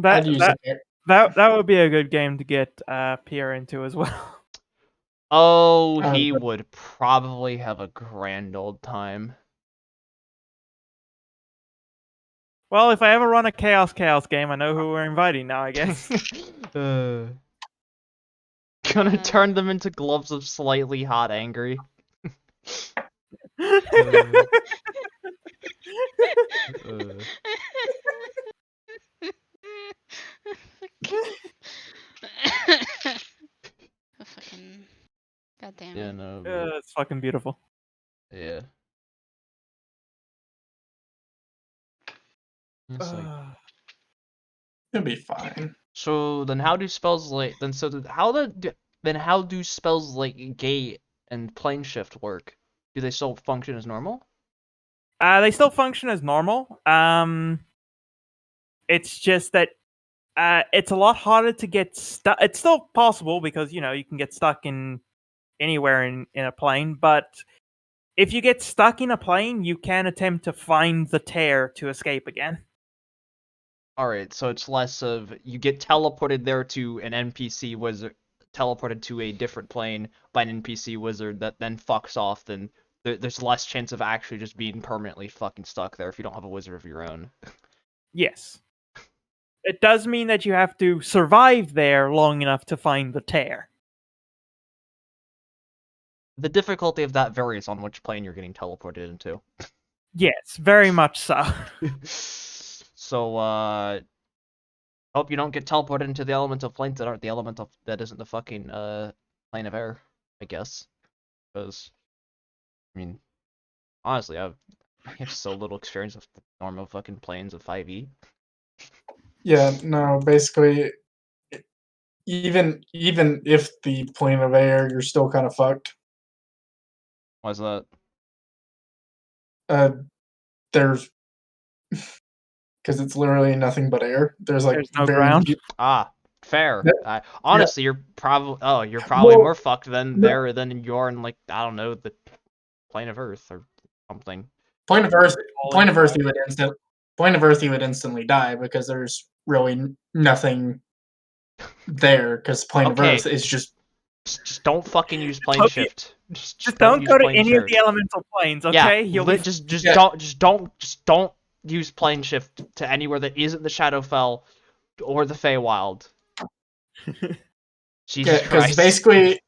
I'd use it. That would be a good game to get Pierre into as well. Oh, Oh, he but- would probably have a grand old time. Well, if I ever run a chaos game, I know who we're inviting now, I guess. Gonna turn them into gloves of slightly hot angry. Fucking goddamn Yeah, it. no. It's fucking beautiful. Yeah. It's like, It'll be fine. so then how do spells like how do spells like gate and plane shift work? Do they still function as normal? They still function as normal. It's just that it's a lot harder to get stuck. It's still possible because you can get stuck in anywhere in a plane, but if you get stuck in a plane, you can attempt to find the tear to escape again. Alright, so it's less of you get teleported there to an NPC wizard, teleported to a different plane by an NPC wizard that then fucks off, then there's less chance of actually just being permanently fucking stuck there if you don't have a wizard of your own. Yes. It does mean that you have to survive there long enough to find the tear. The difficulty of that varies on which plane you're getting teleported into. Yes, very much so. So, hope you don't get teleported into the elemental planes that aren't the elemental that isn't the fucking plane of air, I guess. Because I mean, honestly, I have so little experience with normal fucking planes of 5e. Yeah, no, basically, even if the plane of air, you're still kind of fucked. Why's that? There's because it's literally nothing but air. There's like There's no very ground. Fair. Yeah. Honestly, you're probably Well, more fucked than no. there than you are in, like, I don't know, the plane of Earth or something. Point of Earth, point of Earth, you would instantly die because there's really nothing there. Because point of Okay. Earth is just Just don't fucking use plane Okay. shift. Just Don't use go to plane any of shift. the elemental planes, Yeah, okay? You'll be just Yeah. don't use plane shift to anywhere that isn't the Shadowfell or the Feywild. Jesus because Christ. basically,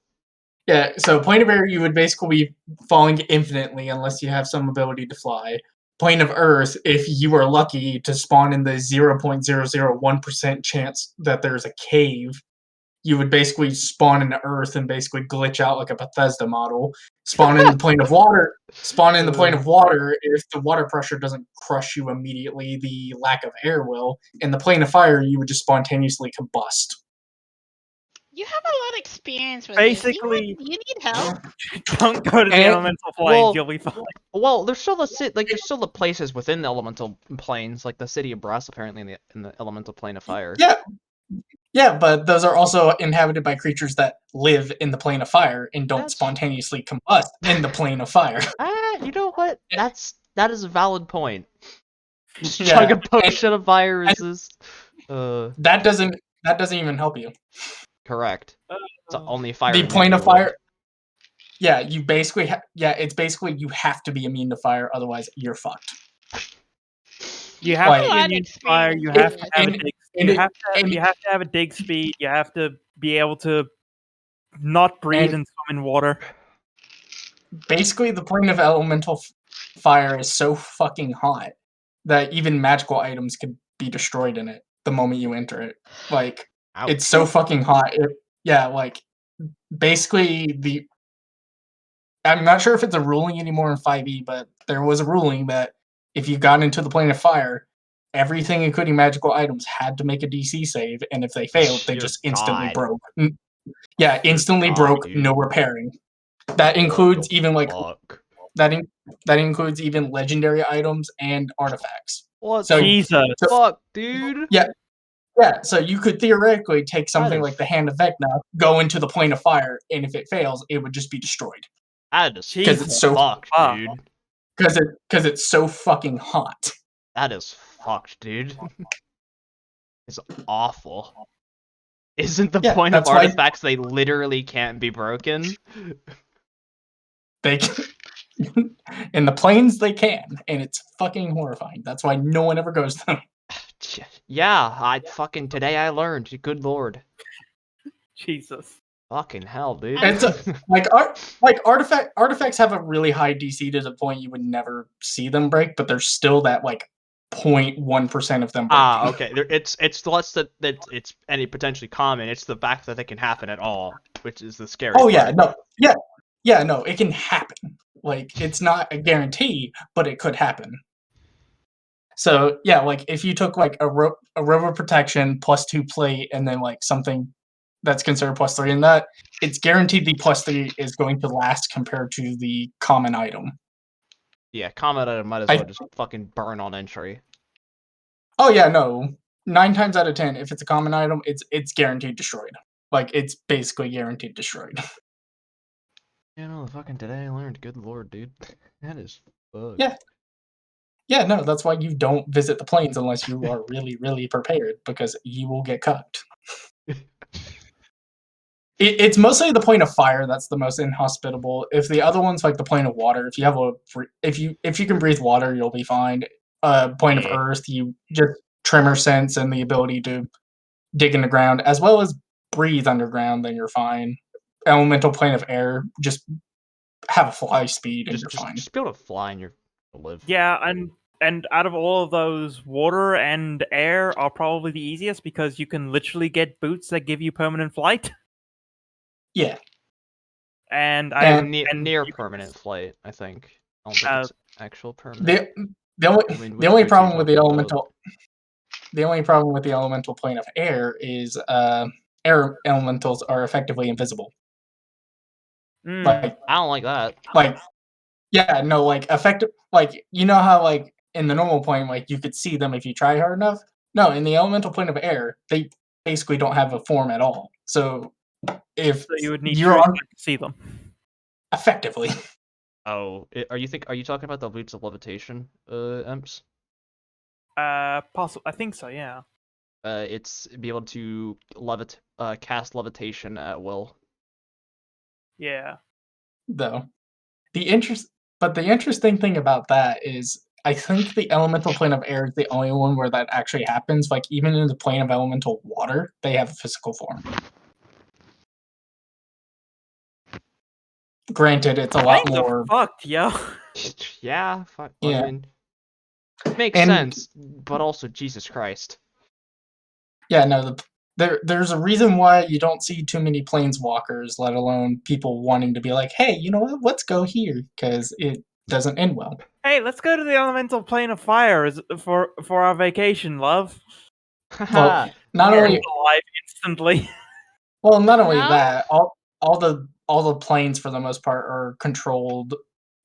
yeah. So point of air, you would basically be falling infinitely unless you have some ability to fly. Plane of Earth, if you are lucky to spawn in the 0.001% chance that there's a cave, you would basically spawn into Earth and basically glitch out like a Bethesda model. Spawn in the plane of water. Spawn in the plane of water. If the water pressure doesn't crush you immediately, the lack of air will. In the plane of fire, you would just spontaneously combust. You have a lot of experience with basically this. You need help. don't go to the And- elemental planes. well- You'll be fine. Well, there's still there's still the places within the elemental planes, like the city of Brass, apparently in the elemental plane of fire. Yeah, but those are also inhabited by creatures that live in the plane of fire and don't That's- spontaneously combust in the plane of fire. You know what? That is a valid point. Just Yeah, chug a potion of viruses. That doesn't even help you. Correct. It's only fire. The immune plane of to wood. fire. Yeah, you basically it's basically you have to be immune to fire, otherwise you're fucked. You have Like- to a lot be of immune to fire. You experience have with to this. have a And- dig. and You it- have to. and- You have to have a dig speed. You have to be able to not breathe And- and swim in water. Basically, the plane of elemental fire is so fucking hot that even magical items could be destroyed in it the moment you enter it. Like, Ouch. it's so fucking hot. Like, basically I'm not sure if it's a ruling anymore in 5e, but there was a ruling that if you got into the plane of fire, everything, including magical items, had to make a DC save, and if they failed, they Dear just instantly God. broke. Yeah, instantly God, broke, dude. no repairing. That includes even like Fuck. that includes even legendary items and artifacts. What So- the Jesus. fuck, dude? Yeah, so you could theoretically take something is- like the Hand of Vecna, go into the plane of fire, and if it fails, it would just be destroyed. That is Because it's so fucked, Wow. dude. Because it's so fucking hot. That is fucked, dude. It's awful. Isn't the Yeah, point of that's why- artifacts they literally can't be broken? They can, in the planes they can, and it's fucking horrifying. That's why no one ever goes to them. Yeah, today I learned. Good lord. Jesus. Fucking hell, dude. It's artifacts have a really high DC to the point you would never see them break, but there's still that like 0.1% of them breaking. Okay. It's less that it's any potentially common. It's the fact that they can happen at all, which is the scary Oh part. yeah, no, it can happen. Like, it's not a guarantee, but it could happen. So yeah, like if you took like a robe of protection +2 plate and then like something that's considered +3 in that, it's guaranteed the +3 is going to last compared to the common item. Yeah, common item might as I- well just fucking burn on entry. Oh yeah, no. 9 times out of 10, if it's a common item, it's guaranteed destroyed. Like it's basically guaranteed destroyed. You know, the fucking today I learned. Good lord, dude. That is fucked. Yeah. Yeah, no, that's why you don't visit the plains unless you are really, really prepared, because you will get cucked. It's mostly the plane of fire that's the most inhospitable. If the other one's like the plane of water, if you have if you can breathe water, you'll be fine. Plane of Yeah. earth, you just tremor sense and the ability to dig in the ground as well as breathe underground, then you're fine. Elemental plane of air, just have a fly speed and you're fine. Just be able to fly and you're live. Yeah, and out of all of those, water and air are probably the easiest because you can literally get boots that give you permanent flight. Yeah. And Near permanent flight, I think. I don't think it's actual permanent. The only problem with the elemental plane of air is air elementals are effectively invisible. Like I don't like that. Like yeah, no, like effective. Like you know how like in the normal plane, like you could see them if you try hard enough. No, in the elemental plane of air, they basically don't have a form at all. So if you would need you're on to see them effectively. Oh, are you talking about the boots of levitation, Emps? Possible. I think so. Yeah. It's be able to cast levitation at will. Yeah. Though the interesting thing about that is I think the elemental plane of air is the only one where that actually happens. Like even in the plane of elemental water, they have a physical form. Granted, it's a lot more fucked, yo. Yeah, fuck. Yeah. I mean, it makes And- sense, but also Jesus Christ. Yeah, no, there's a reason why you don't see too many planeswalkers, let alone people wanting to be like, hey, you know what? Let's go here, because it doesn't end well. Hey, let's go to the elemental plane of fire for our vacation, love. Well, not We're only alive instantly. not only No? that, all the planes for the most part are controlled.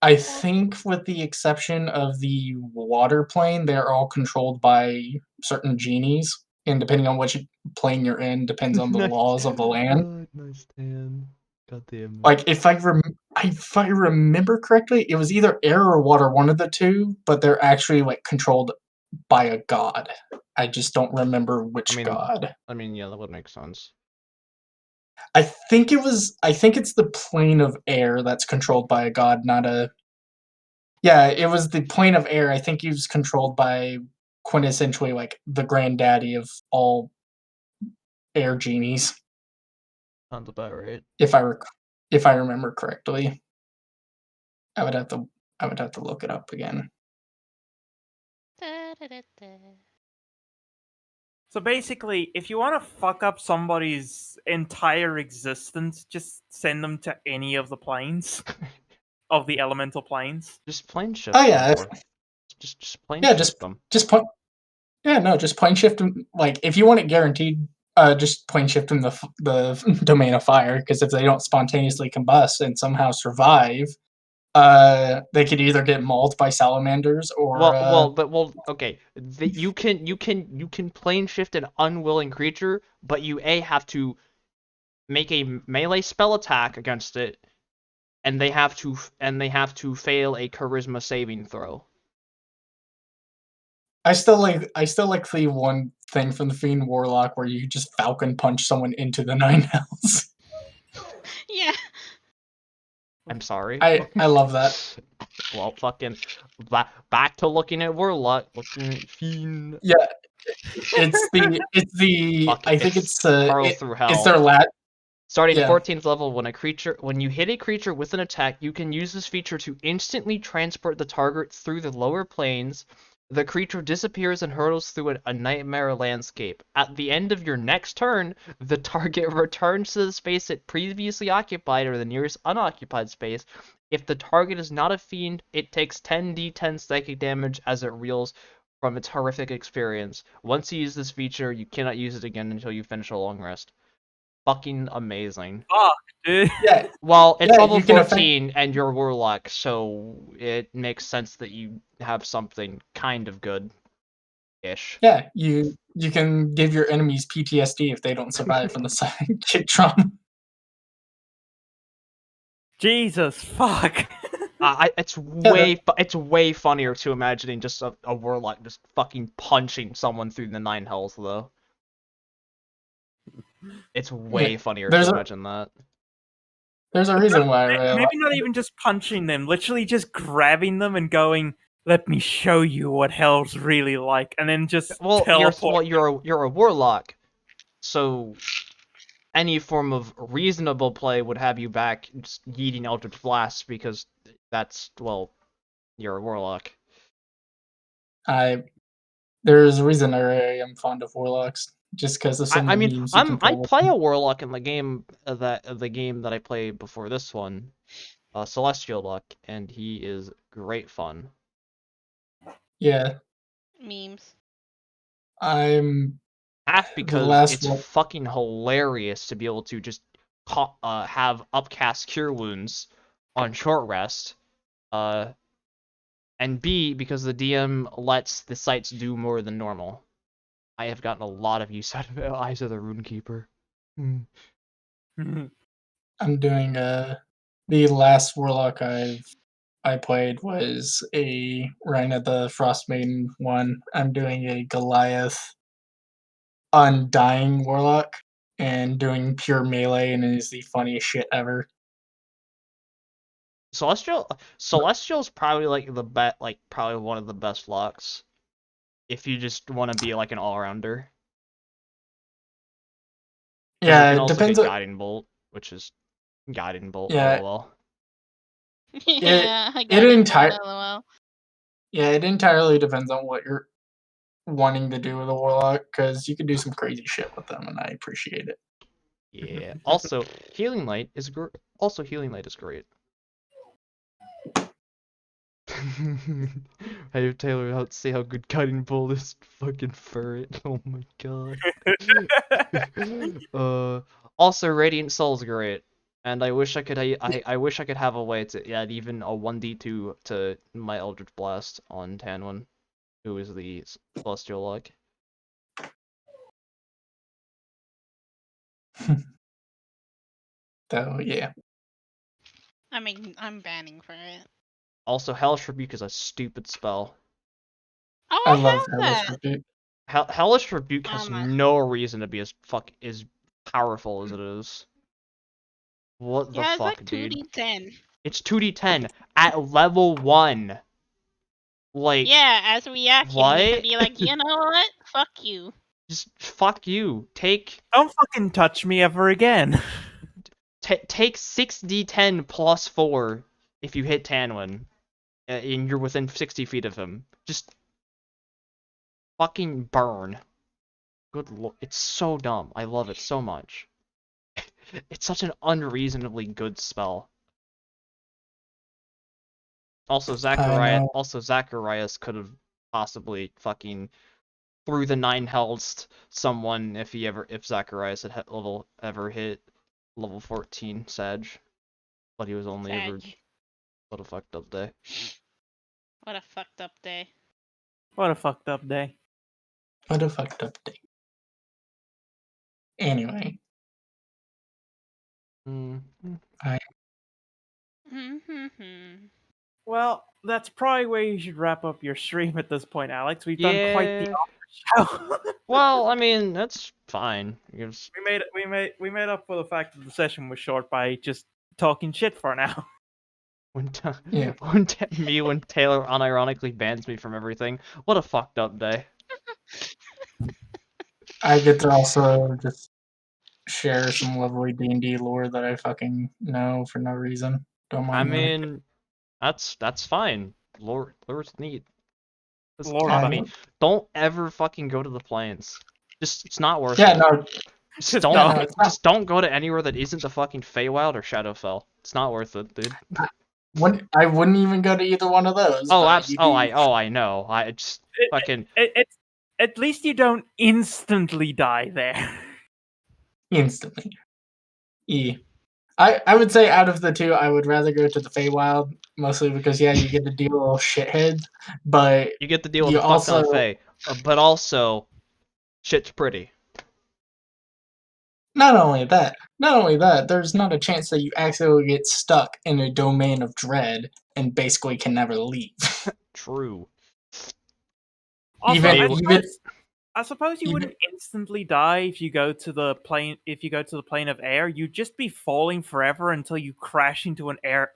I think, with the exception of the water plane, they're all controlled by certain genies, and depending on which plane you're in, depends on the laws of the land. Nice tan. God damn. Like if I remember correctly, it was either air or water, one of the two, but they're actually like controlled by a god. I just don't remember which god. I mean, yeah, that would make sense. I think it's the plane of air that's controlled by a god, not a. Yeah, it was the plane of air. I think he was controlled by quintessentially like the granddaddy of all air genies, Sounds about right. if I remember correctly. I would have to look it up again. Da-da-da-da. So basically, if you want to fuck up somebody's entire existence, just send them to any of the planes of the elemental planes. Just plane shift. Oh yeah, them, just plane yeah, shift them. just plane shift them. Like if you want it guaranteed, just plane shift them the domain of fire. Because if they don't spontaneously combust and somehow survive, they could either get mauled by salamanders or. Okay. You can plane shift an unwilling creature, but you have to make a melee spell attack against it, and they have to fail a charisma saving throw. I still like the one thing from the Fiend Warlock where you just Falcon punch someone into the 9 hells. Yeah. I'm sorry. I love that. Well, fucking back to looking at Warlock, looking at Fiend. Yeah, it's the Fuck, I think it's Hurl through Hell. it's their lat. Starting Yeah. 14th level, when you hit a creature with an attack, you can use this feature to instantly transport the target through the lower planes. The creature disappears and hurtles through a nightmare landscape. At the end of your next turn, the target returns to the space it previously occupied or the nearest unoccupied space, If the target is not a fiend, it takes 10d10 psychic damage as it reels from its horrific experience. Once you use this feature, you cannot use it again until you finish a long rest. Fucking amazing. Fuck, dude. Yeah, Well, it's yeah, level you can affect. 14 and you're Warlock, so it makes sense that you have something kind of good-ish. Yeah, you can give your enemies PTSD if they don't survive from the psychic trauma. Jesus, fuck. It's way funnier to imagining just a Warlock just fucking punching someone through the 9 hells, though. It's way Yeah, funnier there's to a imagine that. there's a reason why I really Maybe not even just punching them, literally just grabbing them and going, "Let me show you what hell's really like," and then just teleport. You're a Warlock, so any form of reasonable play would have you back just yeeting Eldritch Blast because that's, well, you're a Warlock. There's a reason I really am fond of warlocks, just because of some I of the mean, memes you can I pull with play them. a Warlock in the game that I played before this one, Celestial Luck, and he is great fun. Yeah, Memes. I'm Half the because last it's one. fucking hilarious to be able to just have upcast cure wounds on short rest, and B, because the DM lets the sites do more than normal. I have gotten a lot of use out of it. Eyes of the Runekeeper. I'm doing the last warlock I played was a Rhina the Frost Maiden one. I'm doing a Goliath Undying Warlock and doing pure melee, and it is the funniest shit ever. Celestial's probably probably one of the best locks if you just want to be like an all-rounder. Because it Yeah, can it also depends get on. Guiding Bolt, which is Guiding Bolt, Yeah, lol. it Yeah, I it got it. entire LOL. yeah, it entirely depends on what you're wanting to do with a warlock, because you can do some crazy shit with them, and I appreciate it. Yeah. Also, Healing Light is great. Hey Taylor, see how good Guiding Bolt is. Fucking ferret. Oh my god. Also Radiant Soul's great. And I wish I could I wish I could have a way to add even a 1d2 to my Eldritch Blast on Tanwin, who is the Celestial Luck. So yeah, I mean, I'm banning for it. Also, Hellish Rebuke is a stupid spell. Oh, I I love have Hellish that. Rebuke. Hellish Rebuke has Um, no reason to be as powerful as it is. What the yeah, it's fuck, like dude? 2d10. It's 2d10 at level 1. Like, Yeah, as a reaction, you can what? be like, you know what? Fuck you. Just fuck you. Take Don't fucking touch me ever again. take 6d10 plus 4 if you hit Tanwin, and you're within 60 feet of him. Just fucking burn. Good lord, it's so dumb. I love it so much. It's such an unreasonably good spell. Also, I know. Zacharias could have possibly fucking through the 9 hells someone if Zacharias had ever hit level 14 Sag, but he was only ever. Sag. What a fucked up day. What a fucked up day. What a fucked up day. What a fucked up day. Anyway, Mm. I Well, that's probably where you should wrap up your stream at this point, Alex. We've done quite the Yeah. show. Well, I mean, that's fine. Because we made up for the fact that the session was short by just talking shit for now. yeah, when Taylor unironically bans me from everything, what a fucked up day. I get to also just share some lovely D&D lore that I fucking know for no reason. Don't I mind me. mean, that's fine. Lore's neat. Lore I bunny. know. Don't ever fucking go to the plains. it's not worth Yeah, it. no, Just Just don't no, it's not. just don't go to anywhere that isn't the fucking Feywild or Shadowfell. It's not worth it, dude. I wouldn't even go to either one of those. Oh, but you do I know. I just fucking At least you don't instantly die there. instantly. E. I would say out of the two, I would rather go to the Feywild, mostly because yeah, you get to deal with little shitheads, but you get to deal with you a fuck ton also of Fae, but also shit's pretty. not only that, there's not a chance that you accidentally get stuck in a domain of dread and basically can never leave. True. Also, Even- I suppose you even- wouldn't instantly die if you go to the plane. If you go to the plane of air, you'd just be falling forever until you crash into an air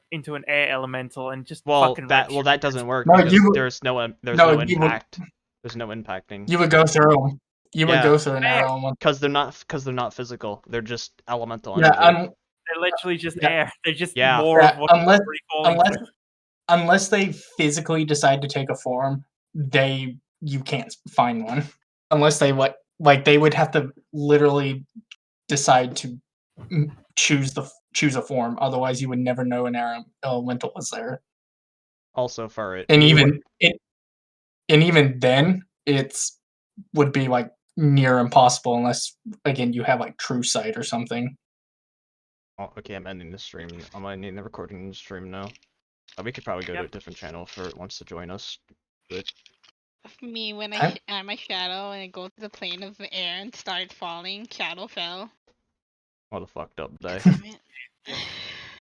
elemental and just fucking wreck shit. That doesn't work No, because you would- there's no no, you would- impact. There's no impacting. you would go through them. You would Yeah. go through an Fair. arrow one. Because they're not physical. They're just elemental Yeah, energy. They're literally just Yeah. air. They're just Yeah. more Yeah, of what you're already falling unless to. unless they physically decide to take a form, you can't find one. Unless they like they would have to literally decide to choose a form. Otherwise, you would never know an elemental was there. Also for it. And even then, it's would be like near impossible unless again you have like true sight or something. Oh, okay, I'm ending the stream. I'm ending the recording the stream now. We could probably go to a different channel if it wants to join us. But Me when I'm a shadow and I go to the plane of air and start falling, shadow fell. what a fucked up day. Damn it.